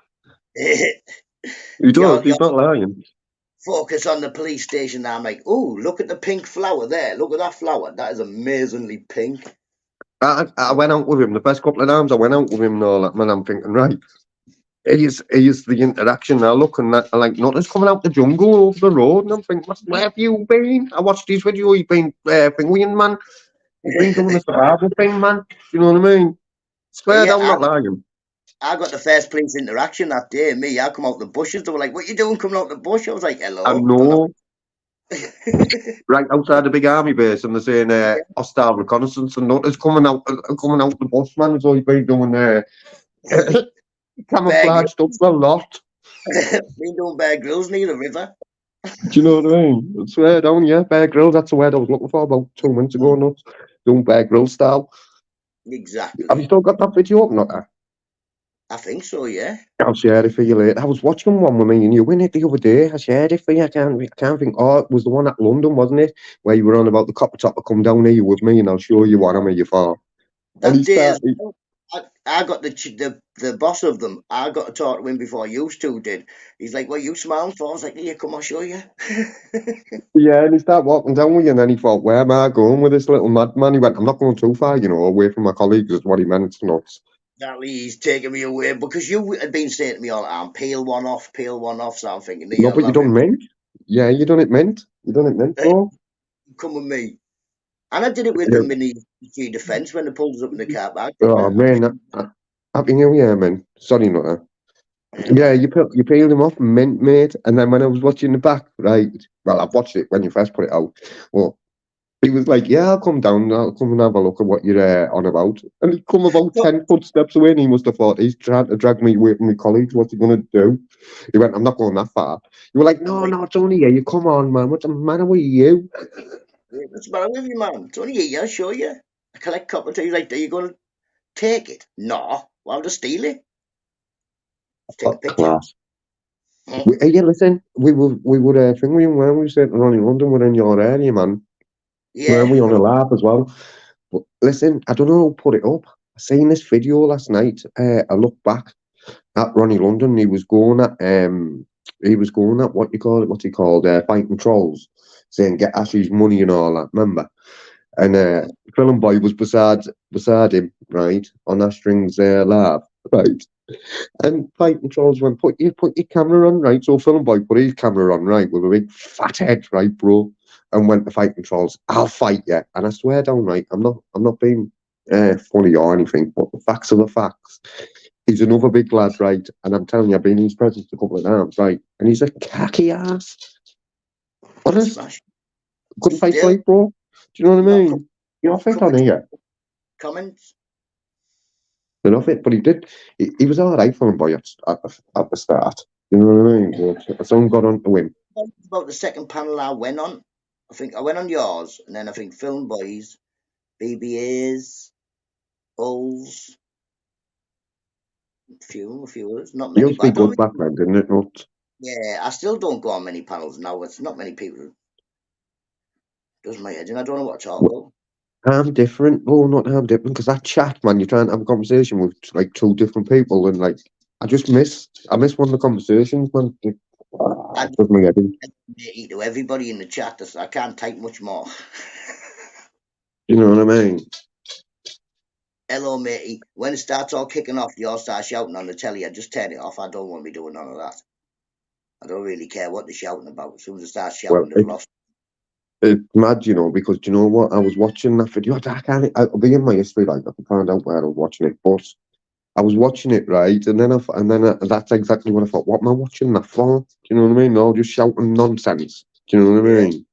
He does, he's not lying. Focus on the police station now, I'm like, oh, look at the pink flower there. Look at that flower. That is amazingly pink. I went out with him the first couple of times. I went out with him and all that, man. I'm thinking, right, here's the interaction now. Look, and that, like, Nutta's coming out the jungle over the road, and I'm thinking, where have you been? I watched his video. He's been thinking, man. He's been doing the survival thing, man. You know what I mean? Swear down, not lying. I got the first police interaction that day. I come out the bushes. They were like, what you doing coming out the bush? I was like, hello. I know. Right outside the big army base, and they're saying hostile reconnaissance, and Nutta's coming out the bush, man. So he's been doing camouflaged up a lot. Been doing Bear Grylls near the river. Do you know what I mean? I swear down, yeah, Bear Grylls. That's the word I was looking for about 2 minutes ago. Nuts doing Bear Grylls style. Exactly. Have you still got that video up, Nutter? I think so, yeah. I'll share it for you later. I was watching one with me and you in it the other day. I shared it for you. I can't think. Oh, it was the one at London, wasn't it? Where you were on about the copper top. Come down here with me and I'll show you what I'm here for. That day, I got the boss of them. I got to talk to him before you two did. He's like, "What are you smiling for?" I was like, "Here, come, I'll show you." Yeah, and he started walking down with you, and then he thought, where am I going with this little madman? He went, I'm not going too far, away from my colleagues, is what he meant, nuts. Exactly, he's taking me away because you had been saying to me all the time, peel one off, peel one off. So I'm thinking, No, yeah, but I'll you have done him. mint. Yeah, you done it mint. You done it mint, Hey, bro. come with me. And I did it with Yeah. the mini defence when they pulled us up in the car park, didn't Oh, I? I man. Happy New Year, man. Sorry, Nutter. yeah, Yeah, man. you peeled him off, mint, mate. And then when I was watching the back, right, well, I've watched it when you first put it out. Well, he was like, yeah, I'll come down, I'll come and have a look at what you're on about. And he'd come about But 10 footsteps away, and he must have thought, he's trying to drag me away from my colleagues, what's he going to do? He went, I'm not going that far. You were like, I'm no, like, no, it's only here, you come on, man, what's the matter with you? what's the matter with you, man? It's only here, I'll show you. I collect copper. He's like, are you going to take it? No. Well, I'll just steal it. Take a Oh, picture. class. Hey, yeah, listen, we were thing we when we were sitting around in London, we're in your area, man. Were Yeah. we on a lap as well? But listen, I don't know who put it up. I seen this video last night. I looked back at Ronnie London. He was going at what you call it, what's he called, fighting trolls, saying get Ashley's money and all that. Remember? And Film Boy was beside him, right, on Ashring's lab, right. And fighting trolls went, put your camera on, right. So Film Boy put his camera on, right, with a big fat head, right, bro, and went to fighting trolls. I'll fight you, and I swear down, right, I'm not being funny or anything, but the facts are the facts. He's another big lad, right, and I'm telling you, I've been in his presence a couple of times, right, and he's a khaki ass. Honest, Smash. couldn't fight Still fight, bro. Do you know what I not mean? You're fit couple on of here. comments. Enough it, but he did. He was all right for him boy at the start. You know what I mean? But someone got on to him. About the second panel I went on. I think I went on yours, and then I think Film Boys, BBAs, Bulls, a few others. Not He many, used to but I be don't. good back then, didn't it? Not, Yeah, I still don't go on many panels now. It's not many people. Does my head in. I don't know what to talk about. I'm different. Oh, not I'm different because that chat, man. You're trying to have a conversation with like two different people, and like I miss one of the conversations, man. I It does my head in. eat to everybody in the chat. I can't type much more. You know what I mean? Hello, matey. When it starts all kicking off, you all start shouting on the telly. I just turn it off. I don't want to be doing none of that. I don't really care what they're shouting about. As soon as they start Well, shouting, they've lost. it's mad, because do you know what? I was watching that video. I'll be in my history, like I can find out where I was watching it, but I was watching it right, and then that's exactly what I thought. What am I watching that for? Do you know what I mean? No, just shouting nonsense. Do you know what I Yeah, mean?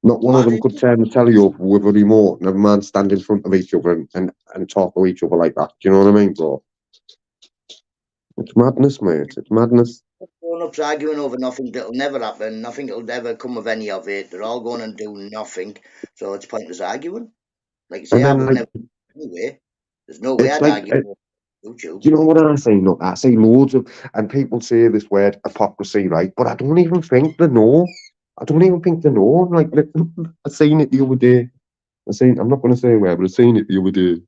Not one of mad. them could turn the telly up with a remote and a man stand in front of each other and talk to each other like that. Do you know what I mean, bro? It's madness, mate. It's madness. Grown-ups arguing over nothing that'll never happen. Nothing will ever come of any of it. They're all going and do nothing. So it's pointless arguing. Like you say, And I then would like never anyway. There's no way it's I'd like argue over YouTube. do you know what I say? Look, I say loads of, and people say this word hypocrisy, right? But I don't even think they know. I don't even think they know. Like, I seen it the other day. I'm not going to say where, but I seen it the other day,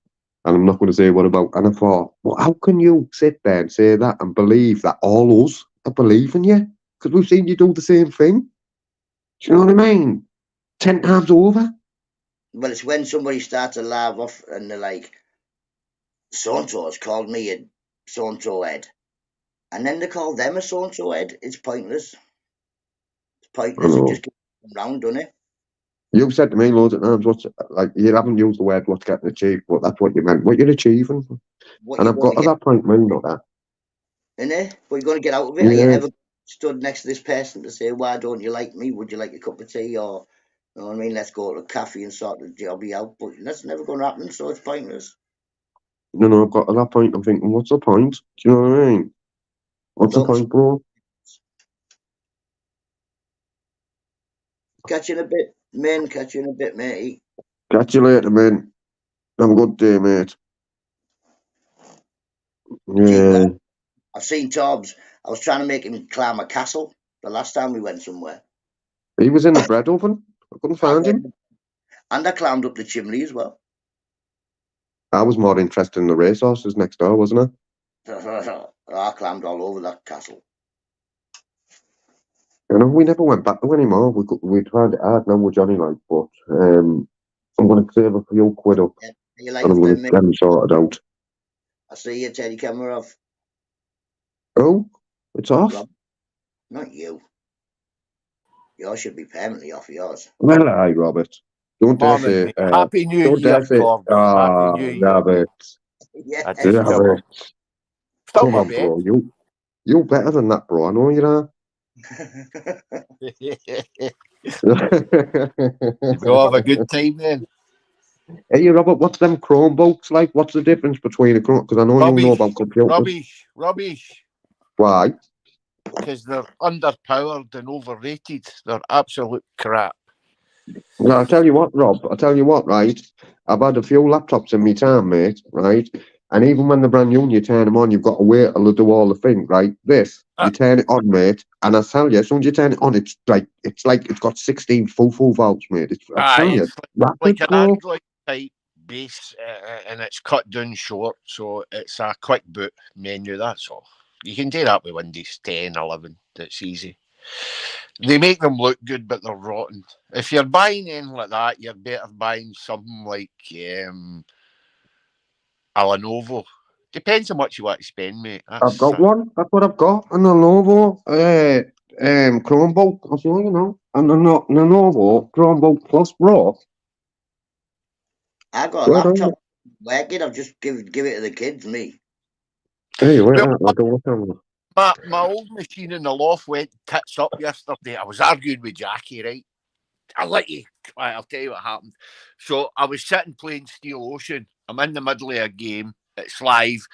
and I'm not going to say what about. And I thought, well, how can you sit there and say that and believe that all us are believing you? Because we've seen you do the same thing. Do you know what I mean? 10 times over. Well, it's when somebody starts a laugh off and they're like, so-and-so has called me a so-and-so head. And then they call them a so-and-so head. It's pointless. It's I pointless. It know. just keeps round, doesn't it? You've said to me loads of times, what's like you haven't used the word what's getting achieved, but that's what you meant. What you're achieving, What and you're I've going got to to get that point, man, not that. in it, what you're going to get out of it. Are you Yeah. ever stood next to this person to say, why don't you like me? Would you like a cup of tea? Or, you know what I mean? Let's go to a cafe and sort the jobby out. But that's never going to happen, so it's pointless. No, I've got to that point. I'm thinking, what's the point? Do you know what I mean? What's the So, point, bro? catch you in a bit, men. Catch you in a bit, matey. Catch you later, man. Have a good day, mate. Gee, Yeah. I've seen Tobbs. I was trying to make him climb a castle the last time we went somewhere. He was in the bread oven. I couldn't I find him. went, and I climbed up the chimney as well. I was more interested in the racehorses next door, wasn't I? I climbed all over that castle. You know, we never went back to anymore. We tried it hard now with Johnny, like, but I'm going to save a few quid up Yeah, you and like I'm going to me? get them sorted out. I see you, Teddy camera off. Oh, it's off? Rob, not you. Yours should be permanently off yours. Well, aye, Robert. Don't dare Morning, say, mate. Happy New don't Year, dare say, Corbs. Happy New Year, mate. Robert, Yeah. I just still, Robert. still Come my on, bed. bro. You better than that, bro. I know you are. Did we all have a good time then? Hey, Robert, what's them Chromebooks like? What's the difference between a Chrome? Because I know you know about computers. Rubbish. Why? Because they're underpowered and overrated. They're absolute crap. Well, I'll tell you what, Rob. I'll tell you what, right? I've had a few laptops in my time, mate, right? And even when they're brand new and you turn them on, you've got to wait till they do all the thing, right? This, you turn it on, mate, and I tell you, as soon as you turn it on, it's like it's got 16 full volts, mate. I tell you, It's rapid like an growth. Android type base, and it's cut down short, so it's a quick boot menu. That's all. You can do that with Windows 10, 11. It's easy. They make them look good, but they're rotten. If you're buying anything like that, you're better buying something like a Lenovo. Depends how much you want to spend, mate. I've got one. That's what I've got. A Lenovo Chromebook. I saw, you know, and a Lenovo Chromebook Plus Pro. I got a laptop working. I've just give it to the kids, me. Hey, wait, I'll do what My old machine in the loft went tits up yesterday. I was arguing with Jackie, right? I'll tell you what happened. So I was sitting playing Steel Ocean. I'm in the middle of a game. It's live.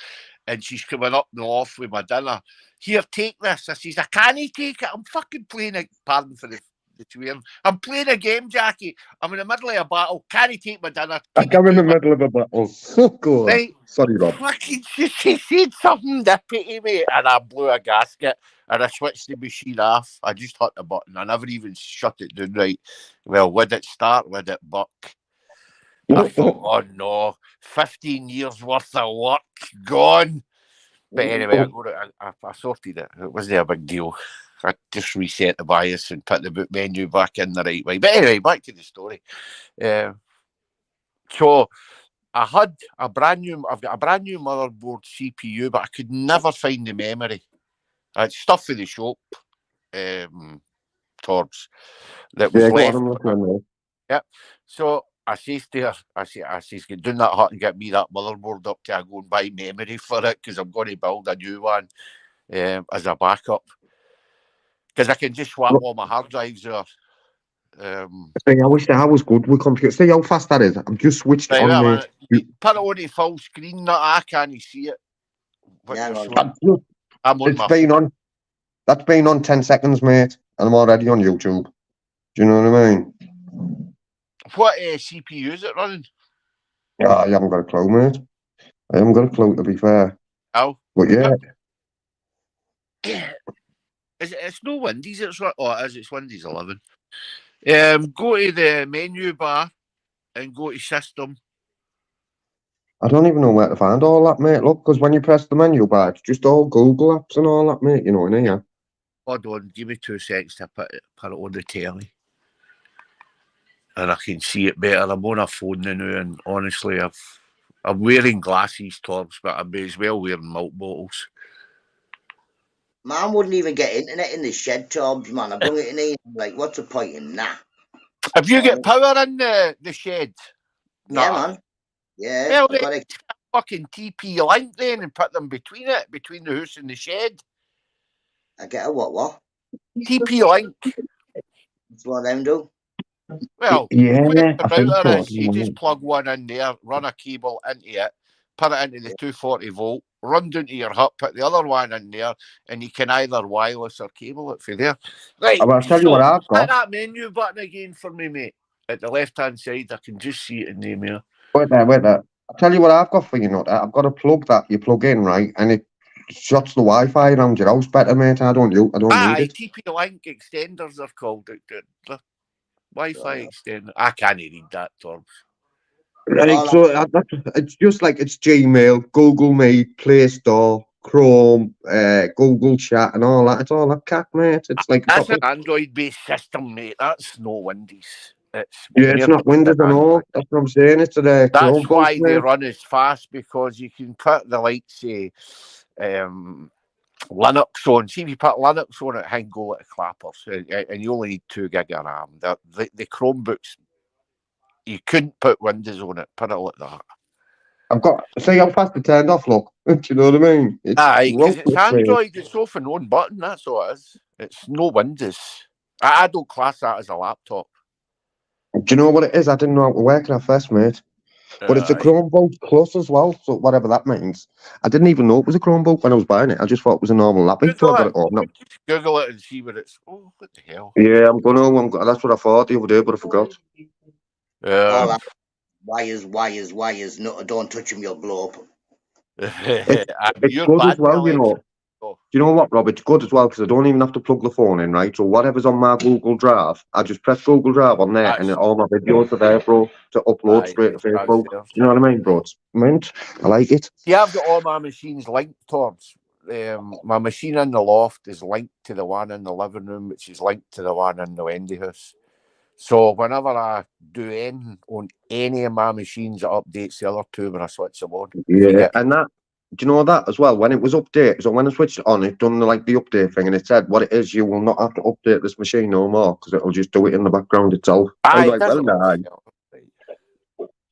And she's coming up the loft with my dinner. Here, take this. I says, I can't take it. I'm fucking playing a, pardon for the swearing. I'm playing a game, Jackie. I'm in the middle of a battle. Can't take my dinner. I'm in the middle of a battle. Go on. Right. Sorry, Rob. Fucking, she said something nippy to me, and I blew a gasket, and I switched the machine off. I just hit the button. I never even shut it down right. Well, would it start? Would it buck? I thought, oh no, 15 years worth of work gone. But anyway, I sorted it. It wasn't a big deal. I just reset the BIOS and put the boot menu back in the right way. But anyway, back to the story. So I've got a brand new motherboard CPU, but I could never find the memory. It's stuff for the shop, Torbs, that was left. Yep. So I says to her, I says, get down that hut and get me that motherboard up till I go and buy memory for it, because I'm going to build a new one as a backup. Because I can just swap all my hard drives there. See, I wish that I was good with computers. See how fast that is? I'm just switched on, mate. Put it on a full screen, that I can't see it. It's been on. That's been on 10 seconds, mate, and I'm already on YouTube. Do you know what I mean? What CPU is it running? Yeah, I haven't got a clue, mate. I haven't got a clue, to be fair. Oh. But yeah. It's no Windows, it's Windows 11. Go to the menu bar and go to System. I don't even know where to find all that, mate. Look, because when you press the menu bar, it's just all Google apps and all that, mate. You know, in here. Hold on, give me 2 seconds to put it on the telly. And I can see it better. I'm on a phone now, and honestly, I'm wearing glasses, Torbs, but I may as well wearing milk bottles. Man wouldn't even get internet in the shed, Torbs, man. I brought it in here. Like, what's the point in that? Have you got power in the shed? Yeah, man. Yeah. Well, got a fucking TP link then and put them between the house and the shed. I get a what? TP link. That's what them do. Well, yeah, you just plug one in there, run a cable into it, put it into the 240 volt, run down to your hut, put the other one in there, and you can either wireless or cable it for there. Right, I'll tell you what I've got. Hit that menu button again for me, mate. At the left-hand side, I can just see it in the mirror. Wait there. I'll tell you what I've got for you, NUTTA. I've got a plug that you plug in, right, and it shuts the Wi-Fi around your house better, mate. I don't need it. TP-Link extenders are called. The Wi-Fi extender. I can't read that, Torbs. Right, All so it's just like it's Gmail, Google Meet, Play Store, Chrome, Google Chat, and all that. It's all that cat, mate. It's like That's an Android-based system, mate. That's no Windows. It's yeah, it's mere not Windows and all. Android. That's what I'm saying. It's the That's Chromebook, why they mate. run as fast, because you can put the likes of Linux on. See, if you put Linux on it, and go at clappers, and you only need 2 gig of RAM. The Chromebooks, you couldn't put Windows on it. Put it like that. I've got see how fast it turned off. Look, do you know what I mean? It's Aye, because it's ruthless, mate. Android. It's off and on button. That's all it is. It's no Windows. I don't class that as a laptop. Do you know what it is? I didn't know how to work it at first, mate. But it's a Aye. Chromebook Plus as well, so whatever that means. I didn't even know it was a Chromebook when I was buying it. I just thought it was a normal lappy till I Google got it. it open up. Google it and see what it's. Oh, what the hell? Yeah, that's what I thought the other day, but I forgot. all Um, that wires. No, don't touch them. You'll blow up. It's you're good as bad with well, you know. electric. Oh, Do you know what, Rob? It's good as well because I don't even have to plug the phone in, right? So whatever's on my Google Drive, I just press Google Drive on there, and that's all my videos are there, bro, to upload aye. straight to Facebook. Transfers. You know what I mean, bro? It's mint. I like it. Yeah, I've got all my machines linked towards. My machine in the loft is linked to the one in the living room, which is linked to the one in the Wendy house. So whenever I do anything on any of my machines, it updates the other two when I switch them on. If you Yeah, get and that. Do you know that as well? When it was updated, so when I switched it on, it done like the update thing, and it said what it is. You will not have to update this machine no more because it'll just do it in the background itself. I was aye, it like, does well, it nah. all.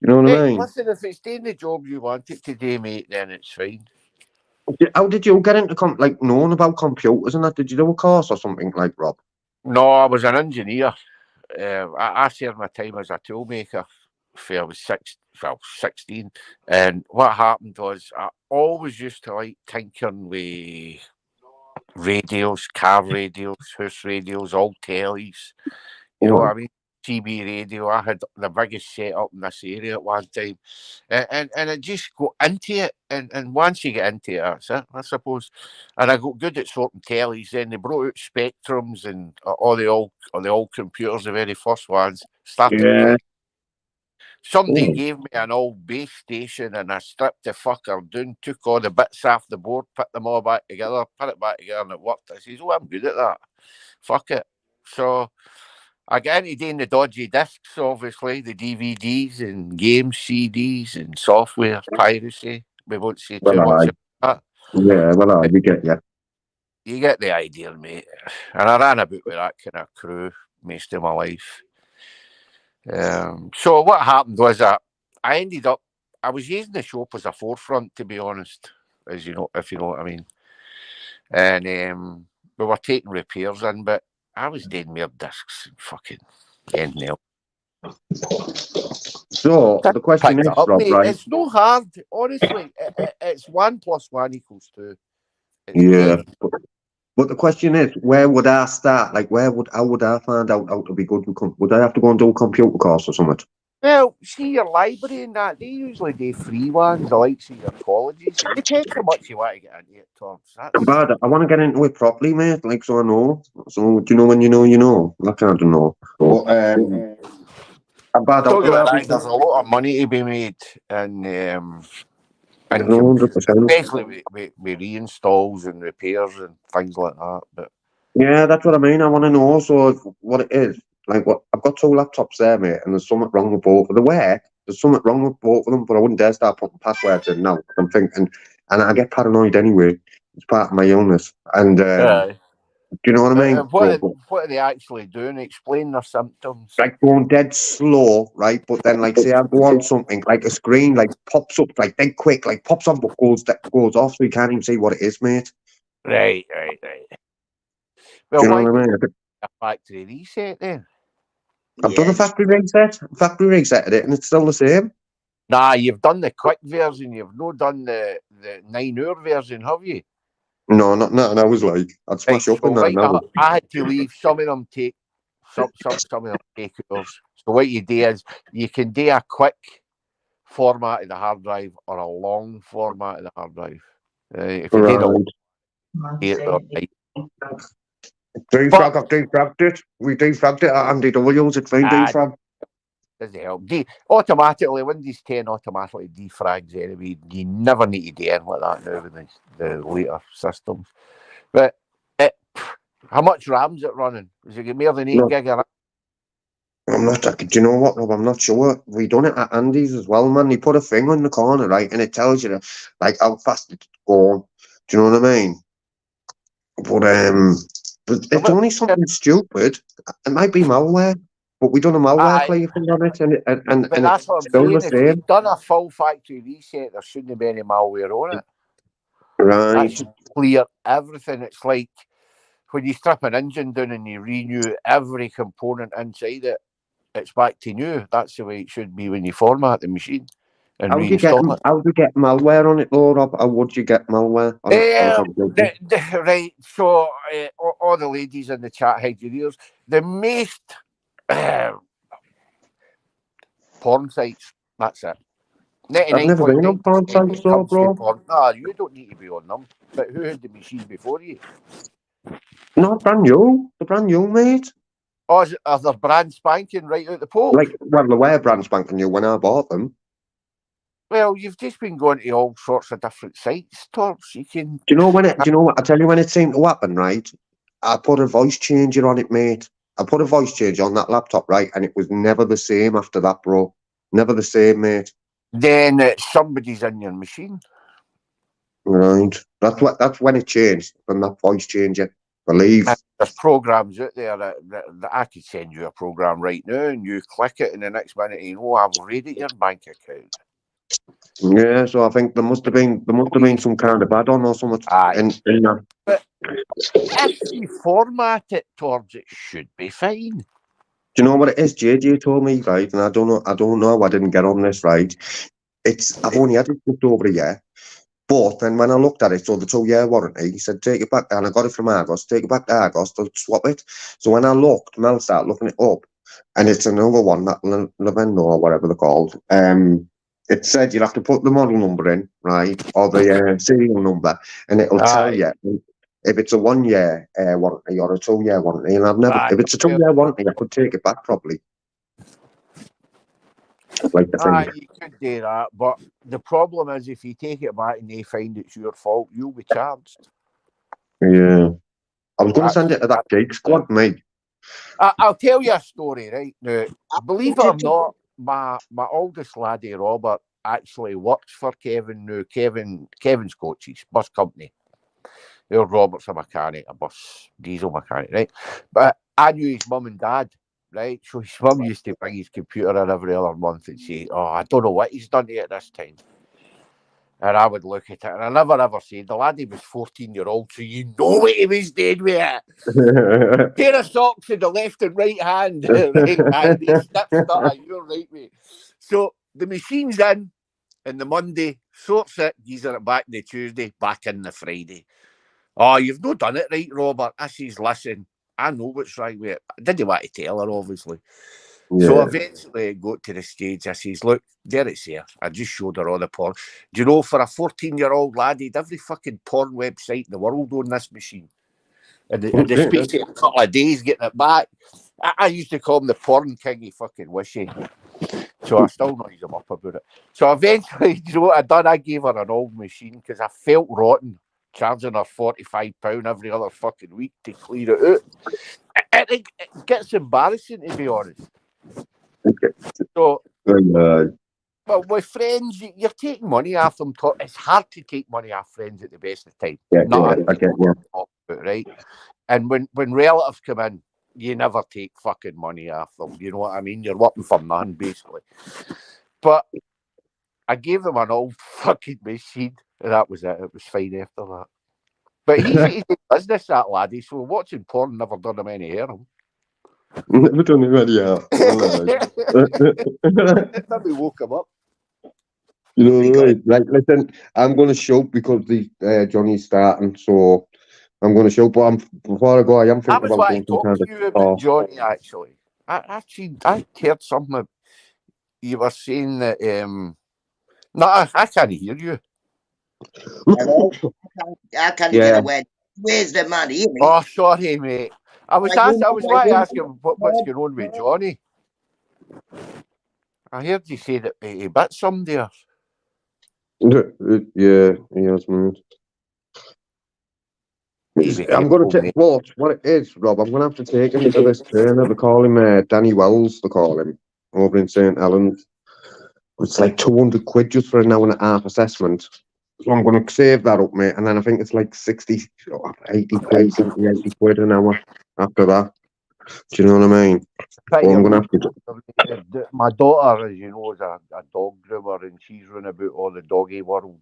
You know what Hey, I mean? listen, if it's doing the job you want it to do, mate, then it's fine. How did you get into like knowing about computers and that? Did you do a course or something like Rob? No, I was an engineer. I served my time as a toolmaker for I was 16. And what happened was I always used to like tinkering with radios, car radios, house radios, all tellies. You know what I mean? CB radio. I had the biggest setup in this area at one time, and I just got into it. And once you get into it, that's it, I suppose. And I got good at sorting tellies. Then they brought out Spectrums and all the old computers, the very first ones. Started Yeah. Somebody Oh, gave me an old base station and I stripped the fucker down, took all the bits off the board, put them all back together, put it back together, and it worked. I says, "Oh, I'm good at that. Fuck it." So I get into doing the dodgy discs, obviously, the DVDs and game CDs and software piracy. We won't say too well, much I. about Yeah, well, I. that. We get you. You get the idea, mate. And I ran about with that kind of crew most of my life. So what happened was that I ended up, I was using the shop as a forefront, to be honest, as you know, if you know what I mean. And we were taking repairs in, but I was doing mere discs and fucking anything else. So the question Picked is, it up, Rob, mate. right? It's no hard, honestly. It's 1 + 1 = 2. It's Yeah. dead. But the question is, where would I start? Like, how would I find out how to be good with would I have to go and do a computer course or something? Well, see, your library and that, they usually do free ones, the likes of your colleges. It depends how much you want to get into it, Tom. I'm That's bad. I want to get into it properly, mate. Like, so I know. So, do you know when you know, you know? I can't know. But I'm bad out don't of get me there. wrong, there's a lot of money to be made in No, computers, 100%. especially with reinstalls and repairs and things like that. But Yeah, that's what I mean. I want to know. So, what it is. Like, what I've got 2 laptops there, mate, and there's something wrong with both of them. There's something wrong with both of them, but I wouldn't dare start putting passwords in now. I'm thinking, and I get paranoid anyway. It's part of my illness. And, Aye. do you know what I mean? So, What are they actually doing? Explain their symptoms. like going dead slow, right? But then, like, say I go on something, like a screen, like pops up, like dead quick, like pops on, but goes off, so you can't even see what it is, mate. Right. Do Well, you know why what I don't mean? you do a factory reset then? I've done Yeah, a factory resetted it, and it's still the same. Nah, you've done the quick version. You've not done the 9 hour version, have you? No, not nothing. I was like, I'd Right. smash up in So that right, now. I had to leave. Some of them take some of them take hours. So what you do is you can do a quick format of the hard drive or a long format of the hard drive. If you did a Right. right, I've but defragged it. We defragged it at Andy W's. It's been ah, defragged. Doesn't help. Automatically, Windows 10 automatically defrags anyway. You never need to do anything like that now with the later systems. But how much RAM's it running? Is it more than 8 No. gig of RAM? I'm not. Do you know what, Rob? I'm not sure. We done it at Andy's as well, man. You put a thing on the corner, right, and it tells you like how fast it's going. Do you know what I mean? But it's only something stupid. It might be malware, but we done a malware Aye, play thing on it, and but it's that's what I'm still the saying. If same. you've done a full factory reset, there shouldn't be any malware on it. That Right. should clear everything. It's like when you strip an engine down and you renew every component inside it, it's back to new. That's the way it should be when you format the machine and How do you get malware on it, though, Rob? How would you get malware on a computer? Right, so all the ladies in the chat, hide your ears. The most porn sites, that's it. I've never been on porn sites, though, bro. No, you don't need to be on them. But who had the machine before you? No, brand new. The brand new, mate. Oh, are they brand spanking right out the poke? Like, well, they were brand spanking new when I bought them. Well, you've just been going to all sorts of different sites, Torps. You can. Do you know when it? Do you know what? I tell you when it seemed to happen, right? I put a voice changer on it, mate. I put a voice changer on that laptop, right, and it was never the same after that, bro. Never the same, mate. Then somebody's in your machine. Right. That's when it changed from that voice changer. Believe. And there's programs out there that I could send you a program right now, and you click it, and the next minute you know I've raided your bank account. Yeah, so I think there must have been some kind of add-on or something in that. But if you format it towards it, should be fine. Do you know what it is? JJ told me, right, and I don't know. I didn't get on this, right. I've only had it just over a year. But then when I looked at it, so the 2-year warranty, he said, take it back, and I got it from Argos, take it back to Argos, they'll swap it. So when I looked, Mel started looking it up, and it's another one, that Lavendo or whatever they're called. It said you'll have to put the model number in, right, or the serial number, and it'll tell you if it's a 1-year warranty or a 2-year warranty. And if it's a 2-year warranty, I could take it back probably. Like you could do that, but the problem is if you take it back and they find it's your fault, you'll be charged. Yeah. I was going to send it to that Geek Squad, mate. I'll tell you a story, right? Now, believe it or not, my oldest laddie, Robert, actually works for Kevin now. Kevin's coaches, bus company. Robert's a mechanic, a bus diesel mechanic, right? But I knew his mum and dad, right? So his mum used to bring his computer in every other month and say, oh, I don't know what he's done to it this time. And I would look at it, and I never ever said, the laddie was 14-year-old, so you know what he was doing with it. Pair of socks in the left and right hand. Right hand, you're right, mate. So the machine's in the Monday, sorts it, geezer it back the Tuesday, back in the Friday. Oh, you've not done it right, Robert. I says, listen, I know what's right with it. I didn't want to tell her, obviously. Yeah. So eventually it got to the stage, I says, look, there it's here. I just showed her all the porn. Do you know, for a 14-year-old lad, he'd every fucking porn website in the world on this machine. And the space of a couple of days getting it back. I used to call him the porn king, he fucking wishy. So I still noise him up about it. So eventually, you know what I done? I gave her an old machine because I felt rotten charging her £45 every other fucking week to clear it out. It gets embarrassing, to be honest. So, well, with friends, you're taking money off them. It's hard to take money off friends at the best of time. Right? And when relatives come in, you never take fucking money off them. You know what I mean? You're working for none, basically. But I gave them an old fucking machine, and that was it. It was fine after that. But he's in business, that laddie, so watching porn never done him any harm. Never done him any harm. Maybe woke him up. You know, right, listen, I'm going to shout because the Johnny's starting, so I'm going to shout, but before I go, I am thinking about going to talk to you about Johnny, actually. I heard something. You were saying that, no, I can't hear you. I can't get away. Where's the money? Oh, sorry, mate. I was going to ask him what's going on with Johnny. I heard you say that he bit some there. Yeah, he has, mate. Maybe I'm going to mate. take what it is, Rob. I'm going to have to take him to this trainer. They call him Danny Wells. They call him over in St Helens. It's like 200 quid just for an hour and a half assessment. So I'm going to save that up, mate. And then I think it's like 60, 80 quid, 70, 80 quid an hour after that. Do you know what I mean? But Well, I'm going to have to. my daughter, as you know, is a dog groomer, and she's run about all the doggy world.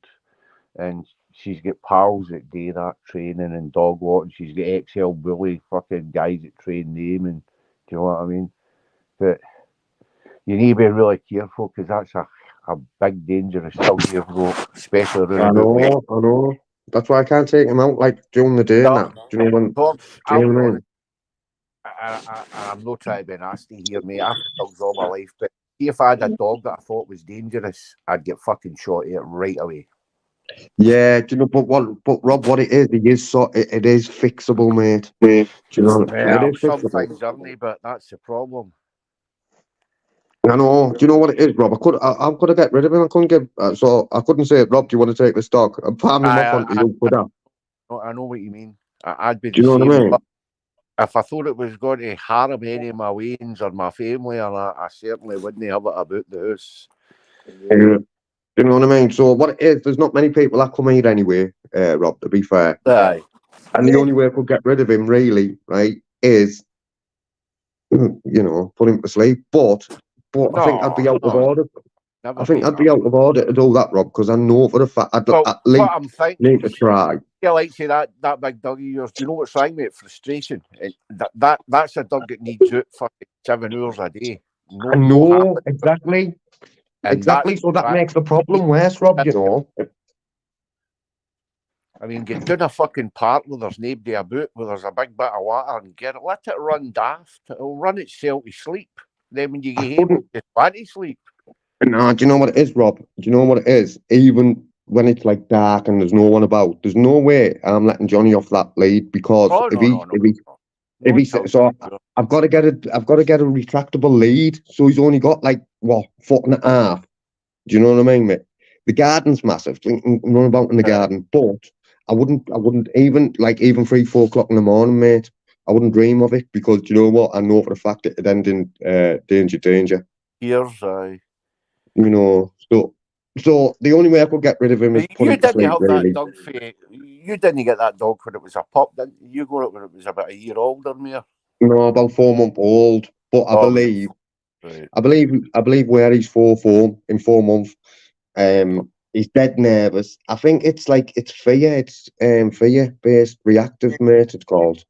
And she's got pals that do that training and dog walking. She's got XL bully fucking guys that train them, and do you know what I mean? But you need to be really careful because that's a big dangerous dog you've got, especially around about wet. I know. That's why I can't take him out like during the day and that. Do you know when? Dog, Do you I'll know be what I honest, mean? I'm not trying to be nasty here, mate. I've had dogs all my life, but if I had a dog that I thought was dangerous, I'd get fucking shot at right away. Yeah, do you know? But Rob, what it is, it is fixable, mate. Do you know? It Well, is fixable. sometimes aren't they, but that's the problem. I know. Do you know what it is, Rob? I've got to get rid of him. I couldn't get. So I couldn't say, Rob, do you want to take this dog? And palm him off onto you, could I? I know what you mean. I'd be Do the you know what I same. mean? If I thought it was going to harm any of my wains or my family, or that, I certainly wouldn't have it about the house. Yeah. Do you know what I mean? So what it is, there's not many people that come here anyway, Rob. To be fair, Aye. and the only way I could get rid of him, really, right, is put him to sleep. But I think I'd be out of order. Never I think do I'd be out of order to do that, Rob, because I know for a fact I'd Well, at least what I'm thinking, need to try. yeah, like say that big dog of yours. Do you know what's wrong with it? Frustration. That's a dog that needs out fucking 7 hours a day. I No know happy. exactly. And Exactly. So that makes the problem worse, Rob. You know. I mean, get down a fucking park where there's nobody about, where there's a big bit of water, and let it run daft. It'll run itself to sleep. Then when you get home, it's want to sleep. No, do you know what it is, Rob? Do you know what it is? Even when it's like dark and there's no one about, there's no way I'm letting Johnny off that lead because I've got to get a retractable lead. So he's only got like what, 1.5 foot. Do you know what I mean, mate? The garden's massive. Run about in the garden, but I wouldn't even 3, 4 o'clock in the morning, mate. I wouldn't dream of it because do you know what? I know for a fact it'd end in danger. Here's aye. You know, so the only way I could get rid of him is put you him to didn't sleep. have Really, that dog for you didn't get that dog when it was a pup, didn't you? You got it when it was about a year older, mere. no, about 4 month old. But I believe where he's 4 months. He's dead nervous. I think it's fear. It's fear based reactive, mate. It's called.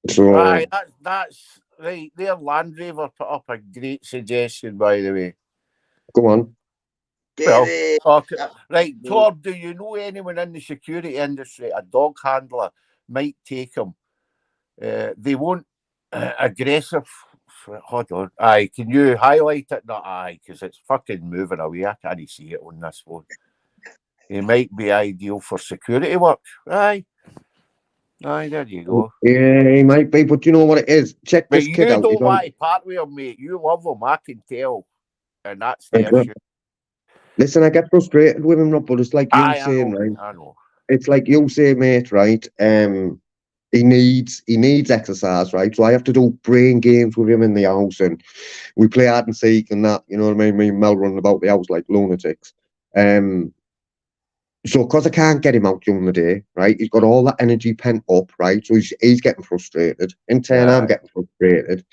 So aye, that's right. Their Land Rover put up a great suggestion, by the way. Go on. David, right, Tor, do you know anyone in the security industry, a dog handler, might take him? They won't aggressive. Hold on. Aye, can you highlight it? No, aye, because it's fucking moving away. I can't see it on this one. He might be ideal for security work. Aye. Aye, there you go. Yeah, he might be, but you know what it is? Check this kid out. You don't want to part with him, mate. You love him, I can tell. And that's the issue. Listen, I get frustrated with him, Rob, but it's like you saying, right? I know. It's like you say, mate, right? He needs exercise, right? So I have to do brain games with him in the house, and we play hide and seek and that. You know what I mean? Me and Mel running about the house like lunatics. So because I can't get him out during the day, right? He's got all that energy pent up, right? So he's getting frustrated. In turn, I'm getting frustrated.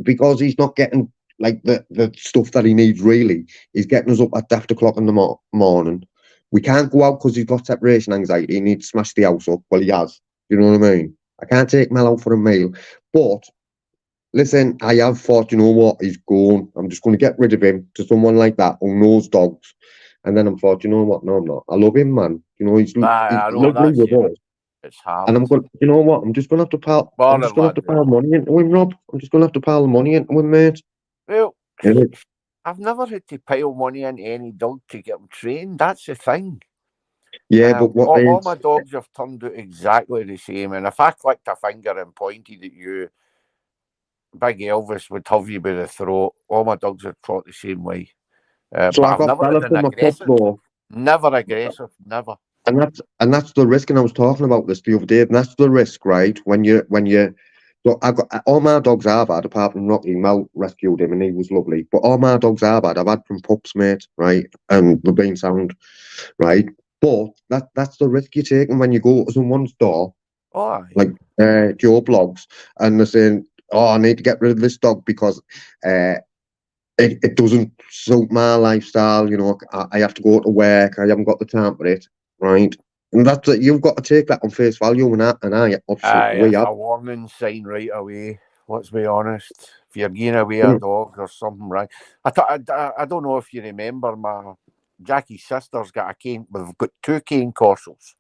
Because he's not getting like the stuff that he needs really. He's getting us up at daft o'clock in the morning. We can't go out because he's got separation anxiety. He needs to smash the house up. Well, he has. You know what I mean? I can't take Mel out for a meal. But listen, I have thought, you know what? He's gone. I'm just going to get rid of him to someone like that who knows dogs. And then I'm thought, you know what? No, I'm not. I love him, man. You know, he's lovely with us. It's hard. And I'm going, you know what? I'm just going to have to pile. I'm just going to have to pile money into him, Rob. I'm just going to have to pile the money into him, mate. Well, I've never had to pile money into any dog to get them trained. That's the thing. Yeah, but all my dogs have turned out exactly the same. And if I clicked a finger and pointed at you, Big Elvis would have you by the throat. All my dogs are taught the same way. So But I I've got never Bella had an from my pup aggressive. though. Never aggressive. Never. And that's the risk, and I was talking about this the other day. And that's the risk, right? So I got all my dogs I've had, apart from Rocky. Mel rescued him, and he was lovely. But all my dogs I've had from pups, mate, right? And they've been sound, right? But that's the risk you're taking when you go to someone's door, Oh, aye. like Joe Blogs, and they're saying, "Oh, I need to get rid of this dog because it doesn't suit my lifestyle. You know, I have to go to work. I haven't got the time for it, right?" And that's it. You've got to take that on face value, and I obviously Aye, we it's have. a warning sign right away. Let's be honest. If you're giving away a dog or something, right? I don't know if you remember Jackie's sister's got a cane. We've got 2 cane corsals.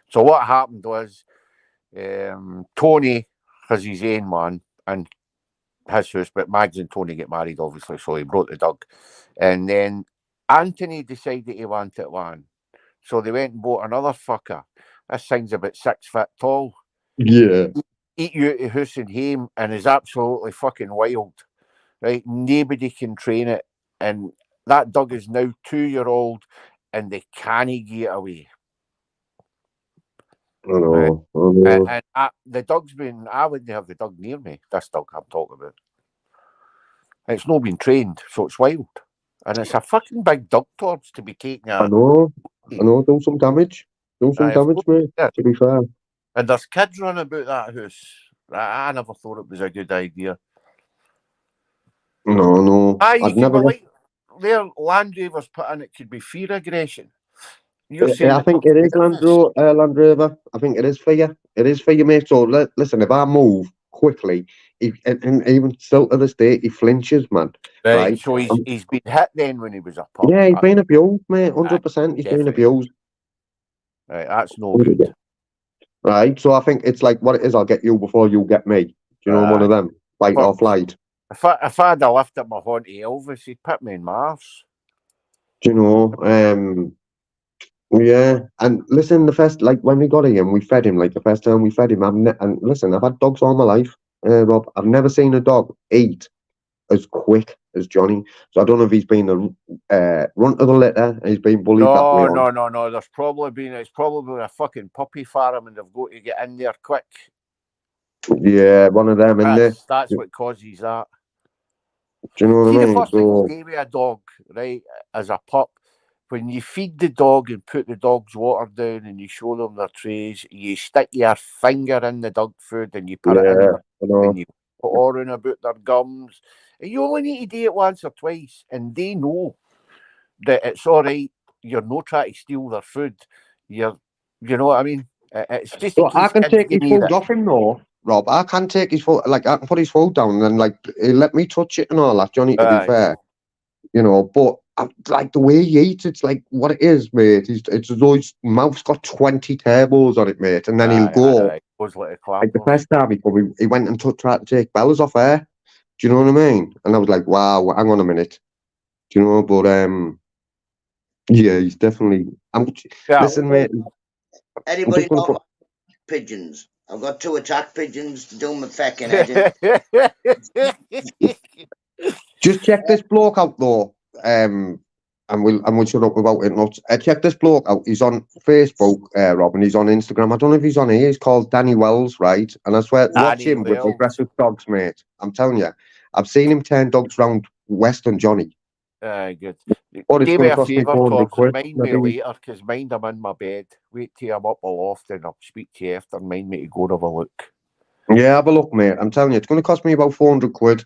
So what happened was Tony has his own one and his house, but Mags and Tony get married, obviously, so he brought the dog. And then Anthony decided he wanted one. So they went and bought another fucker. This thing's about 6 foot tall. Yeah, Eat you out of house and home and is absolutely fucking wild. Right? Nobody can train it. And that dog is now 2-year-old and they can't get it away. I know. I know. And the dog's been, I wouldn't have the dog near me, this dog I'm talking about. It's not been trained, so it's wild. And it's a fucking big dog towards to be taking I a. know. I know. Do some damage. Do some Of damage, course, mate. yeah. To be fair. And there's kids running about that house. I never thought it was a good idea. No, no. Aye, you I'd could be never. like, their Land Rover's put in, it could be fear aggression. You're saying I the think dog's it is nervous. Land Rover. I think it is for you. It is for you, mate. So listen, if I move quickly, and even still to this day, he flinches, man. Right, Right? so he's been hit then when he was a pup. Yeah, he's been abused, mate. 100%. He's been Definitely. abused. Right, that's no good. Right. So I think it's like what it is. I'll get you before you get me. Do you know one of them? Fight But or flight. if I had a lift at my haunted Elvis, he'd put me in my arse. Do you know? Yeah, and listen, the first like when we got him, we fed him like the first time we fed him. And listen, I've had dogs all my life, Rob. I've never seen a dog eat as quick as Johnny. So I don't know if he's been the runt of the litter and he's been bullied that way on. No. It's probably been a fucking puppy farm, and they've got to get in there quick. Yeah, one of them in there. That's what causes that. Do you know what See, I the mean? first thing you So do with a dog, right, as a pup, when you feed the dog and put the dog's water down and you show them their trays, you stick your finger in the dog food and you put it in yeah, there I know. and you put around about their gums. And you only need to do it once or twice, and they know that it's all right. You're not trying to steal their food. You know what I mean? It's just in So I case can kids take his give me food that. off him though, Rob. I can take his food, like I can put his food down and then like he'll let me touch it and all that, Johnny. To be fair, you know, but like the way he eats, it's like what it is, mate. It's as though his mouth's got 20 turbos on it, mate. And then he'll go. Goes like a Like the clappers. first time he went and tried to take Bella's off air. Do you know what I mean? And I was like, wow, hang on a minute. Do you know? But yeah, he's definitely. Listen, mate. Anybody I'm just know pigeons? I've got 2 attack pigeons to do my fucking head in. Just check this bloke out though. And we'll shut up about it. Not check this bloke out. He's on Facebook, Rob, and he's on Instagram. I don't know if he's on here. He's called Danny Wells, right? And I swear, watch Danny him with Wells. aggressive dogs, mate. I'm telling you, I've seen him turn dogs round Western Johnny. Good. But it's Do going me to a cost me favour, 400 Torbs, quid. mind me later, because mind I'm in my bed. Wait till I'm up aloft and I'll speak to you after. Mind me to go and have a look. Yeah, have a look, mate. I'm telling you, it's going to cost me about 400 quid.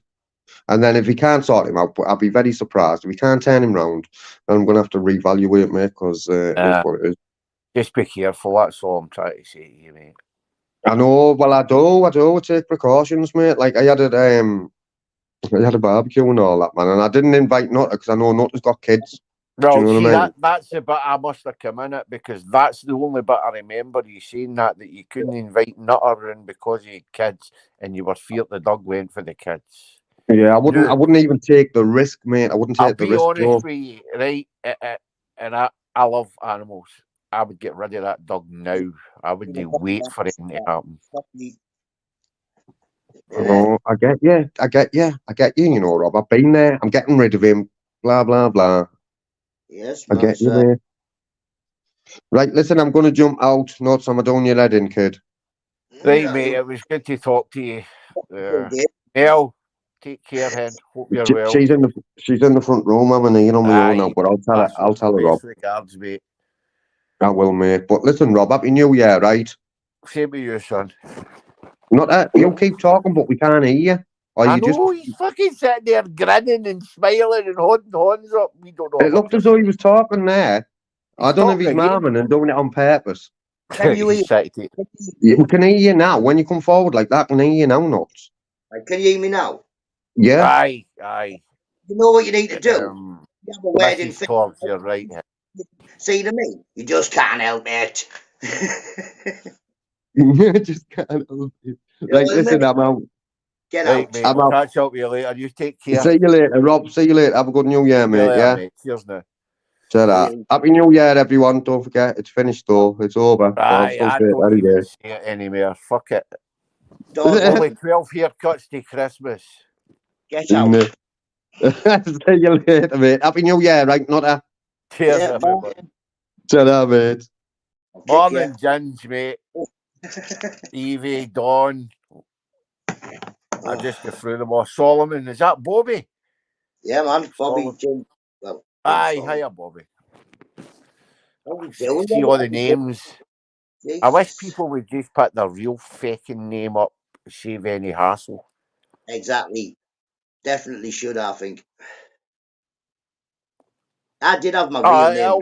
And then if he can't sort him out, but I'll be very surprised. If he can't turn him round, then I'm going to have to reevaluate, mate, because it is what it is. Just be careful, that's all I'm trying to say to you, mate. I know, well, I do take precautions, mate. Like, I had a barbecue and all that, man, and I didn't invite Nutter because I know Nutter's got kids. Well, do you know see, what I mean? that's the bit I must have come in at, because that's the only bit I remember you saying that you couldn't invite Nutter in because he had kids and you were feared the dog went for the kids. Yeah, I wouldn't even take the risk, mate. I wouldn't take the risk. I'll be honest with you, right? And I love animals. I would get rid of that dog now. I wouldn't wait for it to happen. Oh, I get you. I get you. I get you. You know, Rob. I've been there. I'm getting rid of him. Blah blah blah. Yes, I man. get you, mate. Right, listen. I'm going to jump out. Not some. I don't your head in, kid. Right, mate. It was good to talk to you. Mel, take care, hen. Hope you're well. She's in the front room. I'm in here on my own now, but I'll tell her. I'll tell her, Rob. Best regards, mate. I will, mate. But listen, Rob. Happy New Year, right? Same with you, son. Not that you keep talking, but we can't hear you. Or I you just. know he's fucking sitting there grinning and smiling and holding horns up. We don't know. It looked as though he was talking there. I don't know if he's talking again. marming and doing it on purpose. Can you hear? We can hear you now. When you come forward like that, I can hear you now, nuts. Can you hear me now? Yeah. Aye. You know what you need to do? You have a wedding Mrs. Torbs, you're right. See to me? You just can't help it. Just can't help it. You Right, know what I listen, mean? I'm out. Get Right, out. mate. I'm We'll out. catch up with you later. You take care. See you later, Rob. See you later. Have a good New Year, See you mate. later, Yeah. mate. Cheers now. Ta-ra. Happy New Year, everyone. Don't forget, it's finished though. It's over. But I'll Aye, still I say it don't even anyway. say it anymore. Fuck it. Dog, Only 12 haircuts to Christmas. get out. See you later, mate. Happy New Year, right? Not Cheers, Yeah, everybody. Ta-ra, mate. Morning, Ginge, mate. Evie, Dawn. I just go through them all. Solomon, is that Bobby? Yeah, man. Bobby Solomon. Jim. Well, Aye, Solomon. hiya, Bobby. How we doing? See all the names. I wish Jesus. people would just put their real fucking name up, save any hassle. Exactly. Definitely should, I think. I did have my real name.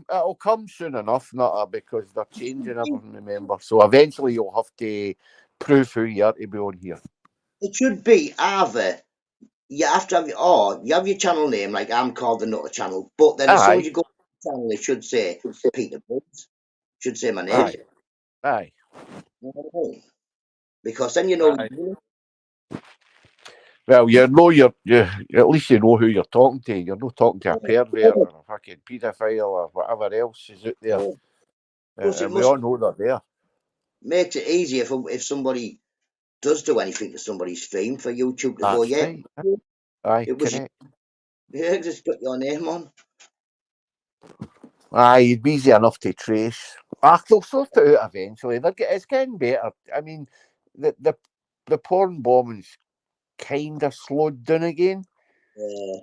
It'll come soon enough, not because they're changing everything, remember. So eventually you'll have to prove who you are to be on here. It should be either you have to have you have your channel name, like I'm called the Nutter Channel, but then as soon as you go to the channel, it should say Peter Briggs. Should say my name. Aye. You know what I mean? Because then you know. Well, you at least you know who you're talking to. You're not talking to a pervert or a fucking paedophile or whatever else is out there. Plus, it We all know they're there. makes it easier if somebody does do anything to somebody's stream for YouTube to go, That's yeah, right. Aye, it was, correct. yeah, just put your name on. Aye, it'd be easy enough to trace. They'll sort it out eventually. It's getting better. I mean, the porn bombing's kind of slowed down again. Yeah.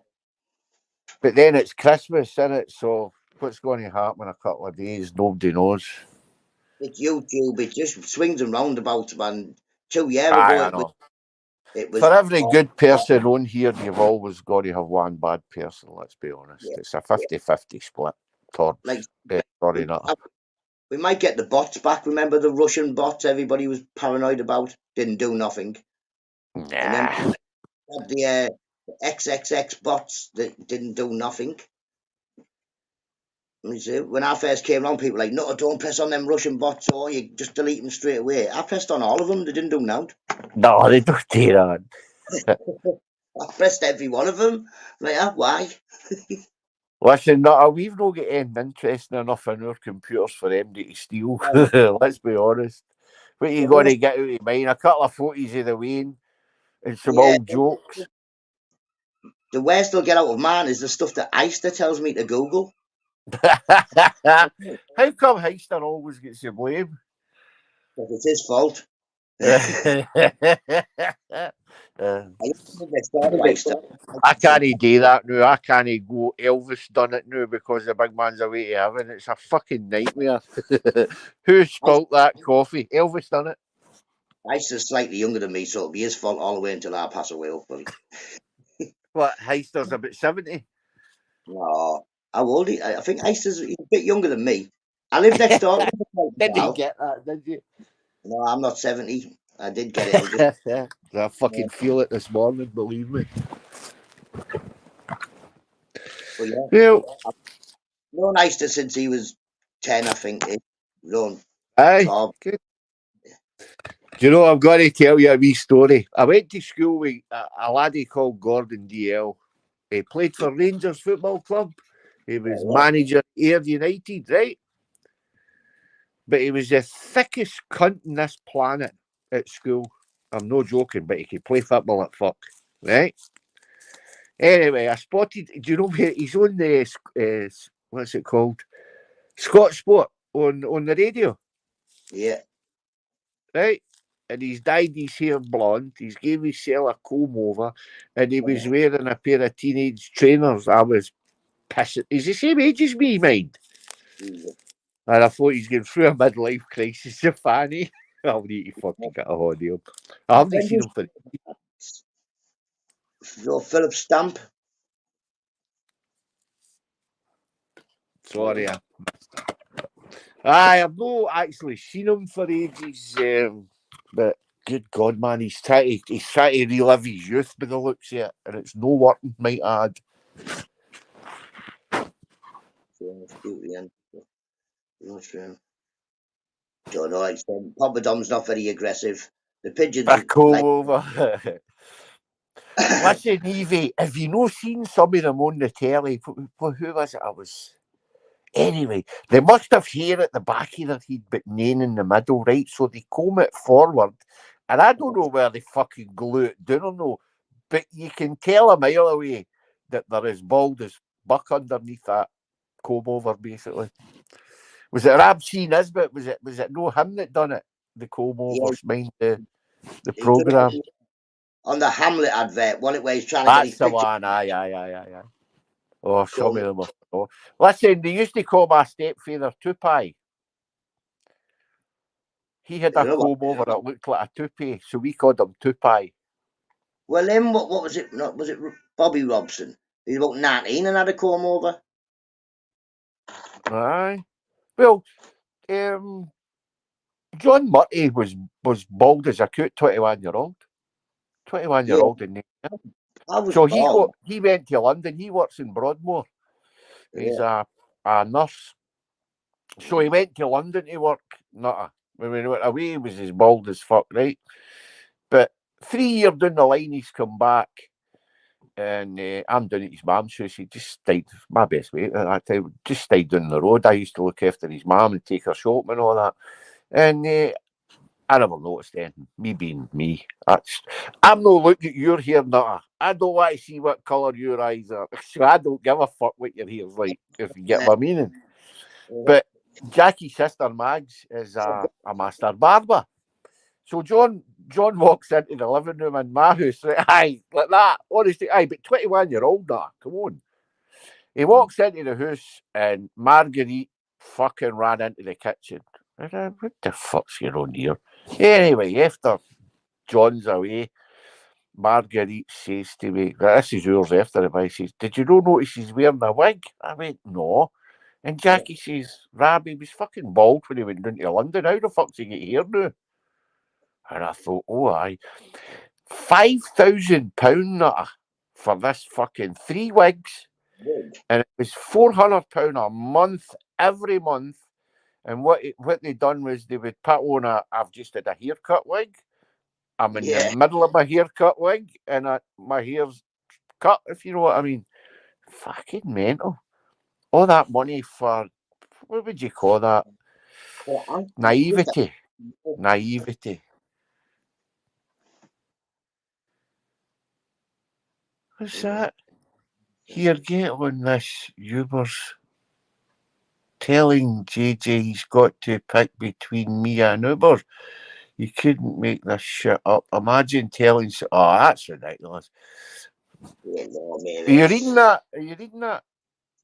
But then it's Christmas, isn't it? So what's going to happen in a couple of days? Nobody knows. It's YouTube. It just swings and roundabouts, man. 2 years Aye, ago, I know. it was. For every good person on here, you've always got to have one bad person, let's be honest. Yeah. It's a 50-50 split. Torbs. Like, Sorry, not. we might get the bots back. Remember the Russian bots everybody was paranoid about? Didn't do nothing. Nah. And then had the XXX bots that didn't do nothing. When I first came along, people were like, no, don't press on them Russian bots or you just delete them straight away. I pressed on all of them. They didn't do nothing. No, they don't do that. I pressed every one of them. Like, why? Listen, we've not got anything interesting enough in our computers for them to steal. Let's be honest. What you got to get out of mine? A couple of photos of the Wayne and some old jokes. The worst they'll get out of mine is the stuff that Eister tells me to Google. How come Heister always gets the blame? Because it's his fault. I can't do that now. I can't go Elvis done it now because the big man's away to heaven. It's a fucking nightmare. Who spilt that coffee? Elvis done it. Heister's slightly younger than me, so it'll be his fault all the way until I pass away, hopefully. What, Heister's about 70? No. How old is he? I think Heister's a bit younger than me. I live next door. Didn't you get that, did you? No, I'm not 70. I did get it. I fucking feel it this morning, believe me. But yeah. Well, I've known Heister since he was 10, I think. Aye. Good. Do you know, I've got to tell you a wee story. I went to school with a laddie called Gordon DL. He played for Rangers Football Club. He was manager at Ayr United, right? But he was the thickest cunt on this planet at school. I'm no joking, but he could play football at fuck, right? Anyway, I spotted. Do you know where he's on the what's it called? Scotch Sport on the radio, Yeah. right? And he's dyed his hair blonde. He's gave himself a comb over, and he was wearing a pair of teenage trainers. I was pissing. He's the same age as me, mind. Jesus. And I thought he's going through a midlife crisis. The fanny. I'll need to fucking get a hold of him. I haven't When seen does him for. your Philip Stamp? Sorry, I've not actually seen him for ages. But good God, man, he's trying to relive his youth by the looks of it, and it's no working, might I add. Don't know. Like Papa Dom's not very aggressive. The pigeons A are like. over. Listen, Evie, have you not seen some of them on the telly? Who was it? Anyway, they must have hair at the back of their head, but none in the middle, right? So they comb it forward, and I don't know where they fucking glue it down or no, but you can tell a mile away that they're as bald as buck underneath that comb over, basically. Was it Rab C. Nisbet? Was it no him that done it? The comb overs, mind the He done programme. it on the Hamlet advert, one where he's trying to get That's his the picture. one. Aye. Oh, some Done. of them are. Oh. Listen, they used to call my stepfather Tupai. He had a You know what? comb over that looked like a toupee, so we called him Tupai. Well, then what was it? Not was it Bobby Robson? He's about 19 and had a comb over. Aye. Well, John Murray was bald as a coot, 21-year-old. 21-year-old in there. I was So bald. he went to London. He works in Broadmoor. He's a nurse. So he went to London to work. Nutta. When we went away, he was as bald as fuck, right? But 3 years down the line, he's come back. And I'm down at his mum's house. He just stayed, my best mate at that time, just stayed down the road. I used to look after his mum and take her shopping and all that. And I never noticed anything. Me being me. I'm not looking at your hair, Nutta. I don't want to see what colour your eyes are. So I don't give a fuck what your hair's like, if you get my meaning. But Jackie's sister Mags is a master barber. So John walks into the living room in my house, right? Aye, like that. Honestly, aye, but 21-year-old now, come on. He walks into the house and Marguerite fucking ran into the kitchen. I said, what the fuck's going on here? Anyway, after John's away, Marguerite says to me, this is yours after him, I says, did you not notice he's wearing a wig? I went, no. And Jackie says, Rabbi was fucking bald when he went down to London. How the fuck's he get here now? And I thought, oh, aye. £5,000 for this fucking 3 wigs. And it was £400 a month, every month. And what they done was they would put on I've just had a haircut wig. I'm in the middle of my haircut wig, and my hair's cut, if you know what I mean. Fucking mental. All that money for, what would you call that? Naivety. What's that? Here, get on this. Uber's telling JJ he's got to pick between me and Uber. You couldn't make this shit up. Imagine telling... Oh, that's ridiculous. Yeah, no, man, Are you reading that?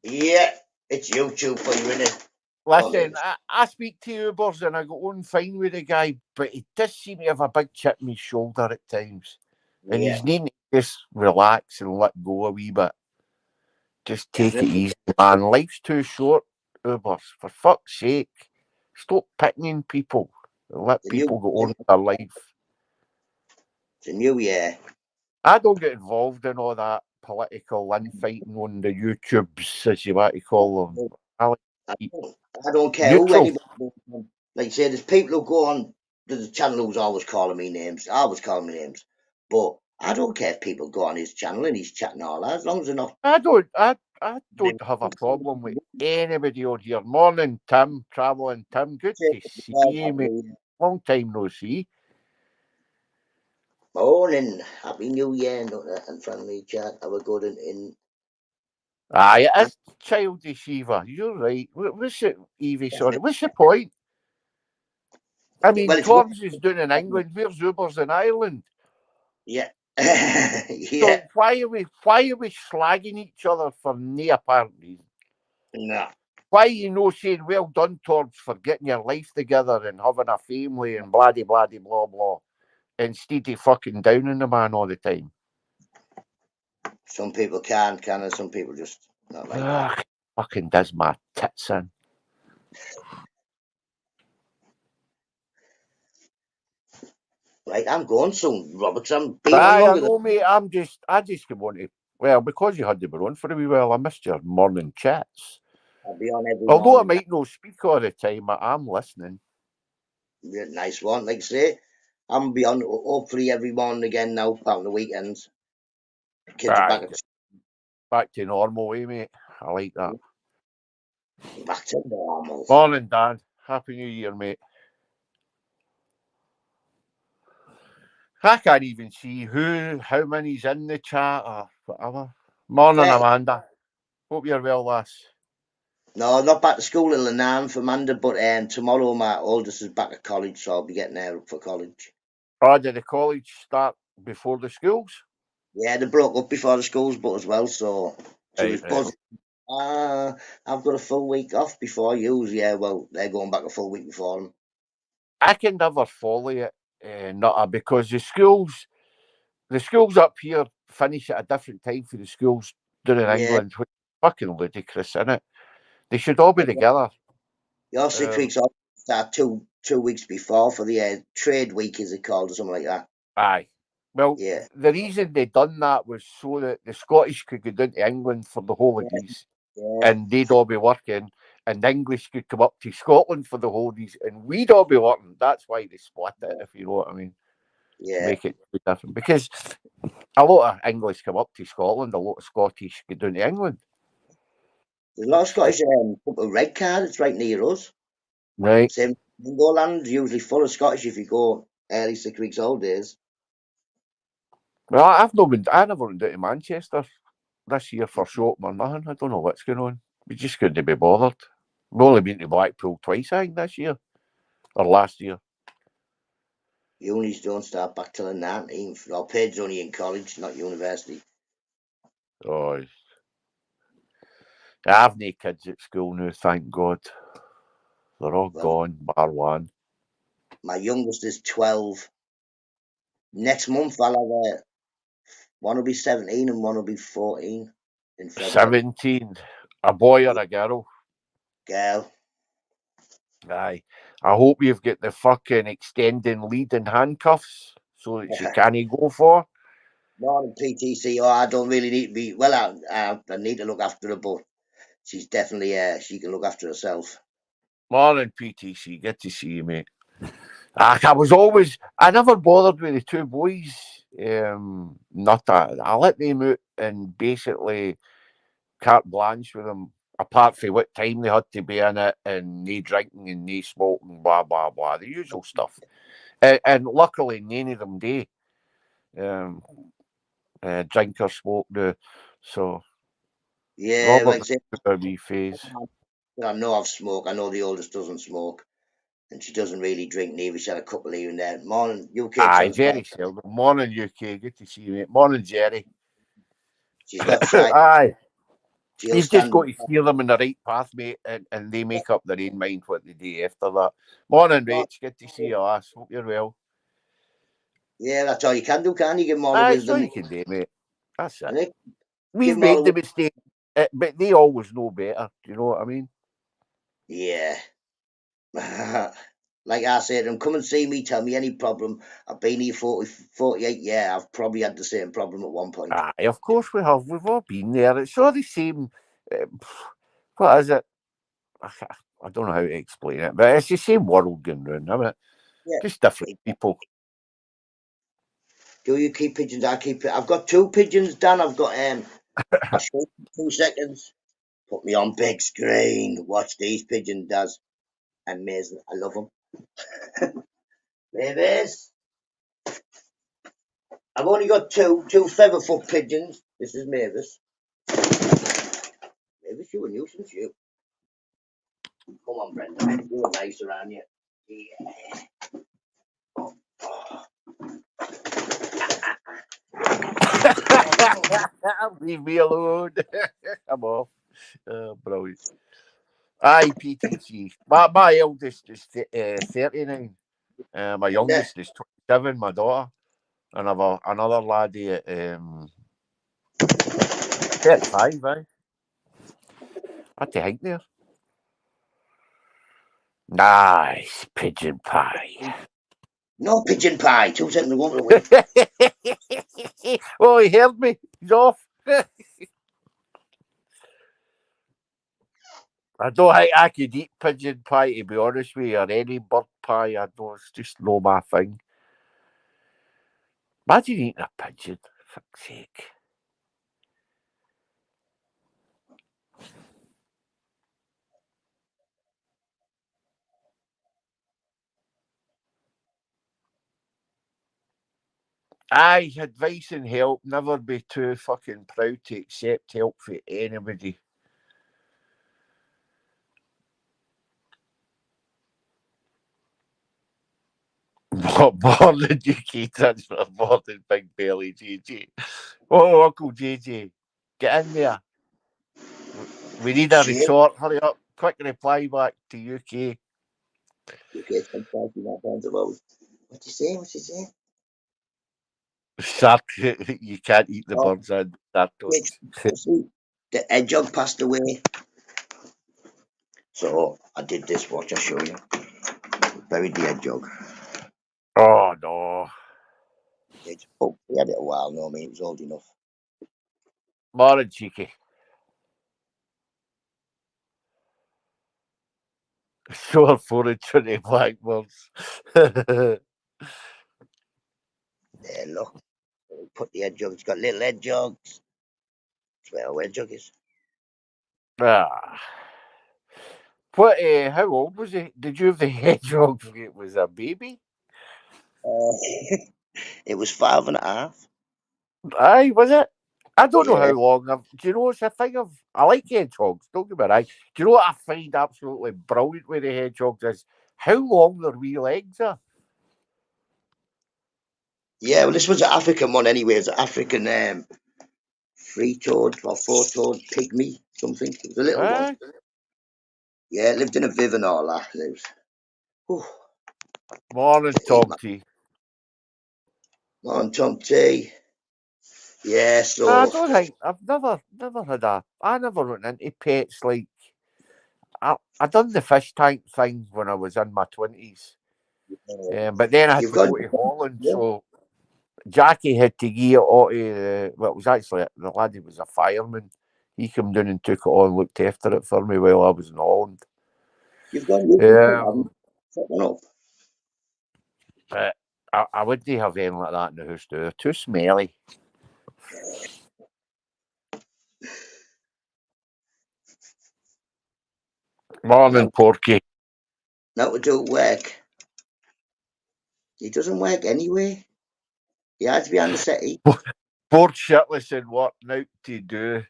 Yeah, it's YouTube for you, innit? Listen, I speak to Ubers and I go on fine with the guy, but he does seem to have a big chip in his shoulder at times. And he's needing to just relax and let go a wee bit. Just take it easy, man. Life's too short, Ubers. For fuck's sake. Stop picking people. Let people go on with their life. It's a new year. I don't get involved in all that political infighting on the YouTubes, as you want to call them. I don't care who anybody. Like I say, there's people who go on the channel who's always calling me names. But I don't care if people go on his channel and he's chatting all that, as long as they're not. I don't have a problem with anybody on here. Morning, Tim. Travelling Tim. Good to see you, mate. Long time no see. Morning. Happy New Year, Nutta and friendly chat. Have a good in. Aye, it is childish, Eva. You're right. What's it, Evie? Sorry. What's the point? I mean, Well, it's Torbs is doing in England. Where's Uber's in Ireland? yeah, yeah. So why are we slagging each other for no apparent reason? No, Why are you no saying well done, Torbs, for getting your life together and having a family and blah de blah de blah blah, instead of fucking downing the man all the time? some people can, and some people just not like that. Ugh, fucking does my tits in. Right, I'm going soon, Roberts. I'm being on Aye, I longer than know, mate. I just want to. Well, because you had to be on for a wee while, I missed your morning chats. I'll be on every Although I morning. might not speak all the time, I'm listening. Yeah, nice one, like I say. I'm be on hopefully every morning again now, apart from the weekends. Kids are Aye, back back to normal, eh, mate? I like that. back to normal. Morning, Dan. Happy New Year, mate. I can't even see how many's in the chat or whatever. Morning, Amanda. Hope you're well, lass. No, not back to school in Lanarn for Amanda, but tomorrow my oldest is back at college, so I'll be getting her up for college. Oh, did the college start before the schools? Yeah, they broke up before the schools, but as well, so she was Right. buzzing. I've got a full week off before you. Yeah, well, they're going back a full week before them. I can never follow it, Nutta, because the schools up here finish at a different time for the schools down in Yeah, England, which is fucking ludicrous, isn't it? They should all be together. your 6 weeks off start two weeks before for the trade week, is it called, or something like that? Aye. Well, Yeah, the reason they done that was so that the Scottish could go down to England for the holidays yeah, and they'd all be working, and the English could come up to Scotland for the holidays and we'd all be working. That's why they split it, if you know what I mean. To yeah. make it different. Because a lot of English come up to Scotland, a lot of Scottish go down to England. There's a lot of Scottish up a red card. It's right near us. Right. Same Bingoland, usually full of Scottish if you go early 6 weeks holidays. Well, I never went down to Manchester this year for shopping or nothing. I don't know what's going on. We just couldn't be bothered. We've only been to Blackpool twice, I think, this year. Or last year. Unis don't start back till the 19th. Our Paid's only in college, not university. Oh, I've no kids at school now, thank God. They're all Well, gone, bar one. my youngest is 12. Next month, one will be 17 and one will be 14 in February. 17. A boy or a girl? Girl. Aye. I hope you've got the fucking extending lead and handcuffs so that she can't go for. Morning, PTC. Oh, I don't really need to be. Well, I need to look after her, but she's definitely, she can look after herself. Morning, PTC. Good to see you, mate. I never bothered with the two boys. Not that. I let them out and basically carte blanche with them, apart from what time they had to be in it and no drinking and no smoking, blah, blah, blah. The usual stuff. And luckily, none of them do drink or smoke now. So, Yeah, Robert like I say, a wee phase. I know I've smoked. I know the oldest doesn't smoke. And she doesn't really drink neither. She had a couple here and there. Morning, UK Aye, transport. Jerry Seldon. Morning, UK. Good to see you, mate. Morning, Jerry. She's not shy. Aye. She'll You've just stand. got to steer them in the right path, mate, and they make up their own mind what they do after that. Morning, Rach. Good to see you, lass. Hope you're well. Yeah, that's all you can do, can you? Give them all the Aye, it's all wisdom. you can do, mate. That's it. Nick. Give We've them all made the the mistake, but they always know better. Do you know what I mean? Yeah. Like I said, and come and see me, tell me any problem. I've been here 48 years. I've probably had the same problem at one point. Aye, of course we have. We've all been there. It's all the same. What is it? I don't know how to explain it, but it's the same world going round, isn't it? Yeah. Just different people. Do you keep pigeons? I've got two pigeons, Dan. I've got I'll show you in 2 seconds. Put me on big screen. Watch these pigeons does. Amazing. I love them. Babies. I've only got two featherfoot pigeons. This is Mavis. Mavis, you a nuisance, you. Come on, Brenda. You're nice around you. Yeah. Leave me alone. I'm off. Brilliant. Aye, PTC. My eldest is 39. My youngest is 27, my daughter. And I've another laddie at 35, eh? What do you think there? Nice pigeon pie. No pigeon pie. 2 seconds, I won't away. Oh, he heard me. He's off. I don't think I could eat pigeon pie, to be honest with you, or any bird pie. I don't. It's just no my thing. Imagine eating a pigeon. For fuck's sake. Aye, advice and help. Never be too fucking proud to accept help from anybody. More than UK transfer, more than Big Belly JJ. Oh, Uncle JJ, get in there. We need a Shit. resort. Hurry up. Quick reply back to UK. Okay, some price in that bands about. What's he saying? What's he saying? Shark, you can't eat the Oh, birds and sartos. the hedgehog passed away. So I did this. Watch, I'll show you. Buried the hedgehog. Oh, no. Oh, we had it a while, no, I mean, it was old enough. Morning, cheeky. Sure for it to the blackbirds. There, look. Put the hedgehog. It's got little hedgehogs. That's where our hedgehog is. Ah. What, how old was he? Did you have the hedgehog when it was a baby? It was 5.5. Aye, was it? I don't know how Yeah. long. Do you know, it's a thing of. I like hedgehogs, don't get me wrong. Do you know what I find absolutely brilliant with the hedgehogs is how long their wee legs are? Yeah, well, this was an African one anyway. It's an African three-toed or four-toed pygmy, something. It was a little one. Aye. Yeah, it lived in a viv and all that. It was, whew, Morning, Tom T. on Tom T. Yeah, I so don't think I've never had a. I never went into pets like. I done the fish tank thing when I was in my 20s. But then I had you've to got go to Holland, yeah, so Jackie had to give it all to well, it was actually the lad who was a fireman. He came down and took it on, looked after it for me while I was in Holland. you've got you set one up. But I wouldn't have anything like that in the house, do. They're too smelly. Morning, No, Porky. no, it don't work. It doesn't work anyway. You had to be on the settee. Bored shitless and what now to do.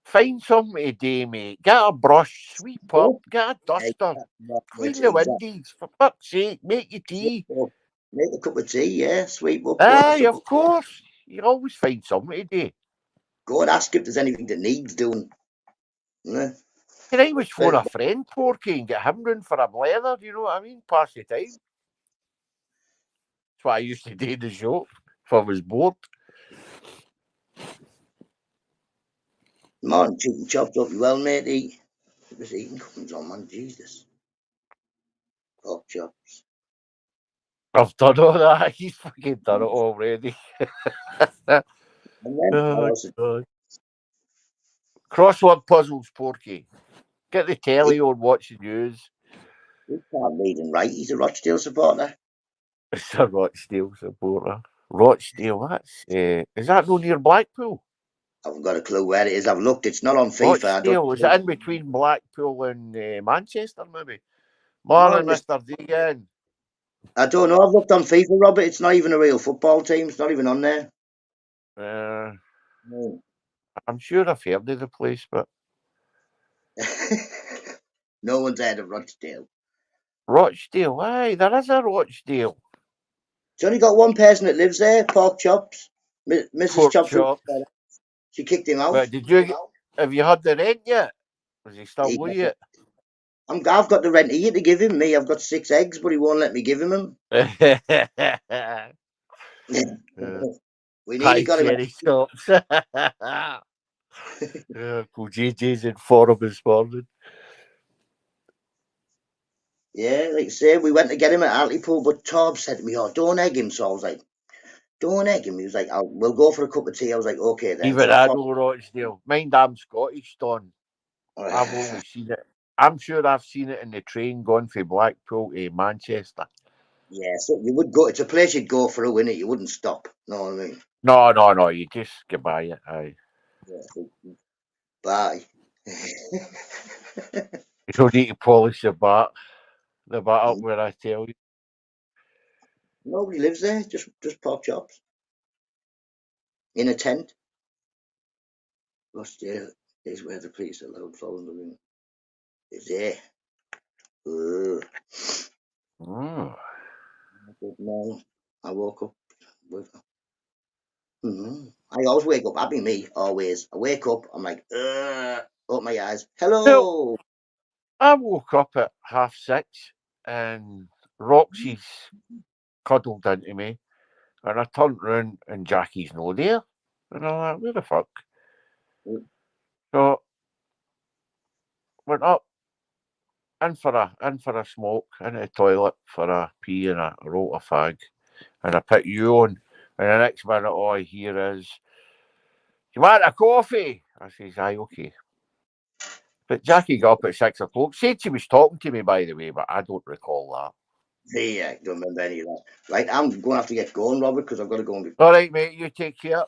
Find something to do, mate. Get a brush, sweep up, get a duster, clean the windies. For fuck's sake, make your tea. Make a cup of tea, yeah. Sweep up. Aye, of course. You always find something to do. Go and ask if there's anything that needs doing. Yeah. Can I always phone a friend, Porky, and get him round for a blether, you know what I mean? Pass the time. That's what I used to do in the show if I was bored. Morning, chicken chopped up. You well, matey? It was eating comes on, man. Jesus. Pork chops. I've done all that. He's fucking done it already. And then, Oh, God. Crossword puzzles, Porky. Get the telly on, watch the news. he can't read and write. He's a Rochdale supporter. It's a Rochdale supporter. Rochdale, that's... is that no near Blackpool? I haven't got a clue where it is. I've looked. It's not on FIFA. Rochdale, is it in between Blackpool and Manchester, maybe? No, Morning, Mr. Deegan. I don't know. I've looked on FIFA, Robert. It's not even a real football team. It's not even on there. No. I'm sure I've heard of the place, but No one's heard of Rochdale. Rochdale, aye, there is a Rochdale. It's only got one person that lives there, Pork Chops. Mrs. Pork Chops. chops. She kicked him out. But have you had the rent yet? Was he still with you? I've got the rent here to give him. I've got 6 eggs, but he won't let me give him them. We nearly Hi, got him. cherry chops. Cool JJ's in for him this morning. Yeah, like I say, we went to get him at Hartlepool, but Tom said to me, "Oh, don't egg him." So I was like, "Don't egg him." He was like, "We'll go for a cup of tea." I was like, "Okay then." Even So I Tom, know Rochdale. Mind I'm Scottish, Don. I've only seen it. I'm sure I've seen it in the train going from Blackpool to Manchester. yeah, so you would go. It's a place you'd go for a win. You wouldn't stop. Know what I mean? No. You just get by it. Aye. Yeah. Bye. You don't need to polish the bat up where I tell you. Nobody lives there. Just Pork Chops in a tent. Rochdale is where the police allowed following the ring. Is there? Ugh. Mm. Good morning. I woke up with. I always wake up. That'd be me. Always. I wake up. I'm like, open my eyes. Well, Hello. I woke up at 6:30 and Roxy's cuddled into me, and I turned round and Jackie's no there. And I'm like, where the fuck? So went up in for a smoke, into the toilet for a pee, and I wrote a fag, and I put you on, and the next minute all I hear is, "You want a coffee?" I says, "Aye, okay." But Jackie got up at 6 o'clock. Said she was talking to me, by the way, but I don't recall that. Yeah, don't remember any of that. Right, I'm going to have to get going, Robert, because I've got to go and be. All right, mate, you take care.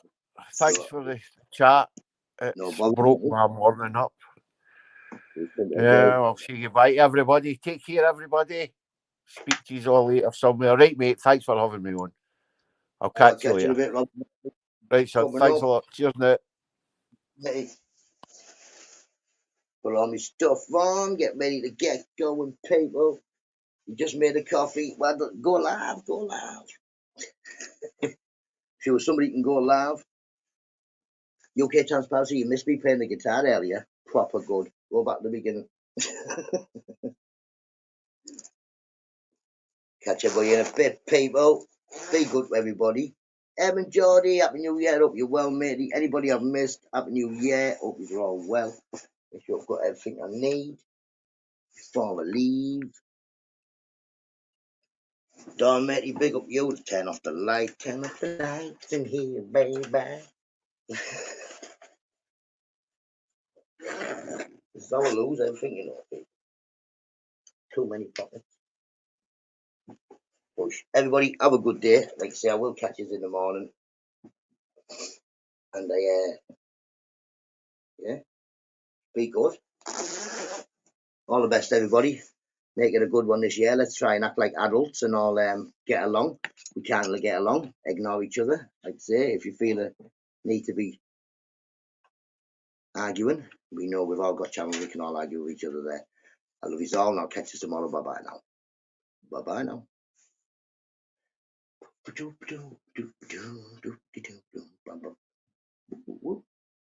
Thanks for the chat. No It's bother. broke my morning up. Yeah. I'll see you. Bye, everybody. Take care, everybody. Speak to you all later somewhere. Right, mate, thanks for having me on. I'll I'll catch you catch you in a later. bit, Robert. Right, son. Coming Thanks up. a lot. Cheers, mate. Hey, put all my stuff on. Get ready to get going, people. You just made a coffee. Well, go live. Go live. If you were somebody who can go live. UK Transparency, you missed me playing the guitar earlier. Proper good. Go back to the beginning. Catch everybody in a bit, people. Be good to everybody. Em and Geordie, Happy New Year. Hope you're well, matey. Anybody I've missed, Happy New Year. Hope you're all well. Make sure I've got everything I need before I leave. Don, matey, big up you. Turn off the light. Turn off the lights in here, baby. This is how I lose everything, you know. Too many pockets. Push. Everybody, have a good day. Like I say, I will catch you in the morning. And yeah, be good. All the best, everybody. Make it a good one this year. Let's try and act like adults and all get along. We can't really get along. Ignore each other. Like I say, if you feel a need to be arguing, we know we've all got channels we can all argue with each other there. I love you all, and I'll catch you tomorrow. Bye bye now. Bye bye now.